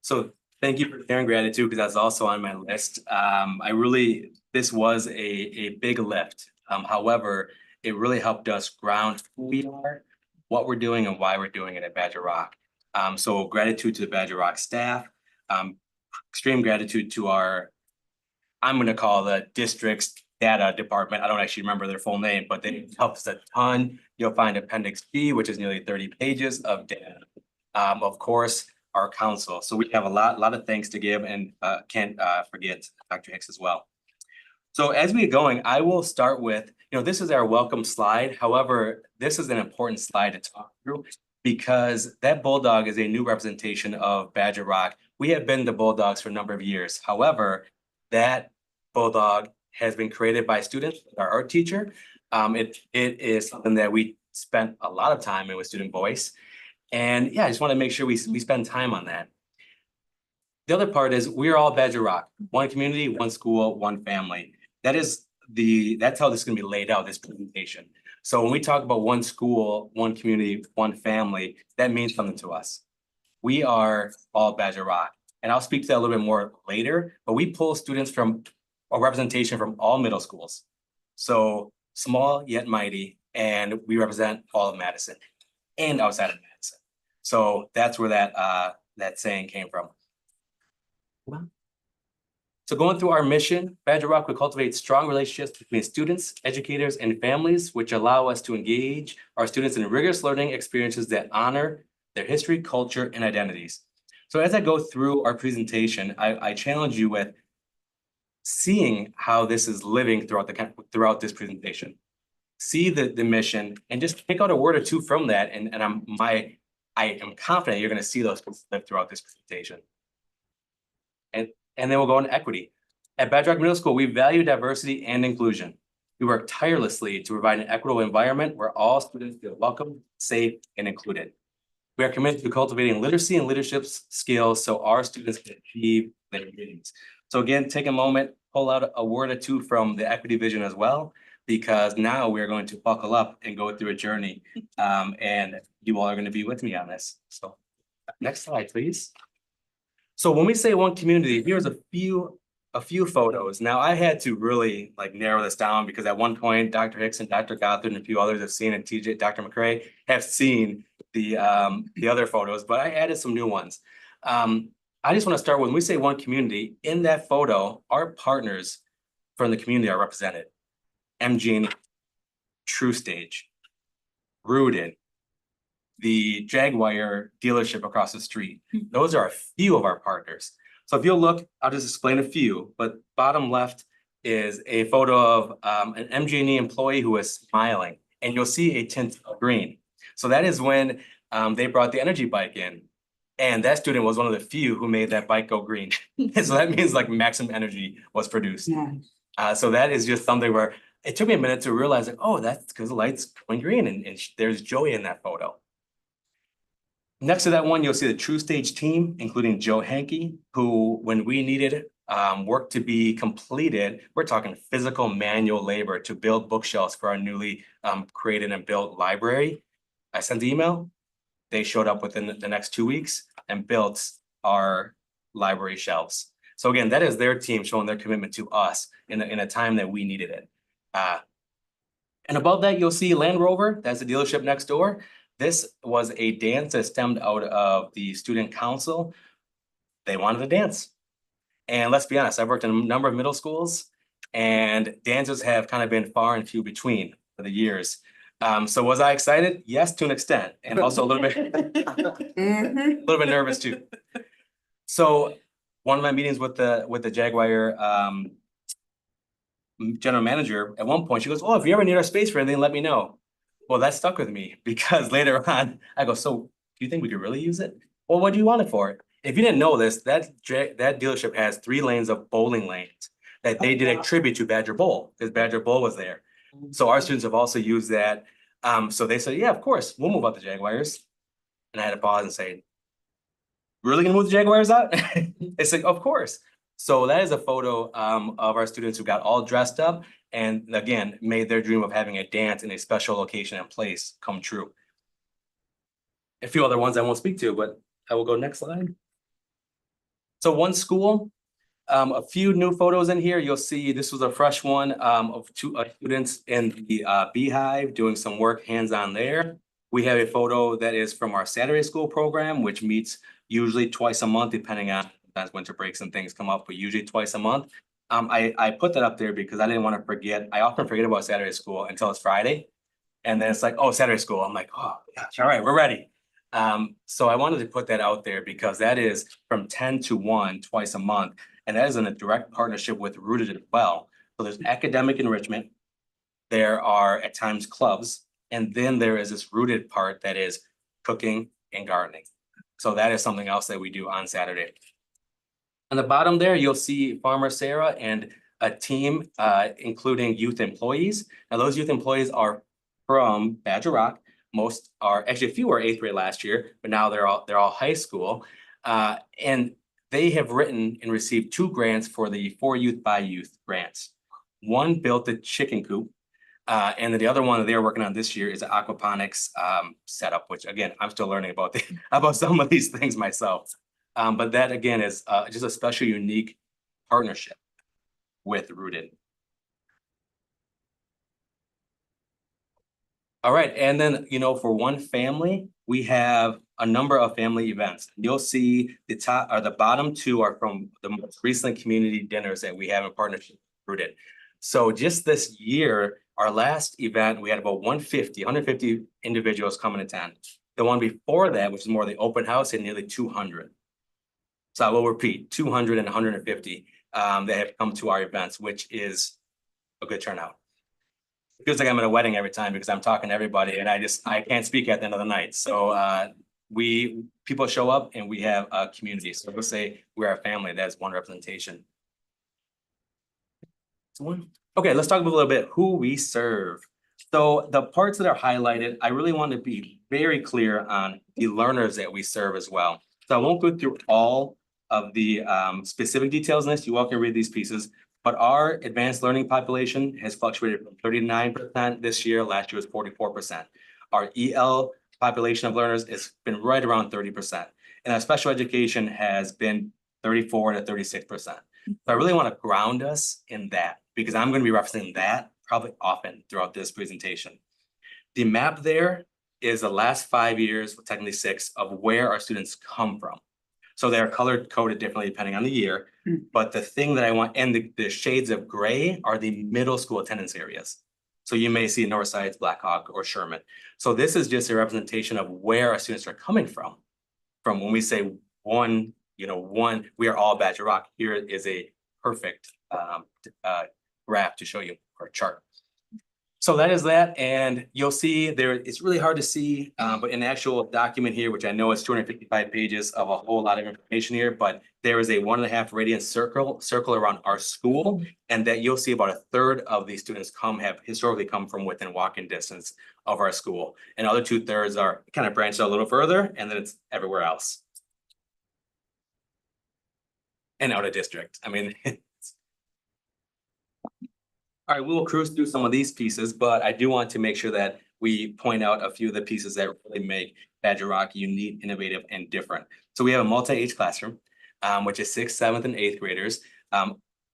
So thank you for sharing gratitude because that's also on my list. This was a big lift. However, it really helped us ground who we are, what we're doing and why we're doing it at Badger Rock. So gratitude to the Badger Rock staff, extreme gratitude to our, I'm gonna call the district's data department. I don't actually remember their full name, but they helped us a ton. You'll find Appendix G, which is nearly 30 pages of data. Of course, our council. So we have a lot of thanks to give and can't forget Dr. Hicks as well. So as we get going, I will start with, this is our welcome slide. However, this is an important slide to talk through because that bulldog is a new representation of Badger Rock. We have been the Bulldogs for a number of years. However, that bulldog has been created by students, our art teacher. It is something that we spent a lot of time in with student voice. And yeah, I just want to make sure we spend time on that. The other part is we're all Badger Rock, one community, one school, one family. That's how this is going to be laid out, this presentation. So when we talk about one school, one community, one family, that means something to us. We are all Badger Rock. And I'll speak to that a little bit more later, but we pull students from a representation from all middle schools. So small yet mighty, and we represent all of Madison and outside of Madison. So that's where that saying came from. So going through our mission, Badger Rock will cultivate strong relationships between students, educators, and families, which allow us to engage our students in rigorous learning experiences that honor their history, culture, and identities. So as I go through our presentation, I challenge you with seeing how this is living throughout this presentation. See the mission and just pick out a word or two from that. And I am confident you're going to see those live throughout this presentation. And then we'll go into equity. At Badger Rock Middle School, we value diversity and inclusion. We work tirelessly to provide an equitable environment where all students feel welcome, safe, and included. We are committed to cultivating literacy and leadership skills so our students can achieve their dreams. So again, take a moment, pull out a word or two from the equity vision as well, because now we're going to buckle up and go through a journey. And you all are going to be with me on this. So next slide, please. So when we say one community, here's a few photos. Now I had to really like narrow this down because at one point, Dr. Hicks and Dr. Gothard and a few others have seen, and TJ, Dr. McCray have seen the other photos, but I added some new ones. I just want to start with, when we say one community, in that photo, our partners from the community are represented. MG&E, True Stage, Rooted, the Jaguar dealership across the street. Those are a few of our partners. So if you'll look, I'll just explain a few, but bottom left is a photo of an MG&E employee who is smiling, and you'll see a tint of green. So that is when they brought the energy bike in, and that student was one of the few who made that bike go green. And so that means like maximum energy was produced. So that is just something where it took me a minute to realize like, oh, that's because the light's going green, and there's joy in that photo. Next to that one, you'll see the True Stage team, including Joe Hankey, who, when we needed work to be completed, we're talking physical manual labor to build bookshelves for our newly created and built library. I sent the email. They showed up within the next 2 weeks and built our library shelves. So again, that is their team showing their commitment to us in a time that we needed it. And above that, you'll see Land Rover. That's the dealership next door. This was a dance that stemmed out of the student council. They wanted to dance. And let's be honest, I've worked in a number of middle schools, and dances have kind of been far and few between for the years. So was I excited? Yes, to an extent, and also a little bit nervous too. So one of my meetings with the Jaguar general manager, at one point she goes, "Oh, if you ever need our space for anything, let me know." Well, that stuck with me because later on I go, "So do you think we could really use it? Well, what do you want it for?" If you didn't know this, that dealership has 3 lanes of bowling lanes that they did a tribute to Badger Bowl, because Badger Bowl was there. So our students have also used that. So they said, "Yeah, of course, we'll move out the Jaguars." And I had to pause and say, "Really gonna move the Jaguars out?" It's like, "Of course." So that is a photo of our students who got all dressed up and again, made their dream of having a dance in a special location and place come true. A few other ones I won't speak to, but I will go next slide. So one school, a few new photos in here. You'll see this was a fresh one of 2 students in the Beehive doing some work hands-on there. We have a photo that is from our Saturday school program, which meets usually twice a month, depending on sometimes winter breaks and things come up, but usually twice a month. I put that up there because I didn't want to forget. I often forget about Saturday school until it's Friday. And then it's like, oh, Saturday school. I'm like, oh, gosh, all right, we're ready. So I wanted to put that out there because that is from 10 to 1 twice a month. And that is in a direct partnership with Rooted as well. So there's academic enrichment. There are at times clubs. And then there is this Rooted part that is cooking and gardening. So that is something else that we do on Saturday. On the bottom there, you'll see Farmer Sarah and a team, including youth employees. Now those youth employees are from Badger Rock. Most are, actually a few were 8th grade last year, but now they're all high school. And they have written and received 2 grants for the For Youth by Youth grants. One built a chicken coop, and then the other one that they're working on this year is an aquaponics setup, which again, I'm still learning about about some of these things myself. But that again is just a special, unique partnership with Rooted. All right, and then, for one family, we have a number of family events. You'll see the top or the bottom 2 are from the most recent community dinners that we have in partnership with Rooted. So just this year, our last event, we had about 150 individuals come and attend. The one before that, which is more the open house, had nearly 200. So I will repeat, 200 and 150 that have come to our events, which is a good turnout. It feels like I'm at a wedding every time because I'm talking to everybody and I can't speak at the end of the night. So people show up and we have a community. So we'll say we're a family. That's one representation. Okay, let's talk about a little bit who we serve. So the parts that are highlighted, I really want to be very clear on the learners that we serve as well. So I won't go through all of the specific details in this. You all can read these pieces. But our advanced learning population has fluctuated from 39% this year. Last year was 44%. Our EL population of learners has been right around 30%. And our special education has been 34 to 36%. So I really want to ground us in that because I'm going to be referencing that probably often throughout this presentation. The map there is the last 5 years, technically 6, of where our students come from. So they're color coded differently depending on the year. But the thing that I want, and the shades of gray are the middle school attendance areas. So you may see Northside, Blackhawk, or Sherman. So this is just a representation of where our students are coming from. From when we say one, we are all Badger Rock. Here is a perfect graph to show you, or chart. So that is that, and you'll see there, it's really hard to see, but in the actual document here, which I know is 255 pages of a whole lot of information here, but there is a 1.5 radius circle around our school, and that you'll see about a third of these students have historically come from within walking distance of our school. And other 2/3 are kind of branched out a little further, and then it's everywhere else. And out of district. I mean, all right, we will cruise through some of these pieces, but I do want to make sure that we point out a few of the pieces that really make Badger Rock unique, innovative, and different. So we have a multi-age classroom, which is 6th, 7th, and 8th graders.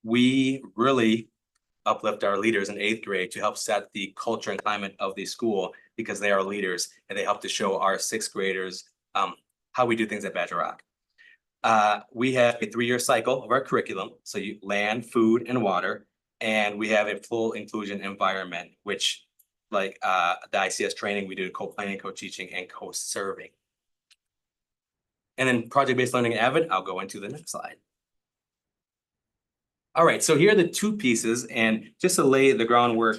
We really uplift our leaders in 8th grade to help set the culture and climate of the school because they are leaders and they help to show our 6th graders how we do things at Badger Rock. We have a 3-year cycle of our curriculum. So you land, food, and water. And we have a full inclusion environment, which like the ICS training, we do co-planning, co-teaching, and co-serving. And then project-based learning and AVID, I'll go into the next slide. All right, so here are the 2 pieces, and just to lay the groundwork,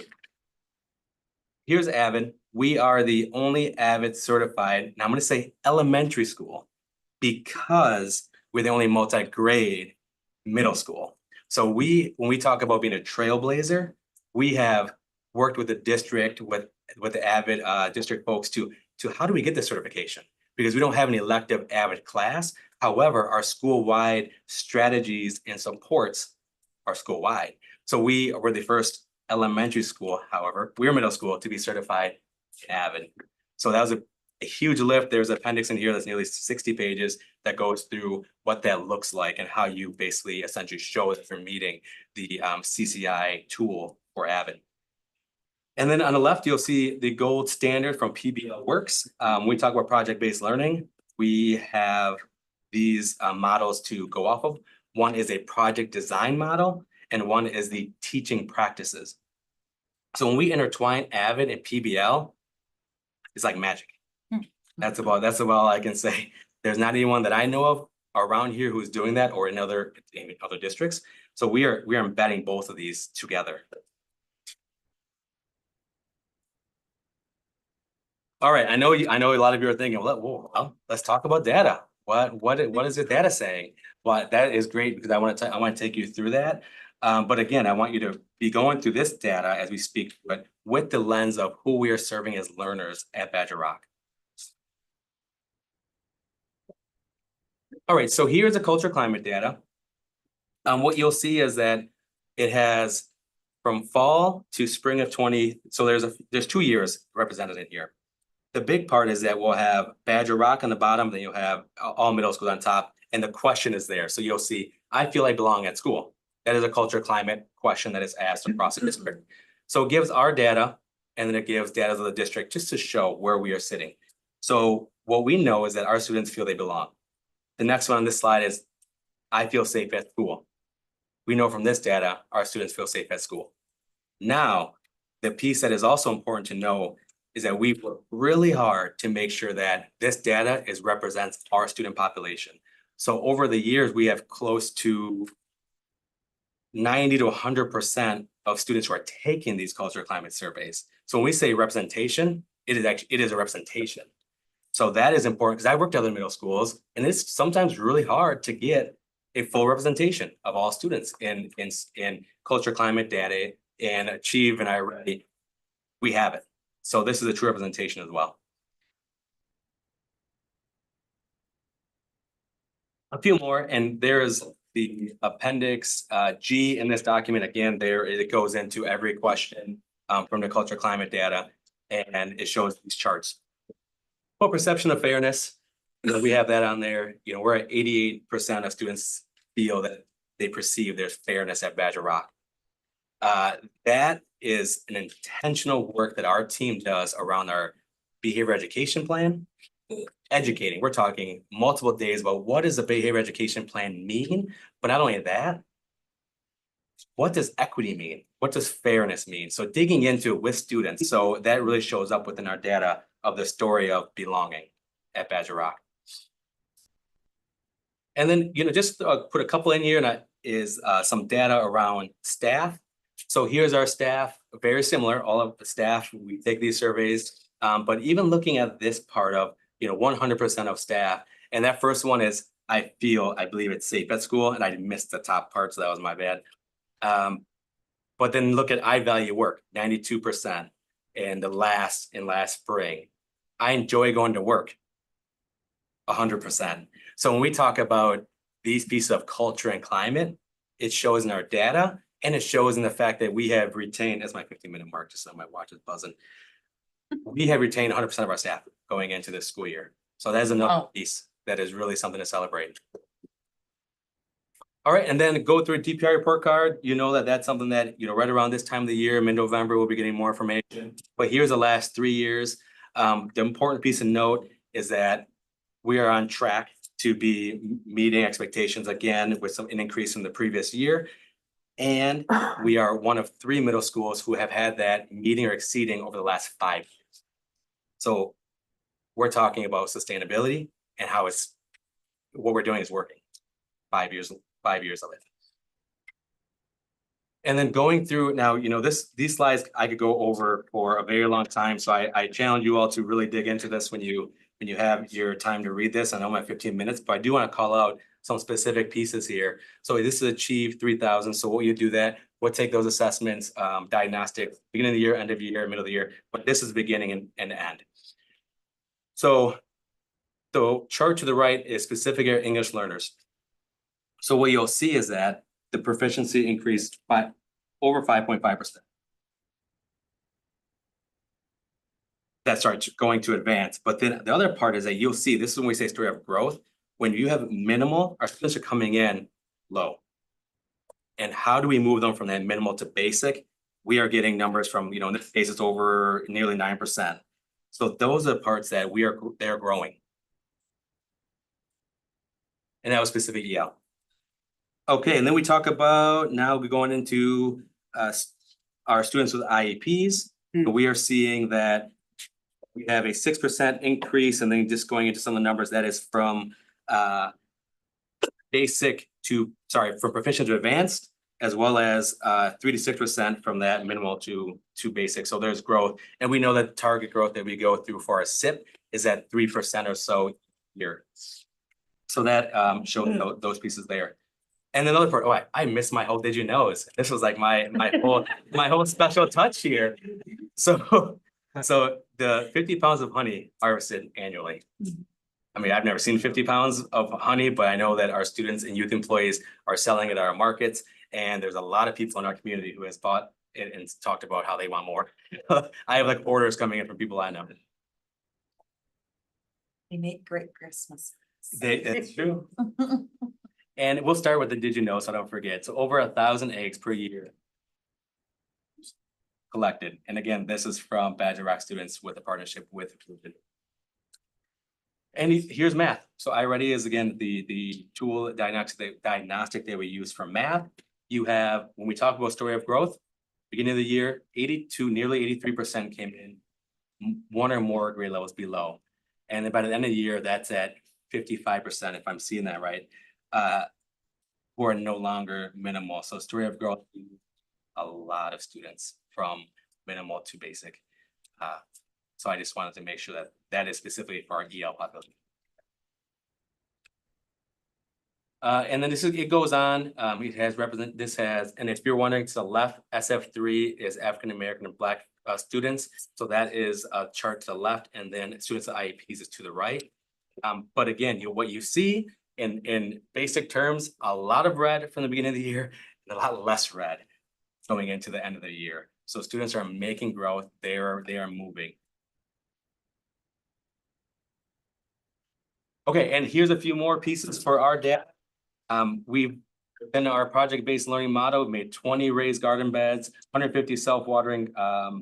here's AVID. We are the only AVID certified, now I'm gonna say elementary school, because we're the only multi-grade middle school. So when we talk about being a trailblazer, we have worked with the district, with the AVID district folks to how do we get this certification? Because we don't have an elective AVID class. However, our school-wide strategies and supports are school-wide. So we were the first elementary school, however, we're middle school to be certified AVID. So that was a huge lift. There's an appendix in here that's nearly 60 pages that goes through what that looks like and how you basically essentially show that you're meeting the CCI tool for AVID. And then on the left, you'll see the gold standard from PBL Works. When we talk about project-based learning, we have these models to go off of. One is a project design model, and one is the teaching practices. So when we intertwine AVID and PBL, it's like magic. That's about all I can say. There's not anyone that I know of around here who's doing that or in other districts. So we are embedding both of these together. All right, I know a lot of you are thinking, well, let's talk about data. What is the data saying? Well, that is great because I want to take you through that. But again, I want you to be going through this data as we speak, but with the lens of who we are serving as learners at Badger Rock. All right, so here's the culture climate data. What you'll see is that it has from fall to spring of 20. So there's 2 years represented in here. The big part is that we'll have Badger Rock on the bottom, then you'll have all middle schools on top, and the question is there. So you'll see, I feel I belong at school. That is a culture climate question that is asked across the district. So it gives our data, and then it gives data of the district just to show where we are sitting. So what we know is that our students feel they belong. The next one on this slide is, I feel safe at school. We know from this data, our students feel safe at school. Now, the piece that is also important to know is that we work really hard to make sure that this data represents our student population. So over the years, we have close to 90 to 100% of students who are taking these culture climate surveys. So when we say representation, it is a representation. So that is important because I worked at other middle schools, and it's sometimes really hard to get a full representation of all students in culture, climate, data, and achieve and I ready. We have it. So this is a true representation as well. A few more, and there is the appendix G in this document. Again, there it goes into every question from the culture climate data, and it shows these charts. Well, perception of fairness, we have that on there. We're at 88% of students feel that they perceive there's fairness at Badger Rock. That is an intentional work that our team does around our behavior education plan. Educating, we're talking multiple days about what does a behavior education plan mean, but not only that, what does equity mean? What does fairness mean? So digging into it with students. So that really shows up within our data of the story of belonging at Badger Rock. And then, just put a couple in here, and that is some data around staff. So here's our staff, very similar, all of the staff, we take these surveys, but even looking at this part of 100% of staff. And that first one is, I believe it's safe at school, and I missed the top part, so that was my bad. But then look at I value work, 92%. And last spring, I enjoy going to work, 100%. So when we talk about these pieces of culture and climate, it shows in our data, and it shows in the fact that we have retained, that's my 15-minute mark, just so my watch is buzzing. We have retained 100% of our staff going into this school year. So that is another piece that is really something to celebrate. All right, and then go through a DPI report card. That's something that, right around this time of the year, mid-November, we'll be getting more information. But here's the last 3 years. The important piece of note is that we are on track to be meeting expectations again with an increase from the previous year. And we are one of 3 middle schools who have had that meeting or exceeding over the last 5 years. So we're talking about sustainability and how what we're doing is working. 5 years of it. And then going through now, these slides I could go over for a very long time. So I challenge you all to really dig into this when you have your time to read this. I know my 15 minutes, but I do want to call out some specific pieces here. So this is Achieve 3000. So what you do that, we'll take those assessments, diagnostic, beginning of the year, end of the year, middle of the year, but this is beginning and end. So the chart to the right is specific area English learners. So what you'll see is that the proficiency increased by over 5.5%. That starts going to advance. But then the other part is that you'll see, this is when we say story of growth, when you have minimal, our students are coming in low. And how do we move them from that minimal to basic? We are getting numbers from, in this case, it's over nearly 9%. So those are the parts that they're growing. And that was specific EL. Okay, and then we talk about, now we're going into our students with IEPs. We are seeing that we have a 6% increase, and then just going into some of the numbers, that is from from proficient to advanced, as well as 3 to 6% from that minimal to basic. So there's growth. And we know that the target growth that we go through for our SIP is at 3% or so here. So that shows those pieces there. And another part, I missed my whole did you knows. This was like my whole special touch here. So the 50 pounds of honey harvested annually. I mean, I've never seen 50 pounds of honey, but I know that our students and youth employees are selling it at our markets. And there's a lot of people in our community who has bought it and talked about how they want more. I have like orders coming in from people I know. They make great Christmas. That's true. And we'll start with the did you know, so don't forget. So over 1,000 eggs per year collected. And again, this is from Badger Rock students with a partnership with Inclusion. And here's math. So iReady is again the tool diagnostic that we use for math. You have, when we talk about story of growth, beginning of the year, 82, nearly 83% came in 1 or more grade levels below. And then by the end of the year, that's at 55%, if I'm seeing that right, who are no longer minimal. So story of growth, a lot of students from minimal to basic. So I just wanted to make sure that that is specifically for our EL population. And then it goes on, it has and if you're wondering to the left, SF3 is African American and Black students. So that is a chart to the left, and then students at IEPs is to the right. But again, what you see in basic terms, a lot of red from the beginning of the year and a lot less red going into the end of the year. So students are making growth, they are moving. Okay, and here's a few more pieces for our data. We've in our project-based learning model, we made 20 raised garden beds, 150 self-watering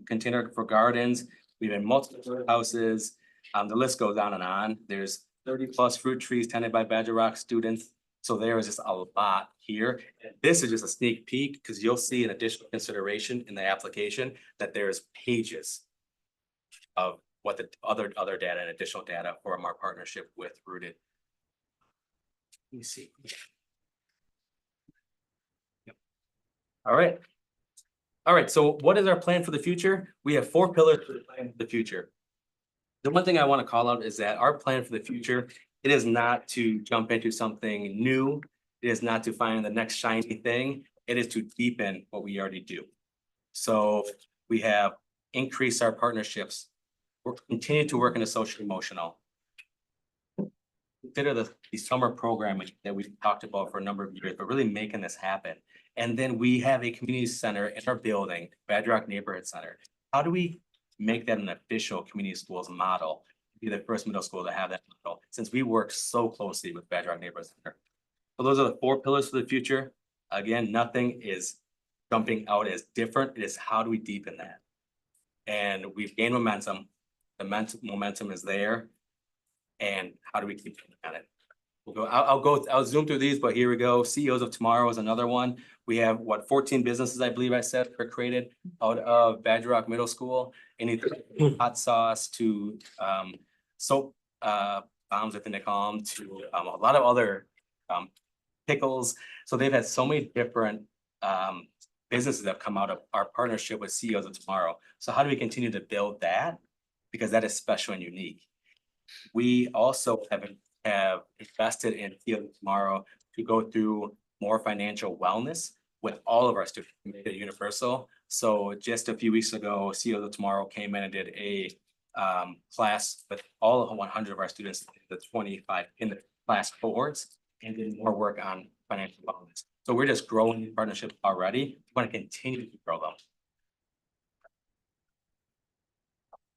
container for gardens. We've had multiple houses. The list goes on and on. There's 30+ fruit trees tended by Badger Rock students. So there is just a lot here. This is just a sneak peek because you'll see an additional consideration in the application that there's pages of what the other data and additional data from our partnership with Rooted. Let me see. Yep. All right. All right. So what is our plan for the future? We have 4 pillars for the plan for the future. The one thing I want to call out is that our plan for the future, it is not to jump into something new. It is not to find the next shiny thing. It is to deepen what we already do. So we have increased our partnerships. We're continuing to work in the social emotional. Consider the summer programming that we've talked about for a number of years, but really making this happen. And then we have a community center in our building, Badger Rock Neighborhood Center. How do we make that an official community schools model? Be the first middle school to have that model, since we work so closely with Badger Rock Neighborhood Center. So those are the 4 pillars for the future. Again, nothing is jumping out as different. It is how do we deepen that? And we've gained momentum. The momentum is there. And how do we keep at it? We'll go, I'll zoom through these, but here we go. CEOs of Tomorrow is another one. We have 14 businesses, I believe I said, are created out of Badger Rock Middle School. Anything hot sauce to soap bombs, I think they call them, to a lot of other pickles. So they've had so many different businesses that have come out of our partnership with CEOs of Tomorrow. So how do we continue to build that? Because that is special and unique. We also have invested in CEOs of Tomorrow to go through more financial wellness with all of our students, made it universal. So just a few weeks ago, CEOs of Tomorrow came in and did a class with all of 100 of our students, the 25 in the class cohorts, and did more work on financial wellness. So we're just growing the partnership already. We want to continue to grow them.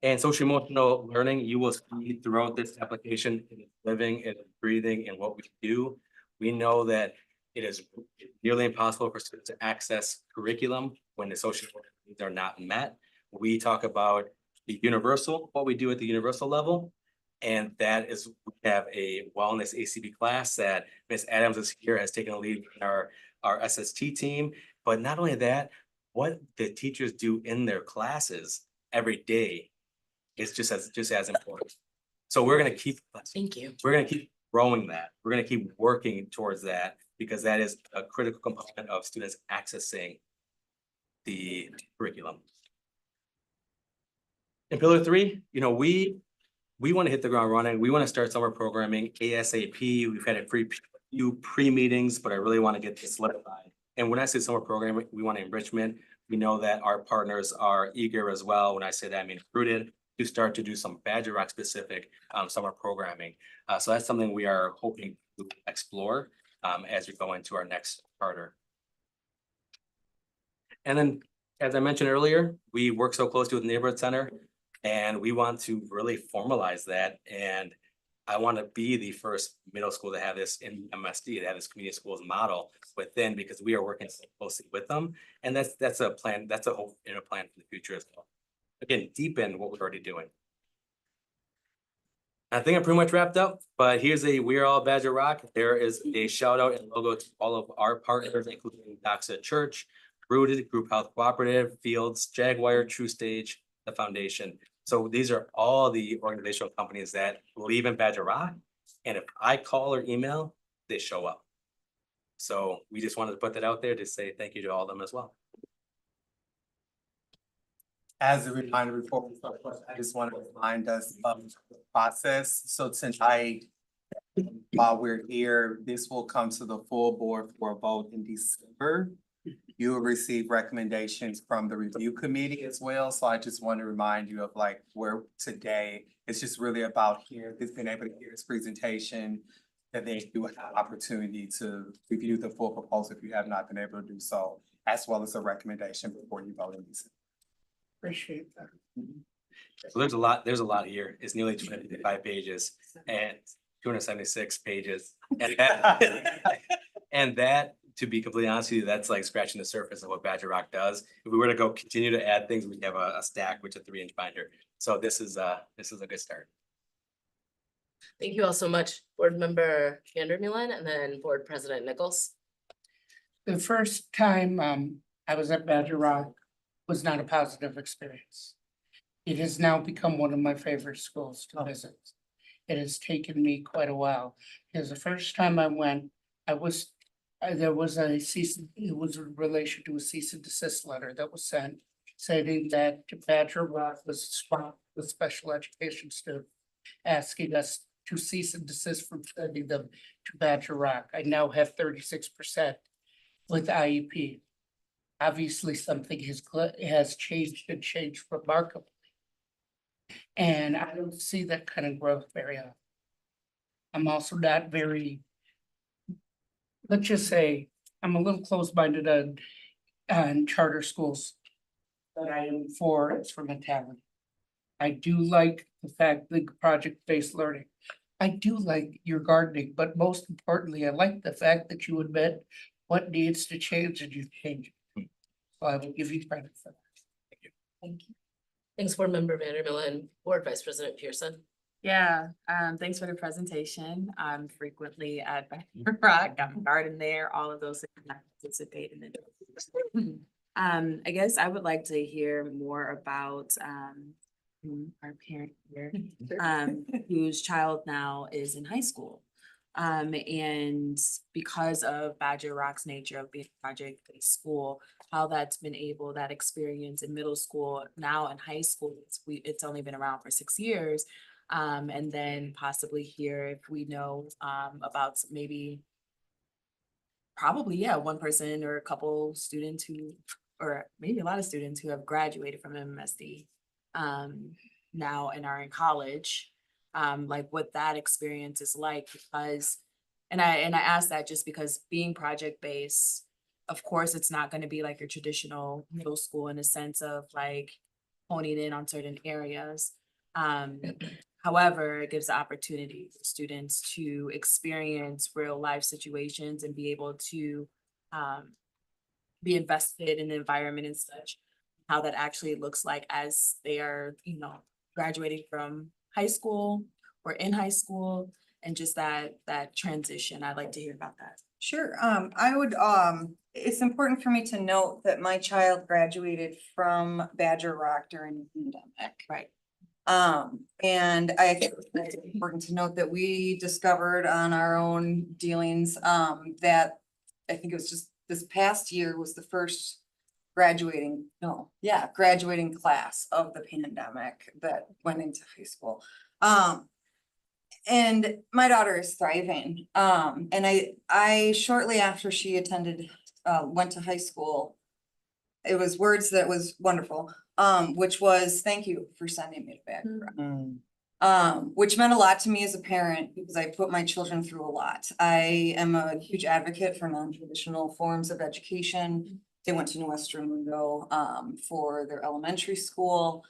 And social emotional learning, you will see throughout this application, it is living, it is breathing in what we do. We know that it is nearly impossible for students to access curriculum when the social needs are not met. We talk about the universal, what we do at the universal level. And that is, we have a wellness ACB class that Ms. Adams is here, has taken a lead in our SST team. But not only that, what the teachers do in their classes every day is just as important. So we're gonna keep. Thank you. We're gonna keep growing that. We're gonna keep working towards that because that is a critical component of students accessing the curriculum. In pillar 3, we want to hit the ground running. We want to start summer programming ASAP. We've had a few pre-meetings, but I really want to get this solidified. And when I say summer programming, we want enrichment. We know that our partners are eager as well. When I say that, I mean Rooted, to start to do some Badger Rock specific summer programming. So that's something we are hoping to explore as we go into our next charter. And then, as I mentioned earlier, we work so closely with the Neighborhood Center, and we want to really formalize that. And I want to be the first middle school to have this in MSD, to have this community schools model within, because we are working so closely with them. And that's a plan, that's a whole inner plan for the future as well. Again, deepen what we're already doing. I think I'm pretty much wrapped up, but here's a We're All Badger Rock. There is a shout out and logo to all of our partners, including Doxa Church, Rooted, Group Health Cooperative, Fields, Jaguar, True Stage, the Foundation. So these are all the organizational companies that believe in Badger Rock. And if I call or email, they show up. So we just wanted to put that out there to say thank you to all of them as well. As a reminder before we start, I just want to remind us of the process. So since I While we're here, this will come to the full board for a vote in December. You will receive recommendations from the review committee as well, so I just want to remind you of like where today, it's just really about here, this being able to hear this presentation, that they do have opportunity to review the full proposal if you have not been able to do so, as well as a recommendation before you vote in December. Appreciate that. So there's a lot here. It's nearly 25 pages and 276 pages. And that, to be completely honest with you, that's like scratching the surface of what Badger Rock does. If we were to go continue to add things, we'd have a stack, which is a 3-inch binder. So this is a good start. Thank you all so much, Board Member Vandermeulen and then Board President Nichols. The first time I was at Badger Rock was not a positive experience. It has now become one of my favorite schools to visit. It has taken me quite a while, because the first time I went, there was it was in relation to a cease and desist letter that was sent, saying that Badger Rock was swamped with special education students, asking us to cease and desist from sending them to Badger Rock. I now have 36% with IEP. Obviously, something has changed and changed remarkably. And I don't see that kind of growth very often. I'm also not very, let's just say, I'm a little close-minded on charter schools that I am for instrumentality. I do like the fact that project-based learning. I do like your gardening, but most importantly, I like the fact that you admit what needs to change and you change it. So I will give you credit for that. Thank you. Thanks, Board Member Vandermeulen. Board Vice President Pearson. Yeah, thanks for the presentation. I'm frequently at Badger Rock, got my garden there, all of those things I participate in it. I guess I would like to hear more about our parent here, whose child now is in high school. And because of Badger Rock's nature of being a project-based school, how that's been able, that experience in middle school, now in high school, it's only been around for 6 years. And then possibly here, if we know about maybe probably, yeah, one person or a couple students who, or maybe a lot of students who have graduated from MMSD now and are in college, like what that experience is like, because, and I ask that just because being project-based, of course, it's not going to be like your traditional middle school in the sense of like honing in on certain areas. However, it gives the opportunity for students to experience real life situations and be able to be invested in the environment and such, how that actually looks like as they are, you know, graduating from high school or in high school, and just that transition. I'd like to hear about that. Sure, I would, it's important for me to note that my child graduated from Badger Rock during the pandemic. Right. And I think it's important to note that we discovered on our own dealings, that I think it was just this past year was the first graduating class of the pandemic that went into high school. And my daughter is thriving. And I shortly after she went to high school, it was words that was wonderful, which was, thank you for sending me to Badger Rock. Which meant a lot to me as a parent because I put my children through a lot. I am a huge advocate for non-traditional forms of education. They went to New Western Window for their elementary school.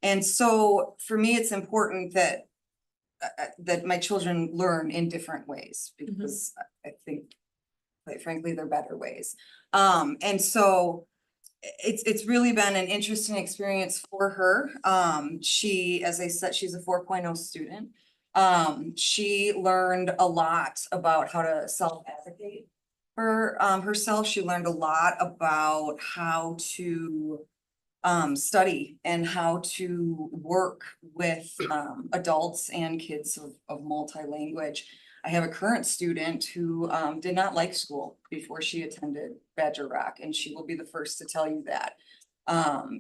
And so for me, it's important that my children learn in different ways because I think, quite frankly, they're better ways. And so it's really been an interesting experience for her. She, as I said, she's a 4.0 student. She learned a lot about how to self-advocate for herself. She learned a lot about how to study and how to work with adults and kids of multi-language. I have a current student who did not like school before she attended Badger Rock, and she will be the first to tell you that.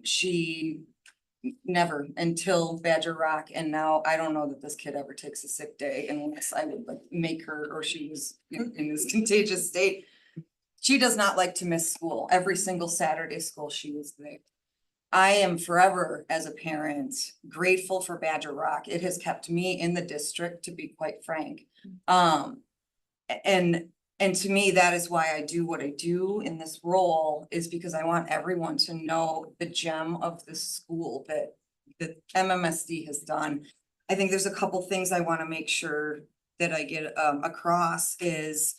She never until Badger Rock, and now I don't know that this kid ever takes a sick day unless I would like make her, or she was in this contagious state. She does not like to miss school. Every single Saturday school she was there. I am forever, as a parent, grateful for Badger Rock. It has kept me in the district, to be quite frank. And to me, that is why I do what I do in this role, is because I want everyone to know the gem of the school that MMSD has done. I think there's a couple things I want to make sure that I get across is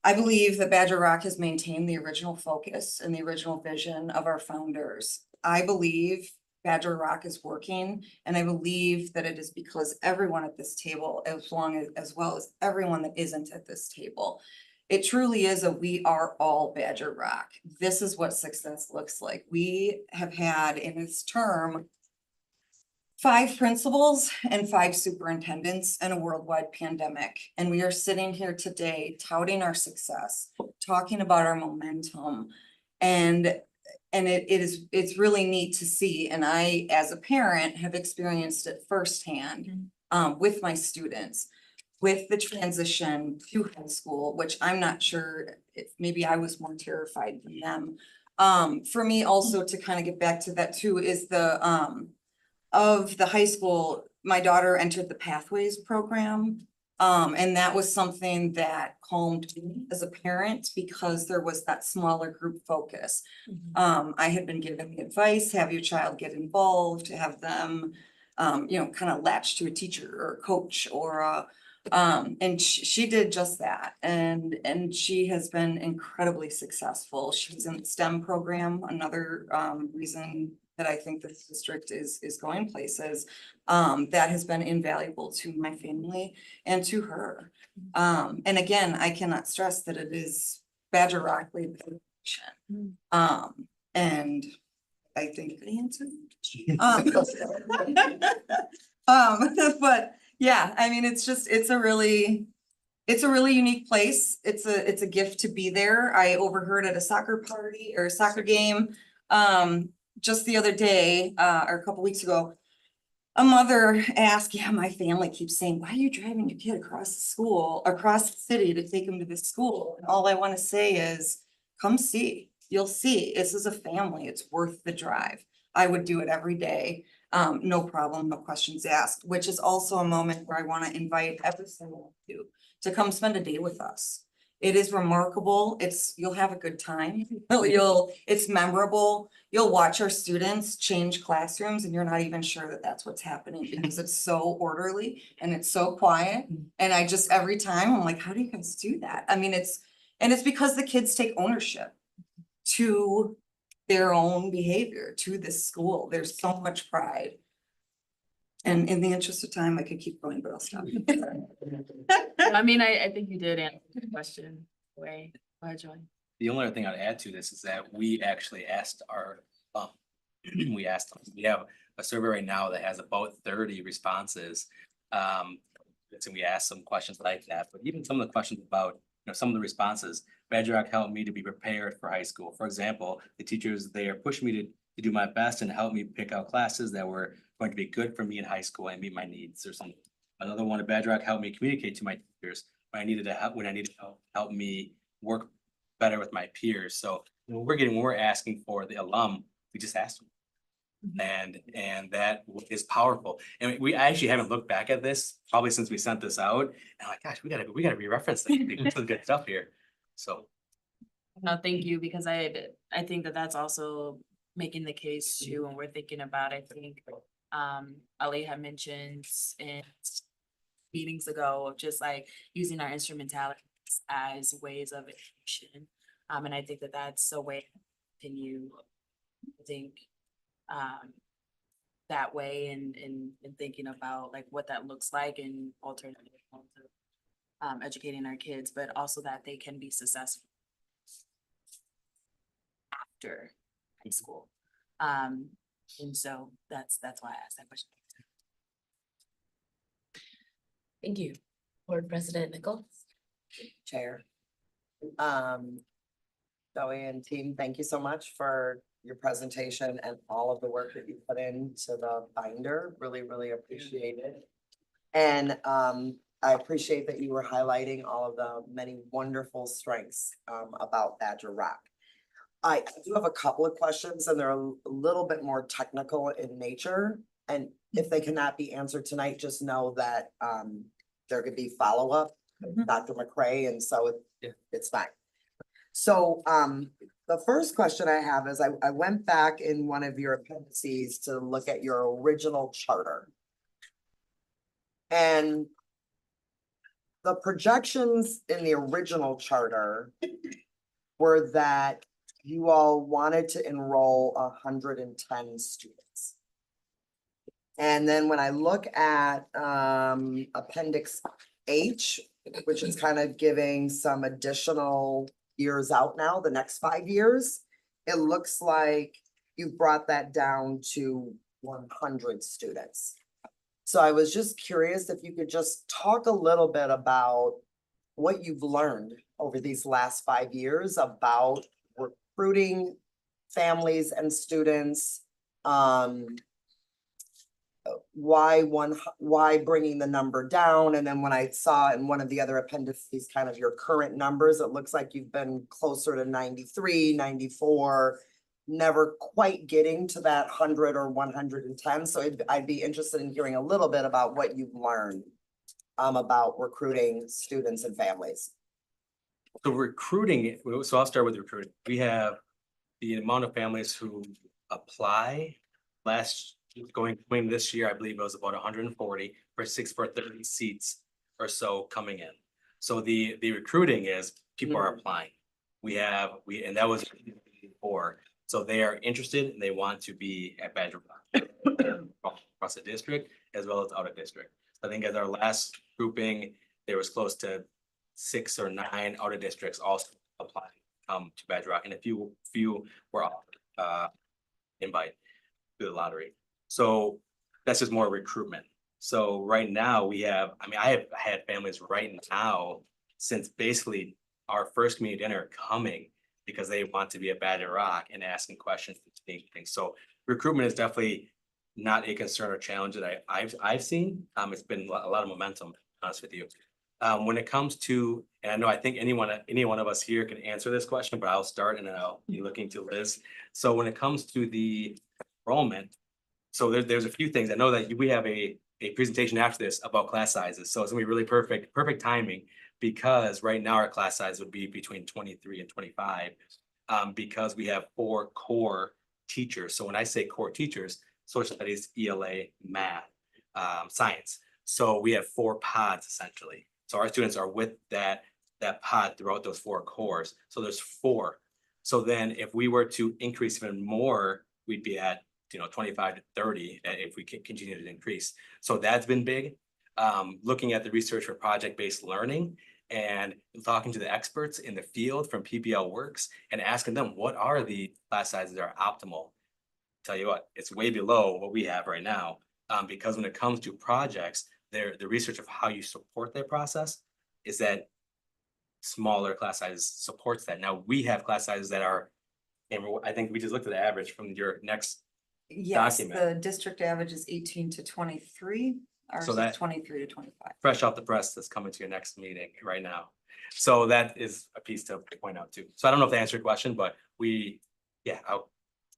I believe that Badger Rock has maintained the original focus and the original vision of our founders. I believe Badger Rock is working, and I believe that it is because everyone at this table, as well as everyone that isn't at this table, it truly is we are all Badger Rock. This is what success looks like. We have had in its term 5 principals and 5 superintendents in a worldwide pandemic. And we are sitting here today touting our success, talking about our momentum. And it's really neat to see. And I, as a parent, have experienced it firsthand with my students, with the transition to high school, which I'm not sure if maybe I was more terrified than them. For me also to kind of get back to that too, is of the high school, my daughter entered the Pathways program. And that was something that calmed me as a parent because there was that smaller group focus. I had been given the advice, have your child get involved, have them, kind of latch to a teacher or a coach or and she did just that. And she has been incredibly successful. She's in the STEM program, another reason that I think this district is going places, that has been invaluable to my family and to her. And again, I cannot stress that it is Badger Rock lead the direction. And I think I answered. But yeah, I mean, it's a really unique place. It's a gift to be there. I overheard at a soccer party or a soccer game, just the other day, or a couple weeks ago, a mother asked, my family keeps saying, why are you driving your kid across the city to take him to this school? And all I want to say is, come see, you'll see, this is a family, it's worth the drive. I would do it every day. No problem, no questions asked, which is also a moment where I want to invite every single one of you to come spend a day with us. It is remarkable. You'll have a good time. It's memorable. You'll watch our students change classrooms and you're not even sure that that's what's happening because it's so orderly and it's so quiet. And I just, every time I'm like, how do you guys do that? I mean, it's because the kids take ownership to their own behavior, to this school. There's so much pride. And in the interest of time, I could keep going, but I'll stop. I mean, I think you did answer the question. Go ahead, Joy. The only other thing I'd add to this is that we actually asked we have a survey right now that has about 30 responses. And we asked some questions like that, but even some of the questions about, some of the responses, Badger Rock helped me to be prepared for high school. For example, the teachers there pushed me to do my best and help me pick out classes that were going to be good for me in high school and meet my needs or something. Another one, Badger Rock helped me communicate to my teachers when I needed help me work better with my peers. So when we're asking for the alum, we just asked them. And that is powerful. And we actually haven't looked back at this probably since we sent this out. And I'm like, gosh, we gotta re-reference this. There's some good stuff here. So. No, thank you, because I think that's also making the case too, when we're thinking about, I think, Ali had mentioned in meetings ago of just like using our instrumentalities as ways of education. And I think that's a way to continue, I think, that way and thinking about like what that looks like and alternative to educating our kids, but also that they can be successful after high school. And so that's why I asked that question. Thank you. Board President Nichols. Chair. Joey and team, thank you so much for your presentation and all of the work that you put into the binder. Really, really appreciate it. And I appreciate that you were highlighting all of the many wonderful strengths about Badger Rock. I do have a couple of questions and they're a little bit more technical in nature. And if they cannot be answered tonight, just know that there could be follow-up, Dr. McCray, and so it's fine. So the first question I have is I went back in one of your appendices to look at your original charter. And the projections in the original charter were that you all wanted to enroll 110 students. And then when I look at Appendix H, which is kind of giving some additional years out now, the next 5 years, it looks like you brought that down to 100 students. So I was just curious if you could just talk a little bit about what you've learned over these last 5 years about recruiting families and students, why bringing the number down? And then when I saw in one of the other appendices, kind of your current numbers, it looks like you've been closer to 93, 94, never quite getting to that 100 or 110. So I'd be interested in hearing a little bit about what you've learned about recruiting students and families. So recruiting, so I'll start with recruiting. We have the amount of families who apply going this year, I believe it was about 140 for 30 seats or so coming in. So the recruiting is people are applying. And that was before. So they are interested and they want to be at Badger Rock across the district as well as out of district. I think at our last grouping, there was close to 6 or 9 out of districts also applying to Badger Rock, and a few were invited to the lottery. So that's just more recruitment. So right now I have had families right now since basically our first community dinner coming because they want to be at Badger Rock and asking questions and things. So recruitment is definitely not a concern or challenge that I've seen. It's been a lot of momentum, to be honest with you. When it comes to, and I think any one of us here can answer this question, but I'll start and then I'll be looking to Liz. So when it comes to the enrollment, so there's a few things. I know that we have a presentation after this about class sizes. So it's gonna be really perfect timing because right now our class size would be between 23 and 25 because we have 4 core teachers. So when I say core teachers, social studies, ELA, math, science. So we have 4 pods essentially. So our students are with that pod throughout those 4 cores. So there's 4. So then if we were to increase even more, we'd be at 25 to 30 if we can continue to increase. So that's been big. Looking at the research for project-based learning and talking to the experts in the field from PBL Works and asking them what are the class sizes that are optimal. Tell you what, it's way below what we have right now. Because when it comes to projects, the research of how you support that process is that smaller class sizes supports that. Now we have class sizes that are, and I think we just looked at the average from your next document. The district average is 18 to 23, ours So is 23 to 25. Fresh off the press that's coming to your next meeting right now. So that is a piece to point out too. So I don't know if that answered your question, but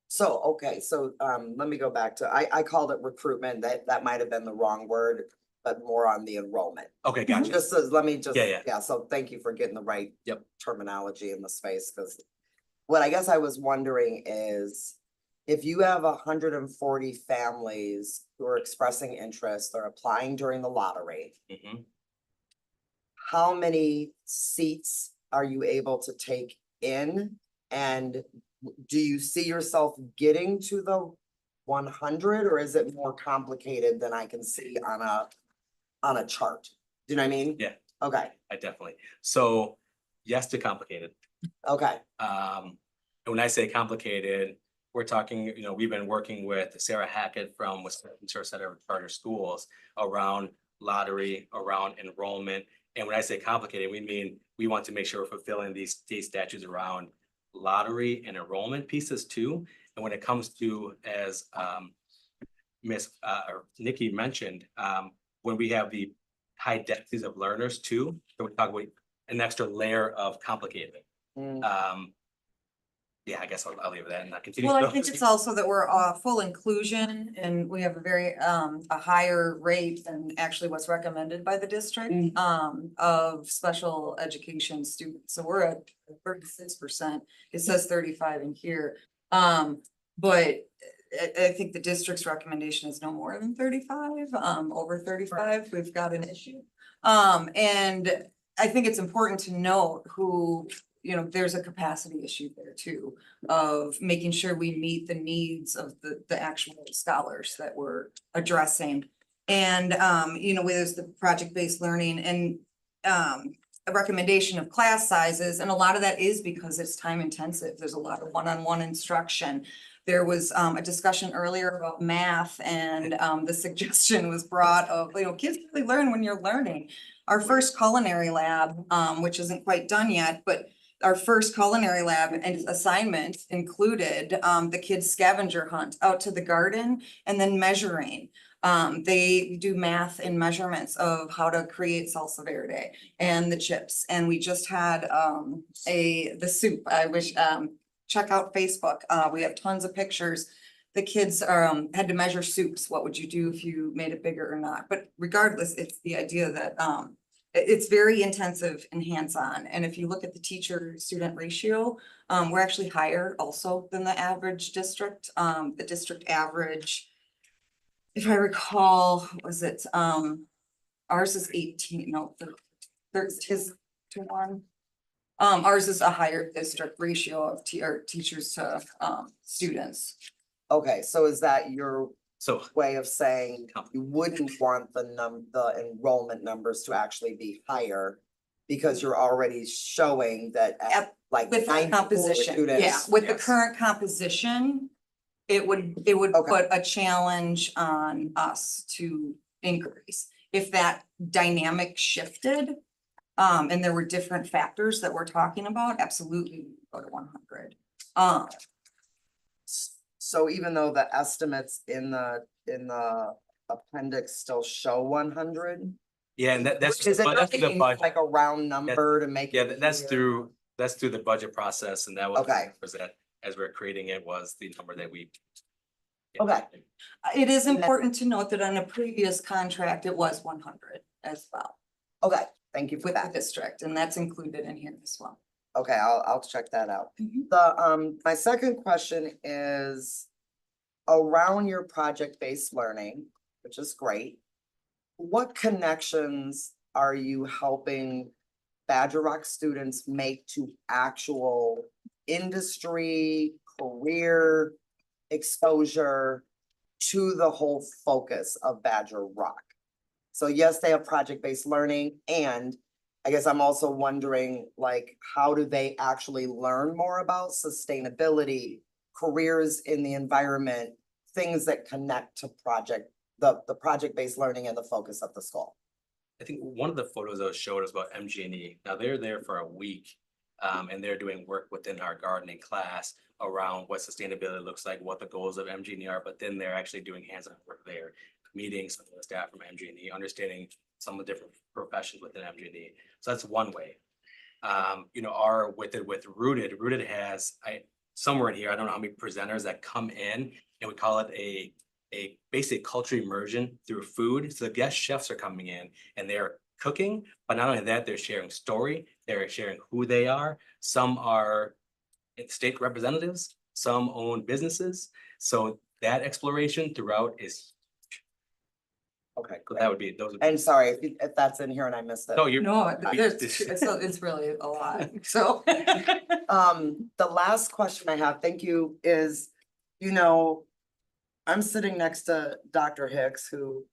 So, okay, so let me go back to, I called it recruitment, that might have been the wrong word, but more on the enrollment. Okay, gotcha. Just as, let me just, Yeah. so thank you for getting the right terminology in the space, because what I guess I was wondering is if you have 140 families who are expressing interest or applying during the lottery, how many seats are you able to take in? And do you see yourself getting to the 100 or is it more complicated than I can see on a chart? Do you know what I mean? Yeah. Okay. I definitely. So yes to complicated. Okay. And when I say complicated, we're talking, we've been working with Sarah Hackett from Wisconsin Center of Charter Schools around lottery, around enrollment. And when I say complicated, we mean we want to make sure we're fulfilling these state statutes around lottery and enrollment pieces too. And when it comes to, as Miss Nikki mentioned, when we have the high densities of learners too, so we talk about an extra layer of complicated. Yeah, I guess I'll leave it at that and not continue. Well, I think it's also that we're full inclusion and we have a very a higher rate than actually what's recommended by the district of special education students. So we're at 36%. It says 35 in here. But I think the district's recommendation is no more than 35, over 35, we've got an issue. And I think it's important to note who, you know, there's a capacity issue there too, of making sure we meet the needs of the actual scholars that we're addressing. And, you know, there's the project-based learning and a recommendation of class sizes. And a lot of that is because it's time intensive. There's a lot of one-on-one instruction. There was a discussion earlier about math and the suggestion was brought of, you know, kids really learn when you're learning. Our first culinary lab, which isn't quite done yet, but our first culinary lab and assignment included the kids' scavenger hunt out to the garden and then measuring. They do math and measurements of how to create salsa verde and the chips. And we just had the soup. I wish check out Facebook. We have tons of pictures. The kids had to measure soups. What would you do if you made it bigger or not? But regardless, it's the idea that it's very intensive and hands-on. And if you look at the teacher-student ratio, we're actually higher also than the average district. The district average, if I recall, was it, ours is 18, no, 13 to 1. Ours is a higher district ratio of teachers to students. Okay, so is that your way of saying you wouldn't want the enrollment numbers to actually be higher because you're already showing that like With the 94 composition, students? yeah, with the current composition, it would put a challenge on us to increase. If that dynamic shifted, and there were different factors that we're talking about, absolutely we would go to 100. So even though the estimates in the appendix still show 100? Yeah, and that's Is it but that's the budget. like a round number to make? Yeah, it that's easier? through the budget process, and that was Okay. was that as we're creating it was the number that we. Okay. It is important to note that on a previous contract, it was 100 as well. Okay, thank you for With that. the district, and that's included in here as well. Okay, I'll check that out. My second question is around your project-based learning, which is great. What connections are you helping Badger Rock students make to actual industry, career exposure to the whole focus of Badger Rock? So yes, they have project-based learning, and I guess I'm also wondering, like, how do they actually learn more about sustainability, careers in the environment, things that connect to the project-based learning and the focus of the school? I think one of the photos that was showed was about MG&E. Now they're there for a week, and they're doing work within our gardening class around what sustainability looks like, what the goals of MG&E are, but then they're actually doing hands-on work there, meeting some of the staff from MG&E, understanding some of the different professions within MG&E. So that's one way. You know, with Rooted has somewhere in here, I don't know how many presenters that come in, and we call it a basic culture immersion through food. So the guest chefs are coming in and they're cooking, but not only that, they're sharing story, they're sharing who they are. Some are state representatives, some own businesses. So that exploration throughout is. Okay, so that would be those. And sorry if that's in here and I missed it. No, you're. No, it's really a lot, so. The last question I have, thank you, is, you know, I'm sitting next to Dr. Hicks, who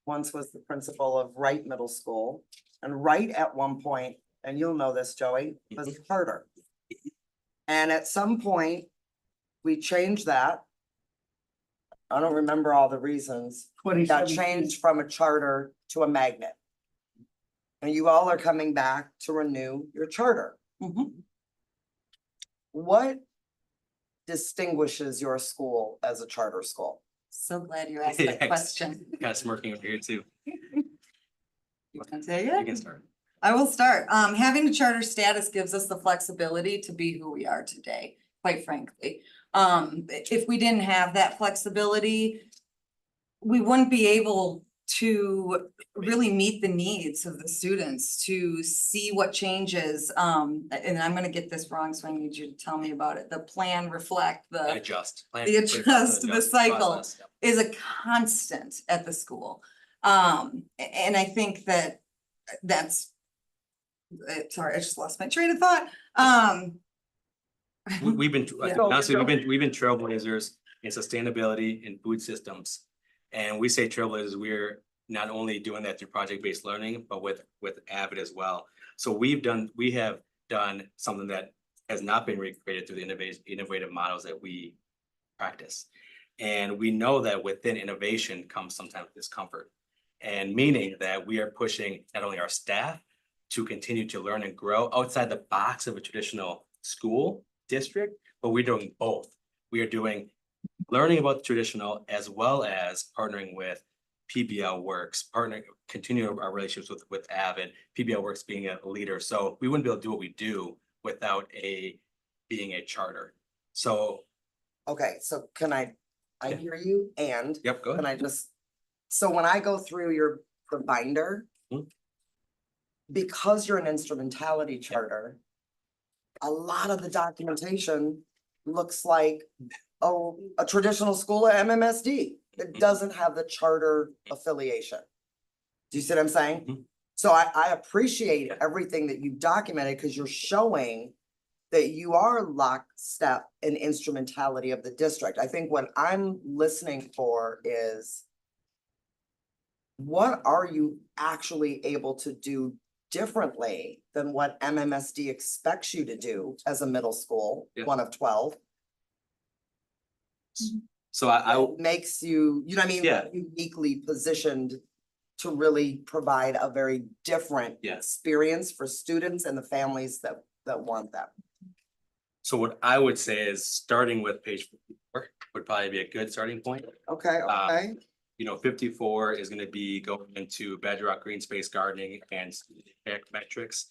once was the principal of Wright Middle School. And Wright at one point, and you'll know this, Joey, was charter. And at some point, we changed that. I don't remember all the reasons. It got 2017. changed from a charter to a magnet. And you all are coming back to renew your charter. What distinguishes your school as a charter school? So glad you asked that question. Kind of smirking over here too. You can say You it? can start. I will start. Having a charter status gives us the flexibility to be who we are today, quite frankly. If we didn't have that flexibility, we wouldn't be able to really meet the needs of the students, to see what changes. And I'm gonna get this wrong, so I need you to tell me about it. The plan, reflect, the Adjust. the adjust, the cycle process, yep. is a constant at the school. And I think that that's, sorry, I just lost my train of thought. We've been, Yeah. honestly, we've been trailblazers in sustainability and food systems. And we say trailblazers, we're not only doing that through project-based learning, but with Avid as well. So we have done something that has not been recreated through the innovative models that we practice. And we know that within innovation comes sometimes discomfort. And meaning that we are pushing not only our staff to continue to learn and grow outside the box of a traditional school district, but we're doing both. We are doing learning about the traditional as well as partnering with PBL Works, continuing our relationships with Avid, PBL Works being a leader. So we wouldn't be able to do what we do without being a charter. So. Okay, so can I hear you and. Yep, go ahead. Can I just, so when I go through the binder, because you're an instrumentality charter, a lot of the documentation looks like a traditional school at MMSD. It doesn't have the charter affiliation. Do you see what I'm saying? So I appreciate everything that you've documented because you're showing that you are lockstep in instrumentality of the district. I think what I'm listening for is what are you actually able to do differently than what MMSD expects you to do as a middle school, one of 12? So I makes you, you know what I mean? Yeah. Uniquely positioned to really provide a very different experience for students and the families that want them. So what I would say is starting with page 54 would probably be a good starting point. Okay, okay. 54 is gonna be going into bedrock green space gardening and metrics.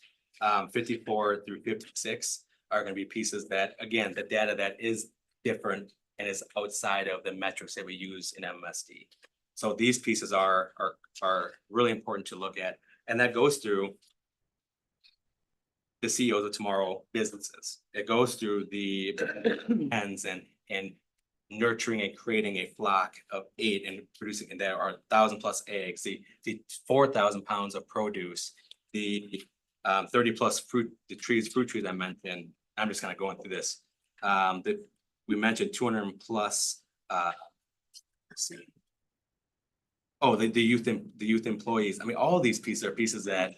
54 through 56 are gonna be pieces that, again, the data that is different and is outside of the metrics that we use in MMSD. So these pieces are really important to look at, and that goes through the CEOs of tomorrow businesses. It goes through the hens and nurturing and creating a flock of 8 and producing, and there are 1,000+ eggs, the 4,000 pounds of produce, the 30+ fruit trees I mentioned. I'm just kind of going through this. We mentioned 200+. Let's see. Oh, the youth employees. I mean, all of these pieces are pieces that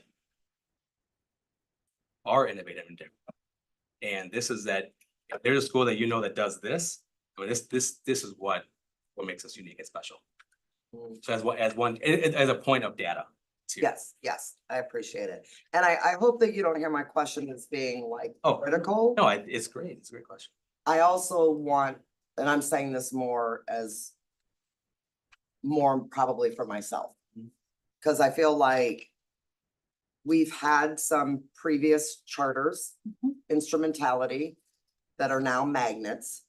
are innovative and different. And this is that if there's a school that that does this, I mean, this is what makes us unique and special. So as a point of data. Too. Yes, I appreciate it. And I hope that you don't hear my question as being like critical. No, it's great. It's a great question. I also want, and I'm saying this more probably for myself, because I feel like we've had some previous charters, instrumentality, that are now magnets.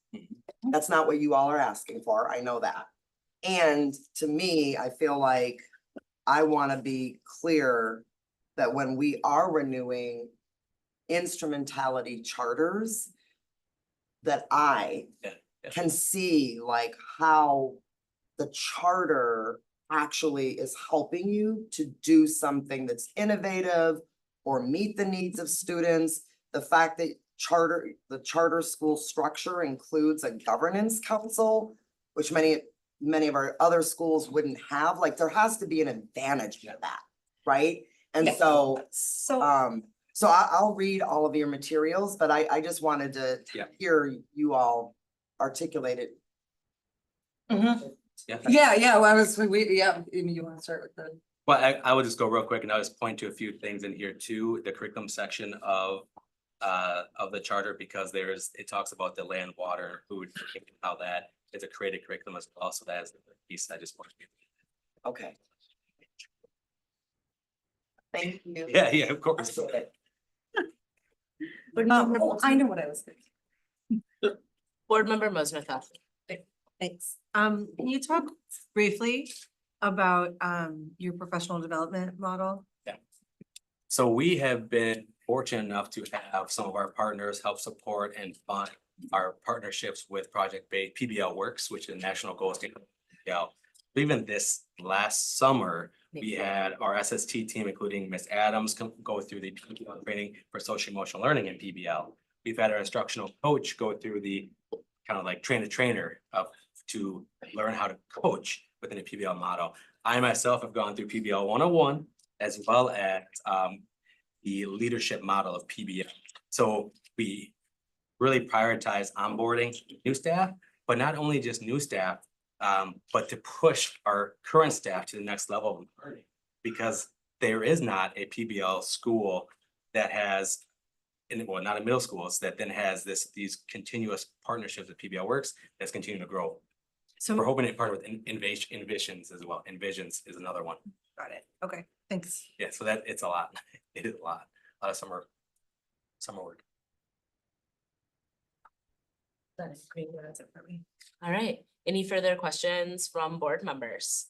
That's not what you all are asking for. I know that. And to me, I feel like I want to be clear that when we are renewing instrumentality charters, that I can see like how the charter actually is helping you to do something that's innovative or meet the needs of students. The fact that the charter school structure includes a governance council, which many of our other schools wouldn't have. Like there has to be an advantage to that, right? And so I'll read all of your materials, but I just wanted to hear you all articulate it. Yeah, well, you want to start with the. Well, I would just go real quick and I'll just point to a few things in here too. The curriculum section of of the charter because it talks about the land, water, and food, how that is a created curriculum as well. So that is the piece I just wanted to. Okay. Thank you. Yeah, of course. I know what I was thinking. Board Member Mosnethoff. Thanks. Can you talk briefly about your professional development model? Yeah. So we have been fortunate enough to have some of our partners help support and fund our partnerships with Project-Based PBL Works, which is a national goal standard. Even this last summer, we had our SST team, including Ms. Adams, go through the PBL training for social emotional learning in PBL. We've had our instructional coach go through the kind of like train the trainer to learn how to coach within a PBL model. I myself have gone through PBL 101 as well as the leadership model of PBL. So we really prioritize onboarding new staff, but not only just new staff, but to push our current staff to the next level of learning, because there is not a PBL school that has, well, not a middle school, that then has these continuous partnerships with PBL Works that's continuing to grow. So we're hoping to partner with Envisions as well. Envisions is another one. got it. Okay, thanks. Yeah, so that it's a lot. It is a lot of summer work. That is great. That's it for me. All right. Any further questions from board members?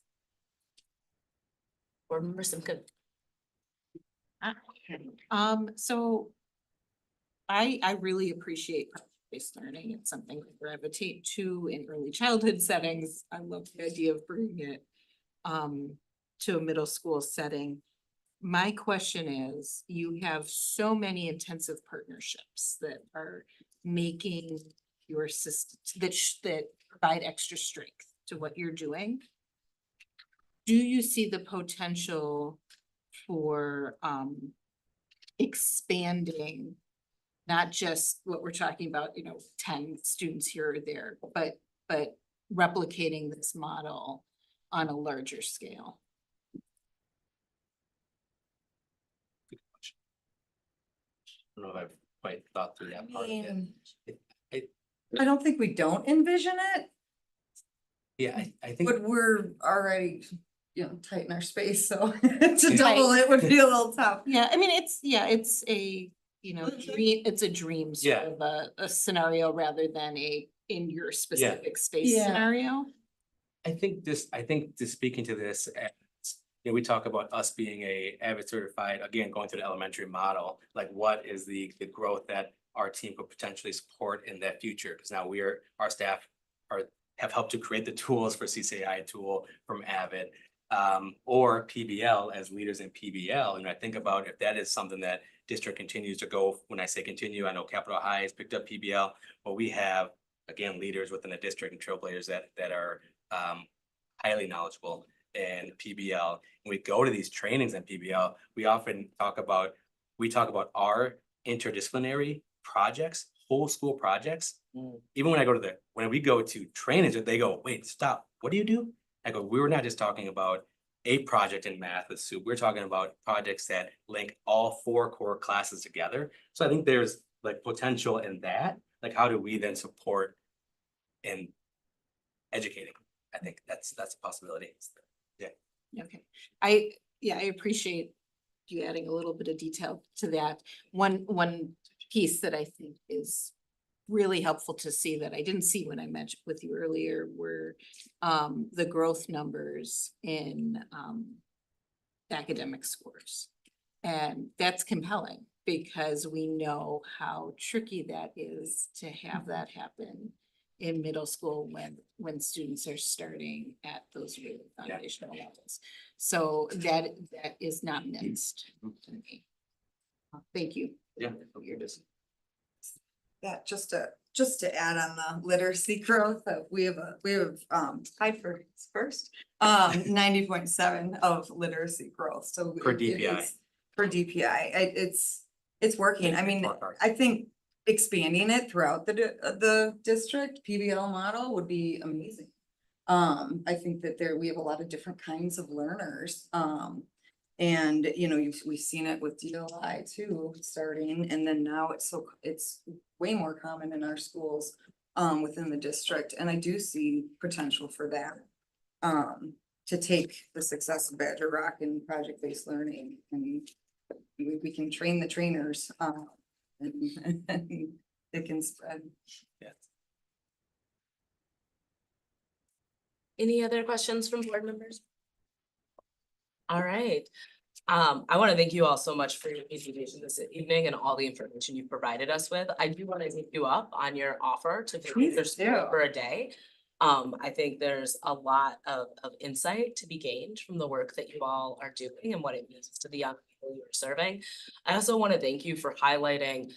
Board Member Simkin. So I really appreciate project-based learning. It's something I gravitate to in early childhood settings. I love the idea of bringing it to a middle school setting. My question is, you have so many intensive partnerships that are making your system that provide extra strength to what you're doing. Do you see the potential for expanding, not just what we're talking about, 10 students here or there, but replicating this model on a larger scale? I don't know if I've quite thought through that part of it. I don't think we don't envision it, Yeah, I think. but we're already, tight in our space, so to double it would be a little tough. Yeah, I mean, it's a, it's a dream sort Yeah. of a scenario rather than a in your specific space Yeah. scenario. I think just speaking to this, we talk about us being a AVID certified, again, going through the elementary model, like what is the growth that our team could potentially support in that future? Because now our staff have helped to create the tools for CCI tool from AVID, or PBL as leaders in PBL. And I think about if that is something that district continues to go, when I say continue, I know Capitol High has picked up PBL, but we have, again, leaders within the district and trailblazers that are highly knowledgeable in PBL. When we go to these trainings in PBL, we often talk about our interdisciplinary projects, whole school projects. Even when we go to trainings, they go, wait, stop, what do you do? I go, we were not just talking about a project in math with soup. We're talking about projects that link all 4 core classes together. So I think there's like potential in that. Like, how do we then support in educating? I think that's a possibility. Yeah. Okay, I appreciate you adding a little bit of detail to that. One piece that I think is really helpful to see that I didn't see when I met with you earlier were the growth numbers in academic scores. And that's compelling because we know how tricky that is to have that happen in middle school when students are starting at those really foundational levels. So that is not missed to me. Thank you. Yeah. Yeah, just to add on the literacy growth, we have tied for first, 90.7 of literacy growth, so. Per DPI. Per DPI, it's working. I mean, I think expanding it throughout the district PBL model would be amazing. I think that we have a lot of different kinds of learners. And, you know, we've seen it with DLI too, starting, and then now it's way more common in our schools within the district, and I do see potential for that. To take the success of Badger Rock and project-based learning, and we can train the trainers, and it can spread. Yes. Any other questions from board members? All right. I want to thank you all so much for your presentation this evening and all the information you provided us with. I do want to take you up on your offer to visit your school for a day. I think there's a lot of insight to be gained from the work that you all are doing and what it means to the young people you're serving. I also want to thank you for highlighting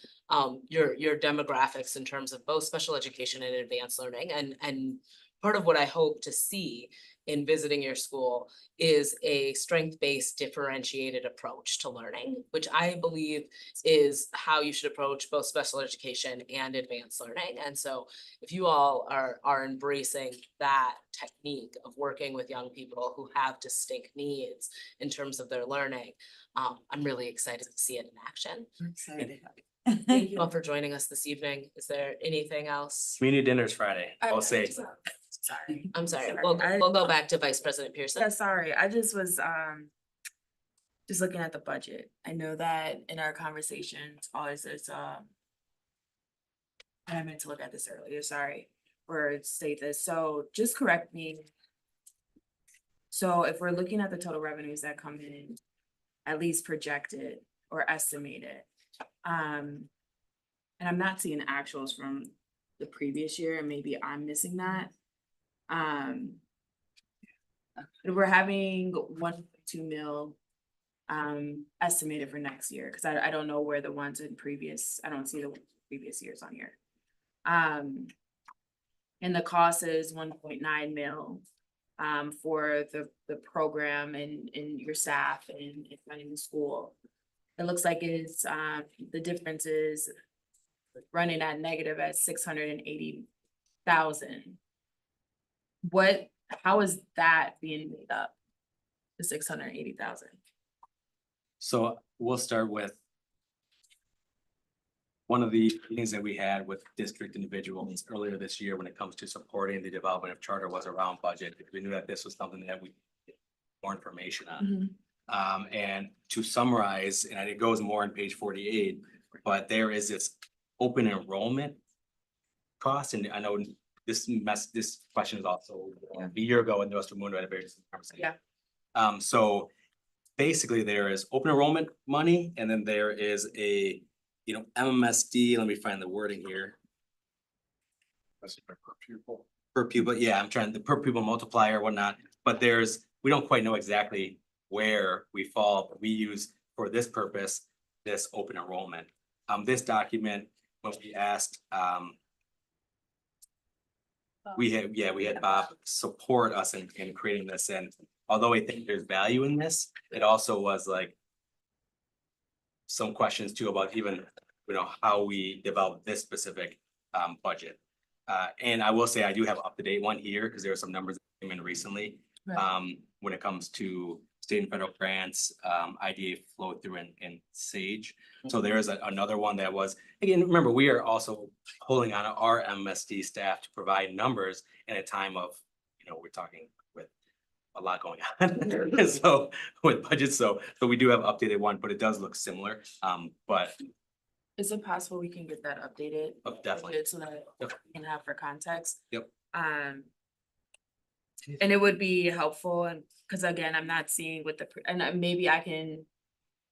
your demographics in terms of both special education and advanced learning, and part of what I hope to see in visiting your school is a strength-based differentiated approach to learning, which I believe is how you should approach both special education and advanced learning. And so if you all are embracing that technique of working with young people who have distinct needs in terms of their learning, I'm really excited to see it in action. I'm excited. Thank you all for joining us this evening. Is there anything else? Community dinner's Friday, I'll say. Sorry. I'm sorry, Sorry. we'll go back to Vice President Pearson. Yeah, sorry, I just was, just looking at the budget. I know that in our conversations, always there's, I meant to look at this earlier, sorry, or state this, so just correct me. So if we're looking at the total revenues that come in, at least projected or estimated, and I'm not seeing actuals from the previous year, and maybe I'm missing that. We're having 1.2 mil estimated for next year, because I don't know where the ones in previous, I don't see the previous years on here. And the cost is 1.9 mil for the program and your staff and running the school. It looks like it's the difference is running at negative at 680,000. How is that being made up? The 680,000? So we'll start with one of the meetings that we had with district individuals earlier this year when it comes to supporting the development of charter was around budget. We knew that this was something that we needed more information on. And to summarize, and it goes more on page 48, but there is this open enrollment cost, and I know this question is also a year ago in Nostra Mundo at a very similar conversation. Yeah. So basically there is open enrollment money, and then there is a, MMSD, let me find the wording here. Per pupil, yeah, I'm trying the per pupil multiplier, whatnot, but we don't quite know exactly where we fall, but we use for this purpose, this open enrollment. This document, when we asked, we had Bob support us in creating this, and although I think there's value in this, it also was like some questions too about even, how we develop this specific budget. And I will say I do have up-to-date one here because there are some numbers that came in recently. When it comes to state and federal grants, IDA flow through and SAGE. So there is another one that was, again, remember, we are also holding on our MSD staff to provide numbers in a time of, we're talking with a lot going on. So with budgets, so we do have updated one, but it does look similar. But Is it possible we can get that updated? Definitely. So that we can have for context? Yep. And it would be helpful, and because again, I'm not seeing with and maybe I can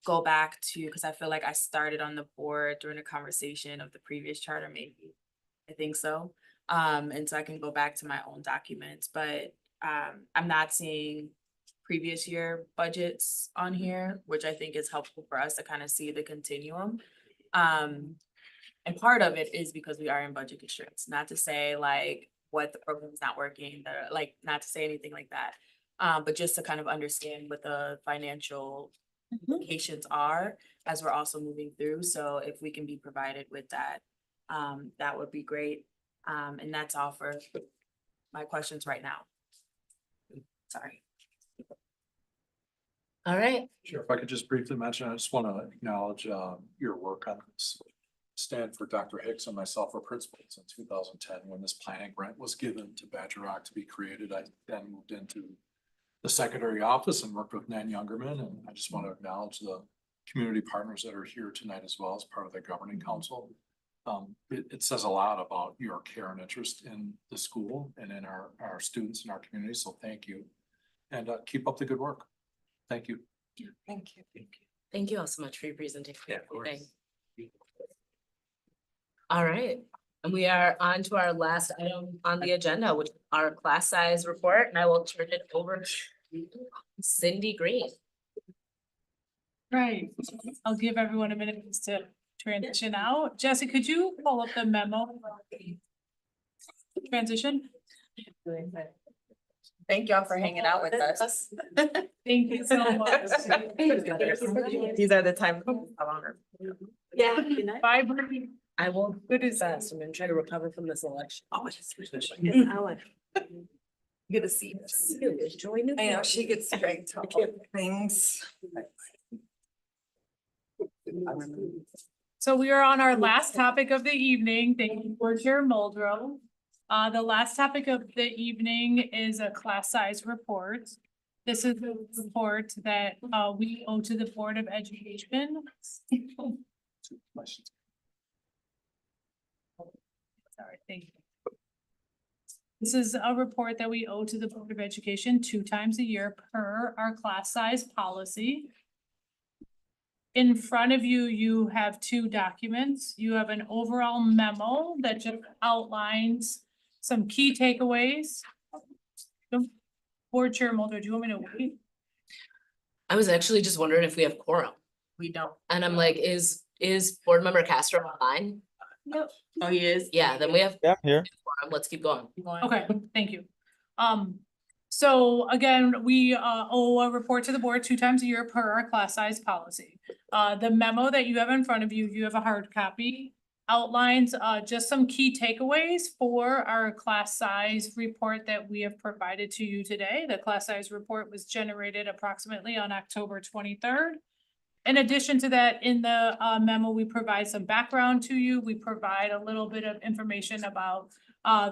go back to, because I feel like I started on the board during a conversation of the previous charter, maybe. I think so. And so I can go back to my own documents, but I'm not seeing previous year budgets on here, which I think is helpful for us to kind of see the continuum. And part of it is because we are in budget constraints, not to say like what the program's not working, like not to say anything like that. But just to kind of understand what the financial implications are as we're also moving through. So if we can be provided with that, that would be great. And that's all for my questions right now. Sorry. All right, Sure, if I could just briefly mention, I just want to acknowledge your work on this. Stanford, Dr. Hicks and myself were principals in 2010 when this planning grant was given to Badger Rock to be created. I then moved into the secondary office and worked with Nan Youngerman, and I just want to acknowledge the community partners that are here tonight as well as part of the governing council. It says a lot about your care and interest in the school and in our students and our community, so thank you. And keep up the good work. Thank you. Thank you. thank you all so much for your presentation. Yeah, of course. All right, and we are on to our last item on the agenda, which is our class size report, and I will turn it over to Cindy Green. Right, I'll give everyone a minute just to transition out. Jesse, could you pull up the memo? Transition? Thank y'all for hanging out with us. Thank you so much. These are the time. Longer. Yeah. Bye, Brittany. I will good as fast. I'm gonna try to recover from this election. Oh, it's Good to see this. Join I know, she gets straight to all things. So we are on our last topic of the evening. Thank you for Chair Muldrow. The last topic of the evening is a class size report. This is a report that we owe to the Board of Education. Sorry, thank you. This is a report that we owe to the Board of Education 2 times a year per our class size policy. In front of you, you have 2 documents. You have an overall memo that just outlines some key takeaways. Board Chair Mulder, do you want me to wait? I was actually just wondering if we have quorum. We don't. And I'm like, is board member Castro online? Nope. Oh, he is? Yeah, then we have Yeah, I'm here. quorum. Let's keep going. Okay, thank you. So again, we owe a report to the board 2 times a year per our class size policy. The memo that you have in front of you, if you have a hard copy, outlines just some key takeaways for our class size report that we have provided to you today. The class size report was generated approximately on October 23rd. In addition to that, in the memo, we provide some background to you. We provide a little bit of information about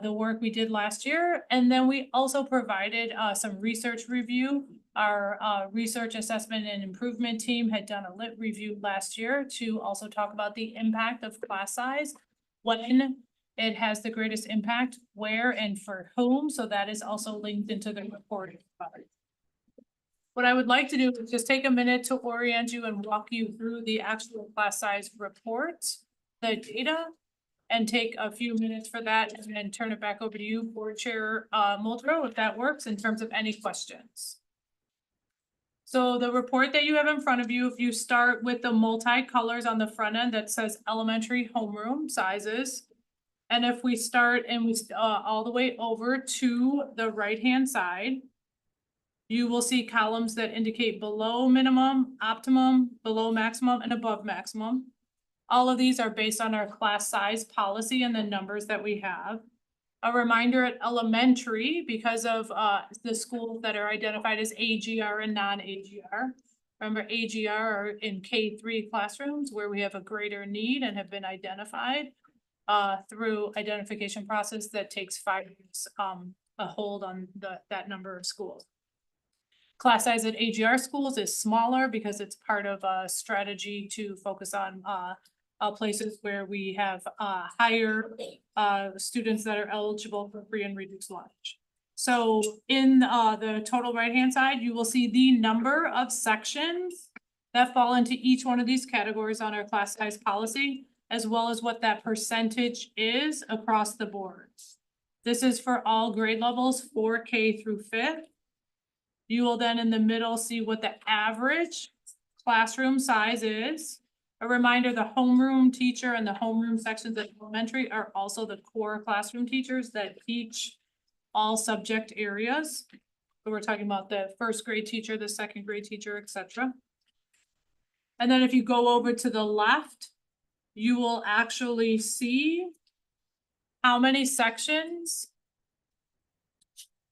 the work we did last year. And then we also provided some research review. Our research assessment and improvement team had done a lit review last year to also talk about the impact of class size, when it has the greatest impact, where and for whom. So that is also linked into the report. What I would like to do is just take a minute to orient you and walk you through the actual class size report, the data, and take a few minutes for that and then turn it back over to you, Board Chair Muldrow, if that works, in terms of any questions. So the report that you have in front of you, if you start with the multi-colors on the front end that says elementary homeroom sizes. And if we start and we all the way over to the right-hand side, you will see columns that indicate below minimum, optimum, below maximum, and above maximum. All of these are based on our class size policy and the numbers that we have. A reminder at elementary, because of the schools that are identified as AGR and non-AGR. Remember, AGR are in K-3 classrooms where we have a greater need and have been identified through identification process that takes 5 years a hold on that number of schools. Class size at AGR schools is smaller because it's part of a strategy to focus on places where we have higher students that are eligible for free and reduced lunch. So in the total right-hand side, you will see the number of sections that fall into each one of these categories on our class size policy, as well as what that percentage is across the board. This is for all grade levels 4K through 5th. You will then in the middle see what the average classroom size is. A reminder, the homeroom teacher and the homeroom sections at elementary are also the core classroom teachers that teach all subject areas. So we're talking about the 1st grade teacher, the 2nd grade teacher, etc. And then if you go over to the left, you will actually see how many sections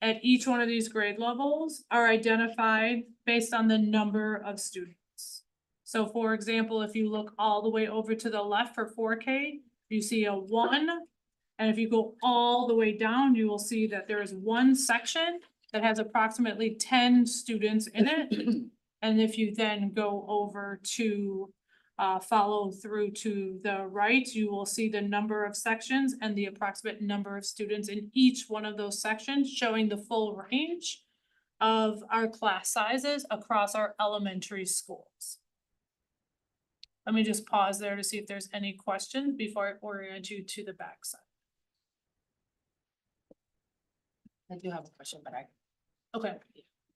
at each one of these grade levels are identified based on the number of students. So for example, if you look all the way over to the left for 4K, you see a 1. And if you go all the way down, you will see that there is one section that has approximately 10 students in it. And if you then go over to follow through to the right, you will see the number of sections and the approximate number of students in each one of those sections, showing the full range of our class sizes across our elementary schools. Let me just pause there to see if there's any questions before I orient you to the backside. I do have a question, but Okay,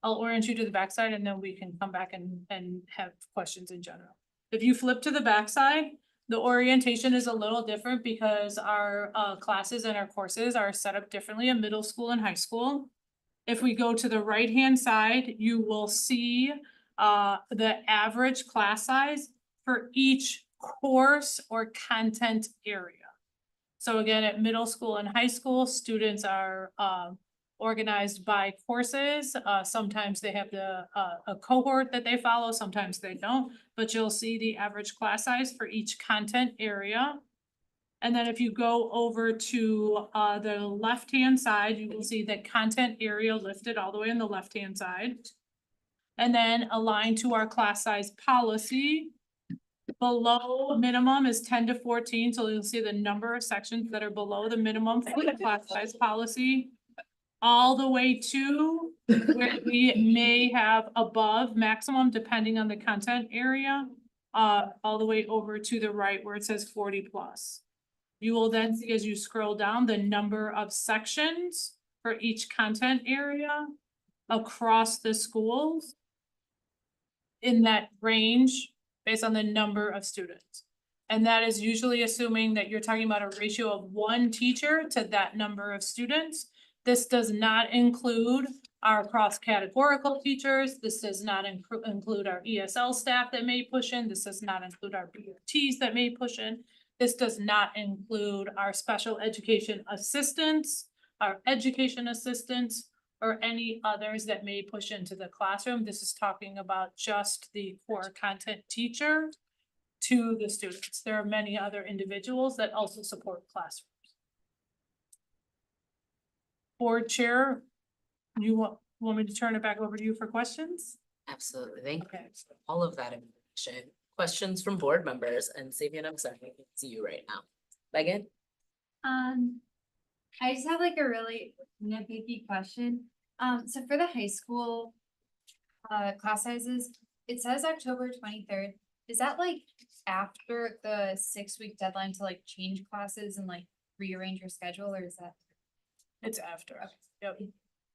I'll orient you to the backside and then we can come back and have questions in general. If you flip to the backside, the orientation is a little different because our classes and our courses are set up differently in middle school and high school. If we go to the right-hand side, you will see the average class size for each course or content area. So again, at middle school and high school, students are organized by courses. Sometimes they have a cohort that they follow, sometimes they don't, but you'll see the average class size for each content area. And then if you go over to the left-hand side, you will see the content area lifted all the way on the left-hand side. And then aligned to our class size policy. Below minimum is 10 to 14, so you'll see the number of sections that are below the minimum for the class size policy. All the way to where we may have above maximum depending on the content area, all the way over to the right where it says 40 plus. You will then see as you scroll down the number of sections for each content area across the schools in that range based on the number of students. And that is usually assuming that you're talking about a ratio of 1 teacher to that number of students. This does not include our cross-categorical teachers. This does not include our ESL staff that may push in. This does not include our BOTs that may push in. This does not include our special education assistants, our education assistants, or any others that may push into the classroom. This is talking about just the core content teacher to the students. There are many other individuals that also support classrooms. Board Chair, you want me to turn it back over to you for questions? absolutely, thank you for all of that information. Questions from board members, and Sabian, I'm sorry, I can see you right now. Megan? I just have like a really nitpicky question. So for the high school class sizes, it says October 23rd. Is that like after the 6-week deadline to like change classes and like rearrange your schedule, or is that? It's after, yep.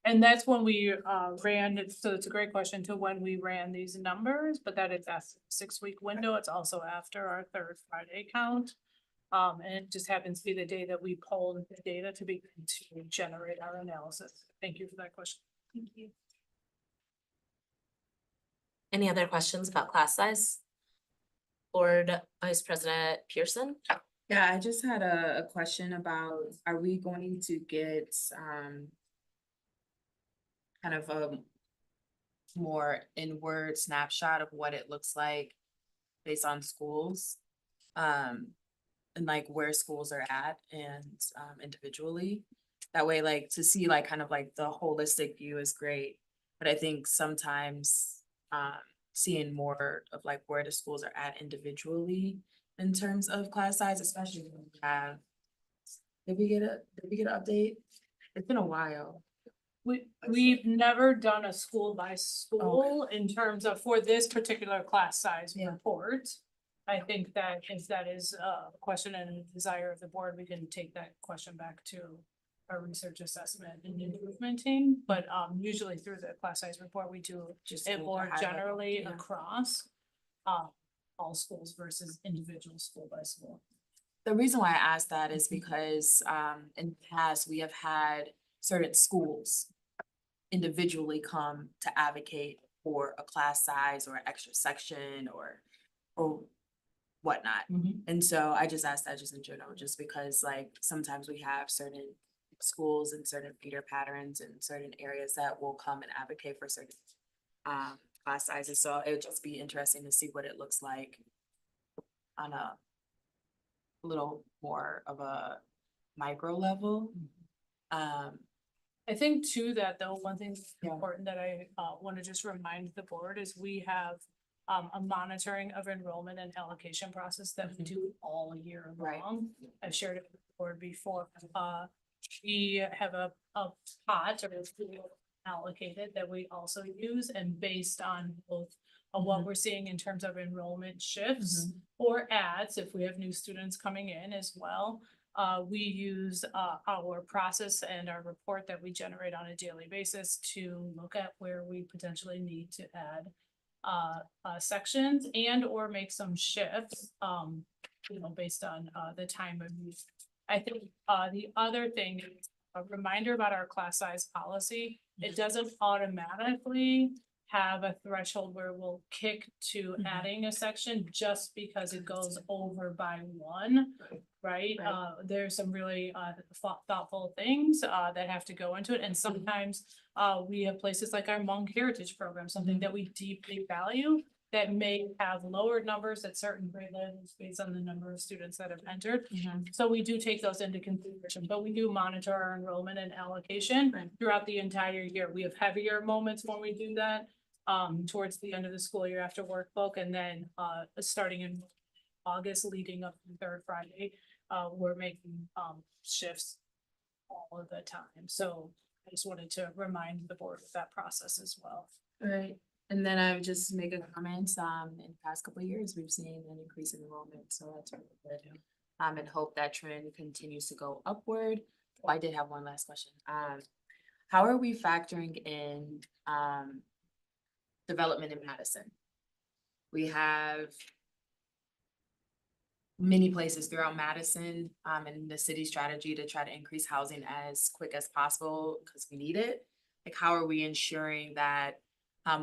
And that's when we ran, so it's a great question to when we ran these numbers, but that is after the 6-week window. It's also after our 3rd Friday count. And it just happens to be the day that we pulled the data to generate our analysis. Thank you for that question. Thank you. Any other questions about class size? Board Vice President Pearson? Yeah, I just had a question about, are we going to get kind of a more inward snapshot of what it looks like based on schools? And like where schools are at and individually. That way, like to see like kind of like the holistic view is great. But I think sometimes seeing more of like where the schools are at individually in terms of class size, especially when we have, did we get an update? It's been a while. We've never done a school by school in terms of for this particular class size report. I think that if that is a question and a desire of the board, we can take that question back to our research assessment and improvement team. But usually through the class size report, we do Just it more high level, generally yeah. across all schools versus individual school by school. The reason why I asked that is because in the past, we have had certain schools individually come to advocate for a class size or an extra section or whatnot. And so I just asked that just in general, just because like sometimes we have certain schools and certain feeder patterns and certain areas that will come and advocate for certain class sizes. So it would just be interesting to see what it looks like on a little more of a micro level. I think too that though, one thing that's important that I want to just remind the board is we have a monitoring of enrollment and allocation process that we do all year long. I've shared it with the board before. We have a pot or a pool allocated that we also use, and based on both what we're seeing in terms of enrollment shifts or adds, if we have new students coming in as well. We use our process and our report that we generate on a daily basis to look at where we potentially need to add sections and or make some shifts, based on the time of use. I think the other thing is a reminder about our class size policy. It doesn't automatically have a threshold where we'll kick to adding a section just because it goes over by one, right? There's some really thoughtful things that have to go into it. And sometimes we have places like our Hmong Heritage Program, something that we deeply value, that may have lower numbers at certain grade levels based on the number of students that have entered. So we do take those into consideration, but we do monitor our enrollment and allocation throughout the entire year. We have heavier moments when we do that towards the end of the school year after workbook, and then starting in August leading up to the third Friday, we're making shifts all of the time. So I just wanted to remind the board of that process as well. Right. And then I would just make a comment, in the past couple of years, we've seen an increase in enrollment, so that's really good. And hope that trend continues to go upward. Oh, I did have one last question. How are we factoring in, development in Madison? We have many places throughout Madison, and the city strategy to try to increase housing as quick as possible because we need it. Like, how are we ensuring that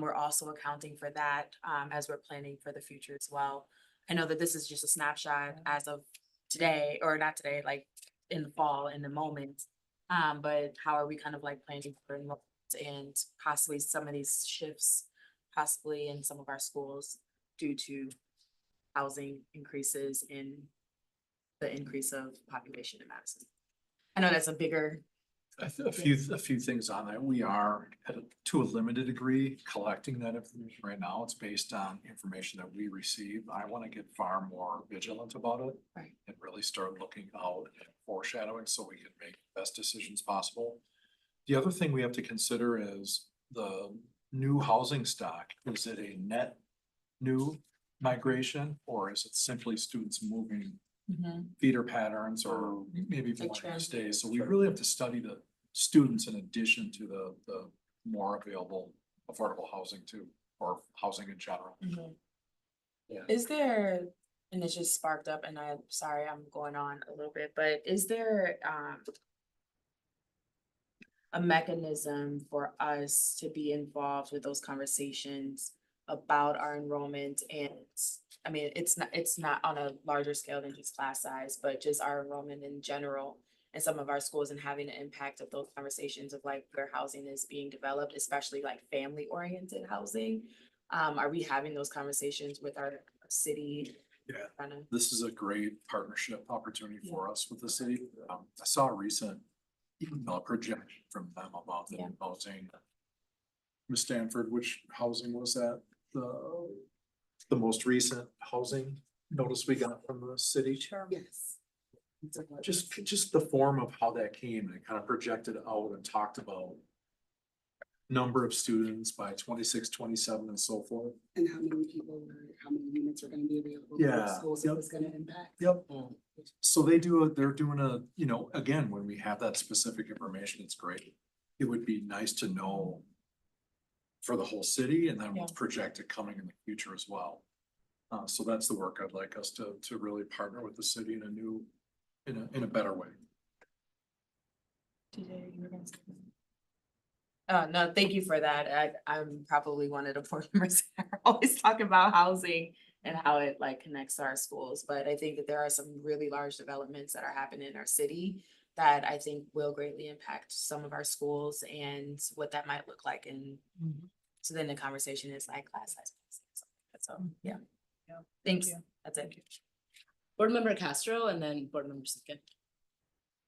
we're also accounting for that as we're planning for the future as well? I know that this is just a snapshot as of today, or not today, like in the fall, in the moment. But how are we kind of like planning for enrollment and possibly some of these shifts, possibly in some of our schools due to housing increases in the increase of population in Madison? I know that's a bigger. A few things on that. We are to a limited degree collecting that information right now. It's based on information that we receive. I want to get far more vigilant about it. And really start looking out and foreshadowing so we can make the best decisions possible. The other thing we have to consider is the new housing stock. Is it a net new migration, or is it simply students moving feeder patterns, or maybe wanting to stay? So we really have to study the students in addition to the more available affordable housing too, or housing in general. Is there, and it just sparked up, and I'm sorry, I'm going on a little bit, but is there a mechanism for us to be involved with those conversations about our enrollment? And I mean, it's not on a larger scale than just class size, but just our enrollment in general in some of our schools, and having an impact of those conversations of like where housing is being developed, especially like family oriented housing. Are we having those conversations with our city? Yeah, this is a great partnership opportunity for us with the city. I saw a recent projection from them about the housing. Ms. Stanford, which housing was that? The most recent housing notice we got from the city? Yes. Just the form of how that came, and it kind of projected out and talked about number of students by 26, 27 and so forth. And how many people or how many units are gonna be available. Yeah. Schools it was gonna impact. Yep. So they're doing a, again, when we have that specific information, it's great. It would be nice to know for the whole city, and then what's projected coming in the future as well. So that's the work I'd like us to really partner with the city in a better way. No, thank you for that. I'm probably one of the board members that are always talking about housing and how it like connects to our schools. But I think that there are some really large developments that are happening in our city that I think will greatly impact some of our schools and what that might look like. And so then the conversation is like class size. So, yeah. Thanks. That's it. Board Member Castro and then Board Member Simkin.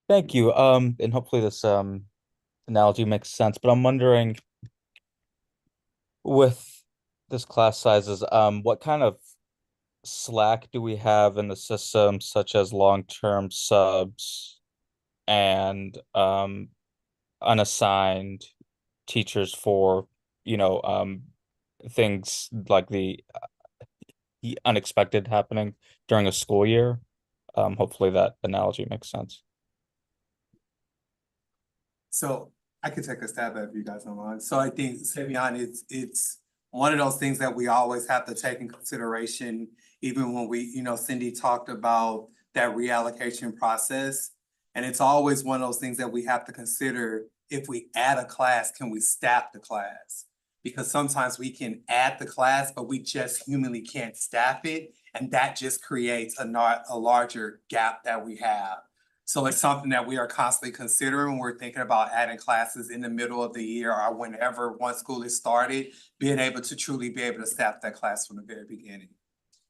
Thank you. And hopefully this analogy makes sense, but I'm wondering with this class sizes, what kind of slack do we have in the system, such as long-term subs and unassigned teachers for, things like the unexpected happening during a school year? Hopefully that analogy makes sense. So I can take a stab at it if you guys don't mind. So I think, Savion, it's one of those things that we always have to take in consideration, even when we, Cindy talked about that reallocation process. And it's always one of those things that we have to consider. If we add a class, can we staff the class? Because sometimes we can add the class, but we just humanly can't staff it. And that just creates a larger gap that we have. So it's something that we are constantly considering. We're thinking about adding classes in the middle of the year or whenever one school is started, being able to truly be able to staff that class from the very beginning.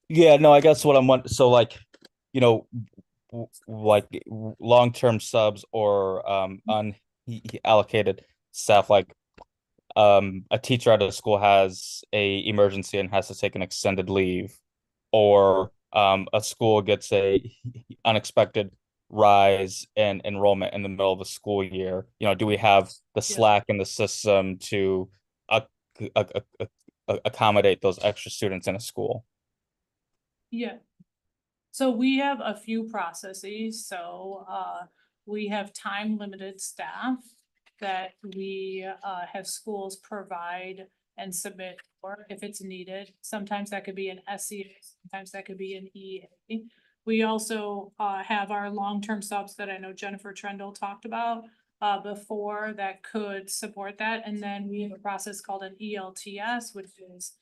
Yeah, no, I guess what I'm wondering, so like, like long-term subs or unallocated staff, like a teacher at a school has a emergency and has to take an extended leave, or a school gets a unexpected rise in enrollment in the middle of the school year. Do we have the slack in the system to accommodate those extra students in a school? Yeah. So we have a few processes. So we have time limited staff that we have schools provide and submit for if it's needed. Sometimes that could be an SEA, sometimes that could be an EA. We also have our long-term subs that I know Jennifer Trendle talked about before that could support that. And then we have a process called an ELTS, which is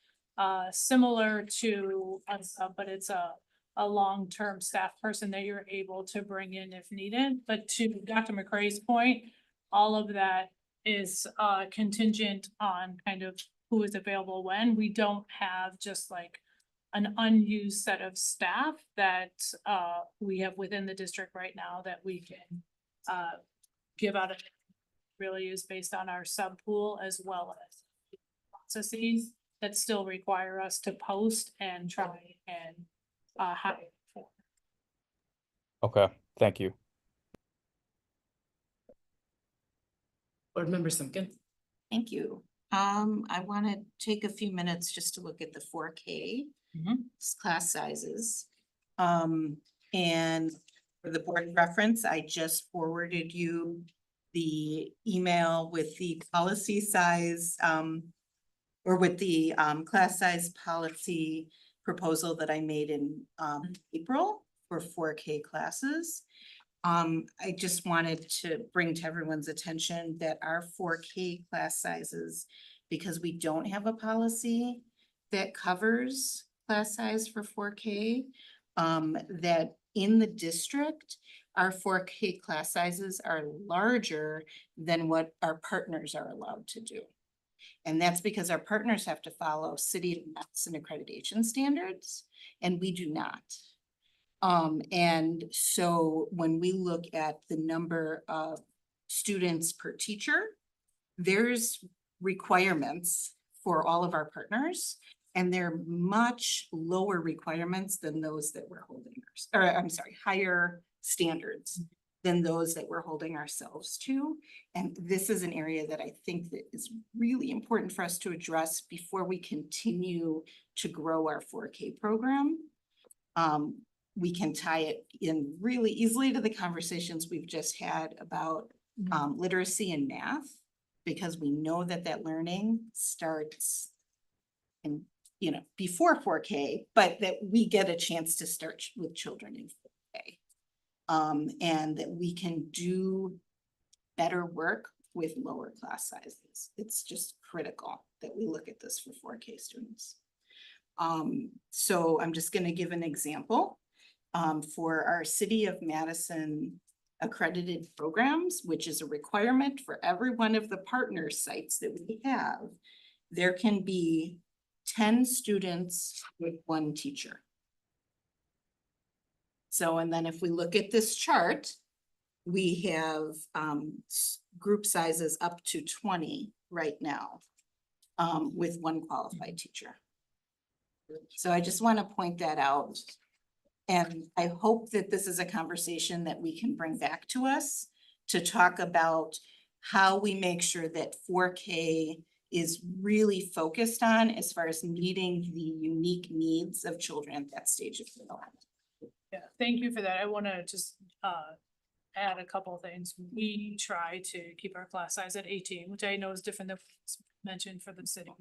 similar to a sub, but it's a long-term staff person that you're able to bring in if needed. But to Dr. McCrae's point, all of that is contingent on kind of who is available when. We don't have just like an unused set of staff that we have within the district right now that we can give out. Really is based on our sub pool as well as processes that still require us to post and try and hire for. Okay, thank you. Board Member Simkin. Thank you. I want to take a few minutes just to look at the 4K class sizes. And for the board reference, I just forwarded you the email with the policy size, or with the class size policy proposal that I made in April for 4K classes. I just wanted to bring to everyone's attention that our 4K class sizes, because we don't have a policy that covers class size for 4K, that in the district, our 4K class sizes are larger than what our partners are allowed to do. And that's because our partners have to follow city and accreditation standards, and we do not. And so when we look at the number of students per teacher, there's requirements for all of our partners, and they're much lower requirements than those that we're holding, higher standards than those that we're holding ourselves to. And this is an area that I think that is really important for us to address before we continue to grow our 4K program. We can tie it in really easily to the conversations we've just had about literacy and math, because we know that that learning starts in, before 4K, but that we get a chance to start with children in 4K. And that we can do better work with lower class sizes. It's just critical that we look at this for 4K students. So I'm just going to give an example. For our City of Madison accredited programs, which is a requirement for every one of the partner sites that we have, there can be 10 students with 1 teacher. So, and then if we look at this chart, we have group sizes up to 20 right now with 1 qualified teacher. So I just want to point that out. And I hope that this is a conversation that we can bring back to us to talk about how we make sure that 4K is really focused on as far as meeting the unique needs of children at that stage of development. Yeah, thank you for that. I wanna just add a couple of things. We try to keep our class size at 18, which I know is different than what's mentioned for the city.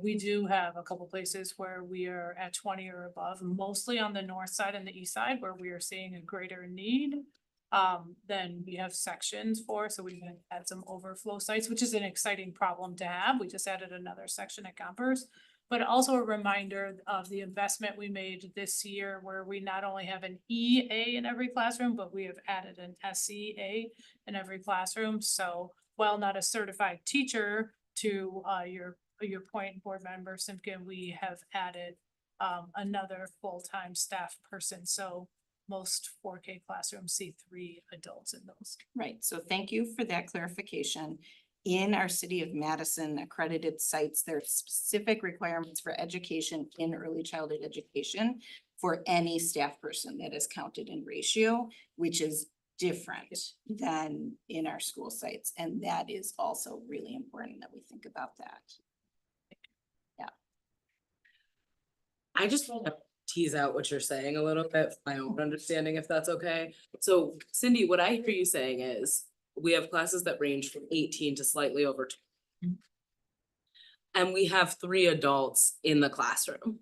We do have a couple places where we are at 20 or above, mostly on the north side and the east side where we are seeing a greater need. Then we have sections for, so we can add some overflow sites, which is an exciting problem to have. We just added another section at Gompers. But also a reminder of the investment we made this year where we not only have an EA in every classroom, but we have added an SEA in every classroom. So while not a certified teacher, to your point, board member Simpkin, we have added another full-time staff person. So most 4K classrooms see 3 adults in those. Right, so thank you for that clarification. In our city of Madison accredited sites, there are specific requirements for education in early childhood education for any staff person that is counted in ratio, which is different than in our school sites. And that is also really important that we think about that. Yeah. I just want to tease out what you're saying a little bit, my own understanding, if that's okay. So Cindy, what I hear you saying is, we have classes that range from 18 to slightly over 20. And we have 3 adults in the classroom.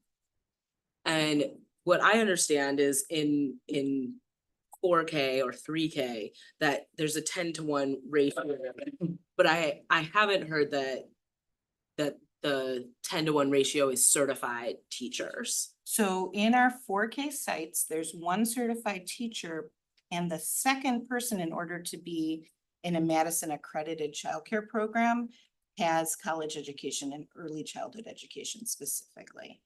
And what I understand is in 4K or 3K, that there's a 10-to-1 ratio. But I haven't heard that the 10-to-1 ratio is certified teachers. So in our 4K sites, there's 1 certified teacher, and the second person, in order to be in a Madison accredited childcare program, has college education and early childhood education specifically.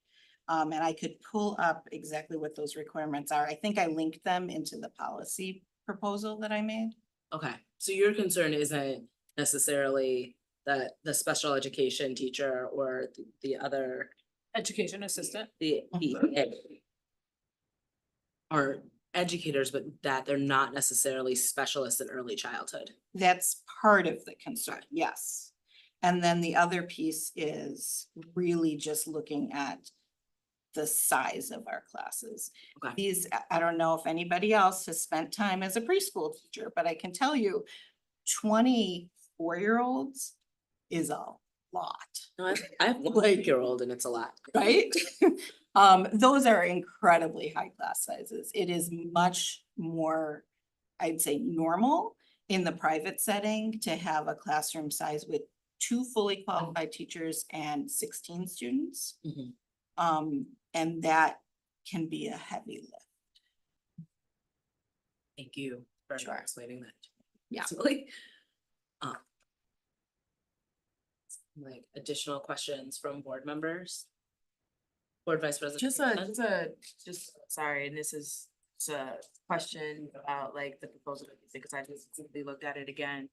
And I could pull up exactly what those requirements are. I think I linked them into the policy proposal that I made. Okay, so your concern isn't necessarily that the special education teacher or the other Education assistant. the are educators, but that they're not necessarily specialists in early childhood. That's part of the concern, yes. And then the other piece is really just looking at the size of our classes. Okay. These, I don't know if anybody else has spent time as a preschool teacher, but I can tell you 24-year-olds is a lot. No, I have 1-year-old and it's a lot. Right? Those are incredibly high class sizes. It is much more, I'd say, normal in the private setting to have a classroom size with 2 fully qualified teachers and 16 students. And that can be a heavy lift. Thank you for Sure. explaining that. Yeah. Like additional questions from board members? Board Vice President. Sorry, and this is a question about like the proposal, because I just simply looked at it again.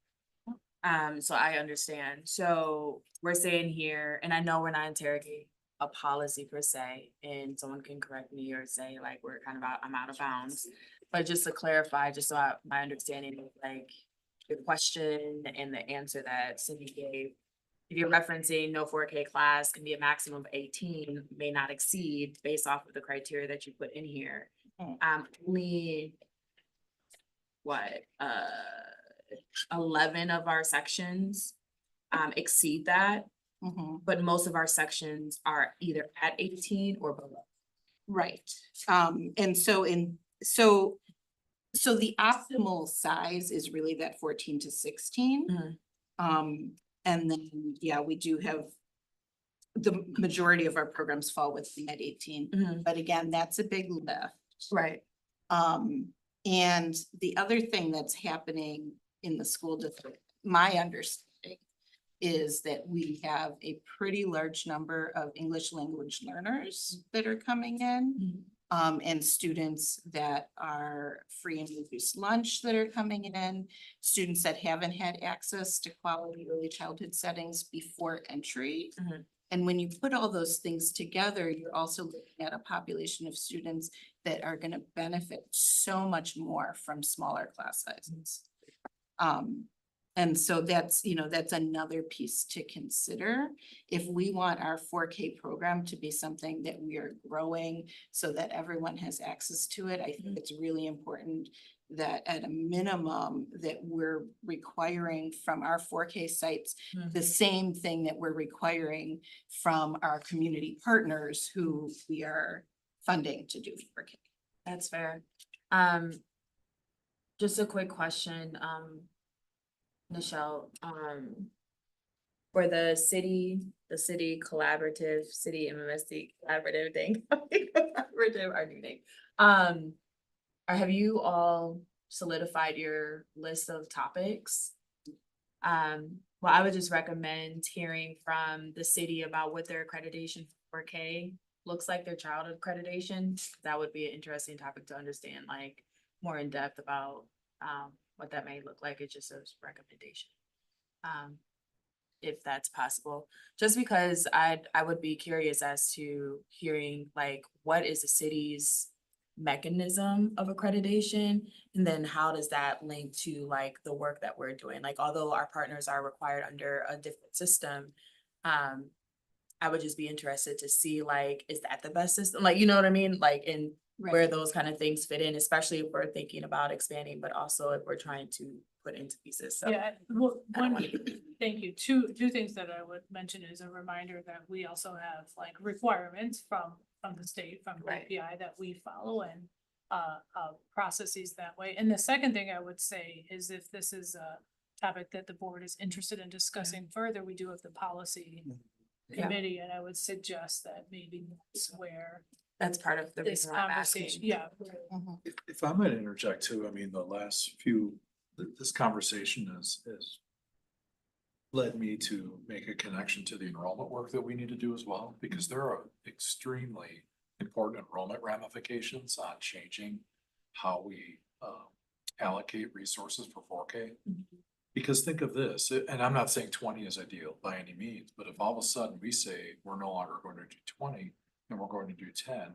So I understand. So we're saying here, and I know we're not interrogating a policy per se, and someone can correct me or say like, we're kind of I'm out of bounds. But just to clarify, just so my understanding of like the question and the answer that Cindy gave, if you're referencing no 4K class can be a maximum of 18, may not exceed based off of the criteria that you put in here. Only what, 11 of our sections exceed that, but most of our sections are either at 18 or below. Right. And so so the optimal size is really that 14 to 16. And then, yeah, we do have the majority of our programs fall within that 18. But again, that's a big lift. Right. And the other thing that's happening in the school district, my understanding, is that we have a pretty large number of English language learners that are coming in. And students that are free and reduced lunch that are coming in, students that haven't had access to quality early childhood settings before entry. And when you put all those things together, you're also looking at a population of students that are gonna benefit so much more from smaller class sizes. And so that's, you know, that's another piece to consider. If we want our 4K program to be something that we are growing so that everyone has access to it, I think it's really important that at a minimum that we're requiring from our 4K sites the same thing that we're requiring from our community partners who we are funding to do 4K. That's fair. Just a quick question, Michelle, for the city collaborative, city MMSD collaborative thing, collaborative, our new name. Have you all solidified your list of topics? Well, I would just recommend hearing from the city about what their accreditation for 4K looks like, their childhood accreditation. That would be an interesting topic to understand, like more in depth about what that may look like. It's just a recommendation. If that's possible, just because I would be curious as to hearing like what is the city's mechanism of accreditation, and then how does that link to like the work that we're doing? Like, although our partners are required under a different system, I would just be interested to see like, is that the best system? Like, you know what I mean? Like in where those kind of things fit in, especially if we're thinking about expanding, but also if we're trying to put into pieces. So Yeah, well, thank you. Two things that I would mention is a reminder that we also have like requirements from the state, from API that we follow and processes that way. And the second thing I would say is if this is a topic that the board is interested in discussing further, we do have the policy committee, and I would suggest that maybe that's where that's part of the this reason why I'm conversation, asking. yeah. If I might interject too, I mean, the last few, this conversation has led me to make a connection to the enrollment work that we need to do as well, because there are extremely important enrollment ramifications on changing how we allocate resources for 4K. Because think of this, and I'm not saying 20 is ideal by any means, but if all of a sudden we say we're no longer going to do 20 and we're going to do 10,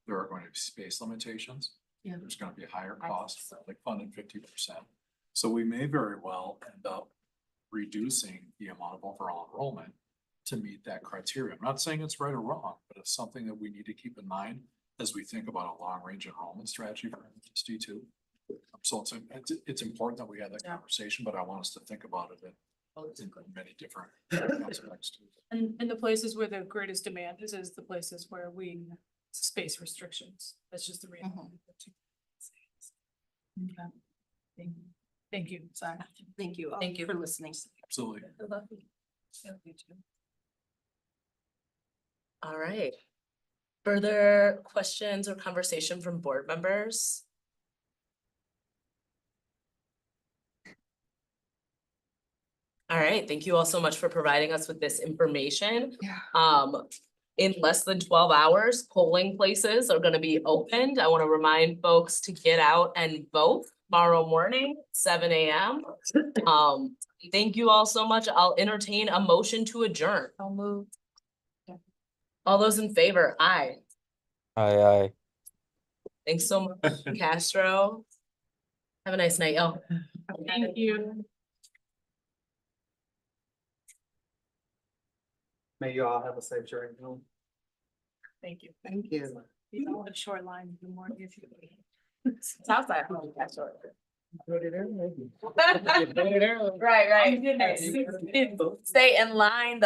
there are going to be space limitations. Yeah. There's going to be a higher cost, like funding 50%. So we may very well end up reducing the amount of overall enrollment to meet that criteria. I'm not saying it's right or wrong, but it's something that we need to keep in mind as we think about a long-range enrollment strategy for MSD too. So it's important that we have that conversation, but I want us to think about it in many different aspects too. And the places where the greatest demand is the places where we space restrictions. That's just the reality. Okay. Thank you. Sorry. Thank you all for listening. Absolutely. All right. Further questions or conversation from board members? All right, thank you all so much for providing us with this information. In less than 12 hours, polling places are gonna be opened. I wanna remind folks to get out and vote tomorrow morning, 7 a.m. Thank you all so much. I'll entertain a motion to adjourn. I'll move. All those in favor, aye. Aye. Thanks so much, Castro. Have a nice night, y'all. Thank you. May you all have a safe journey home. Thank you. Thank you. You know, the short line, the more if you. Southside, Castro. Right. Goodness. Stay in line though.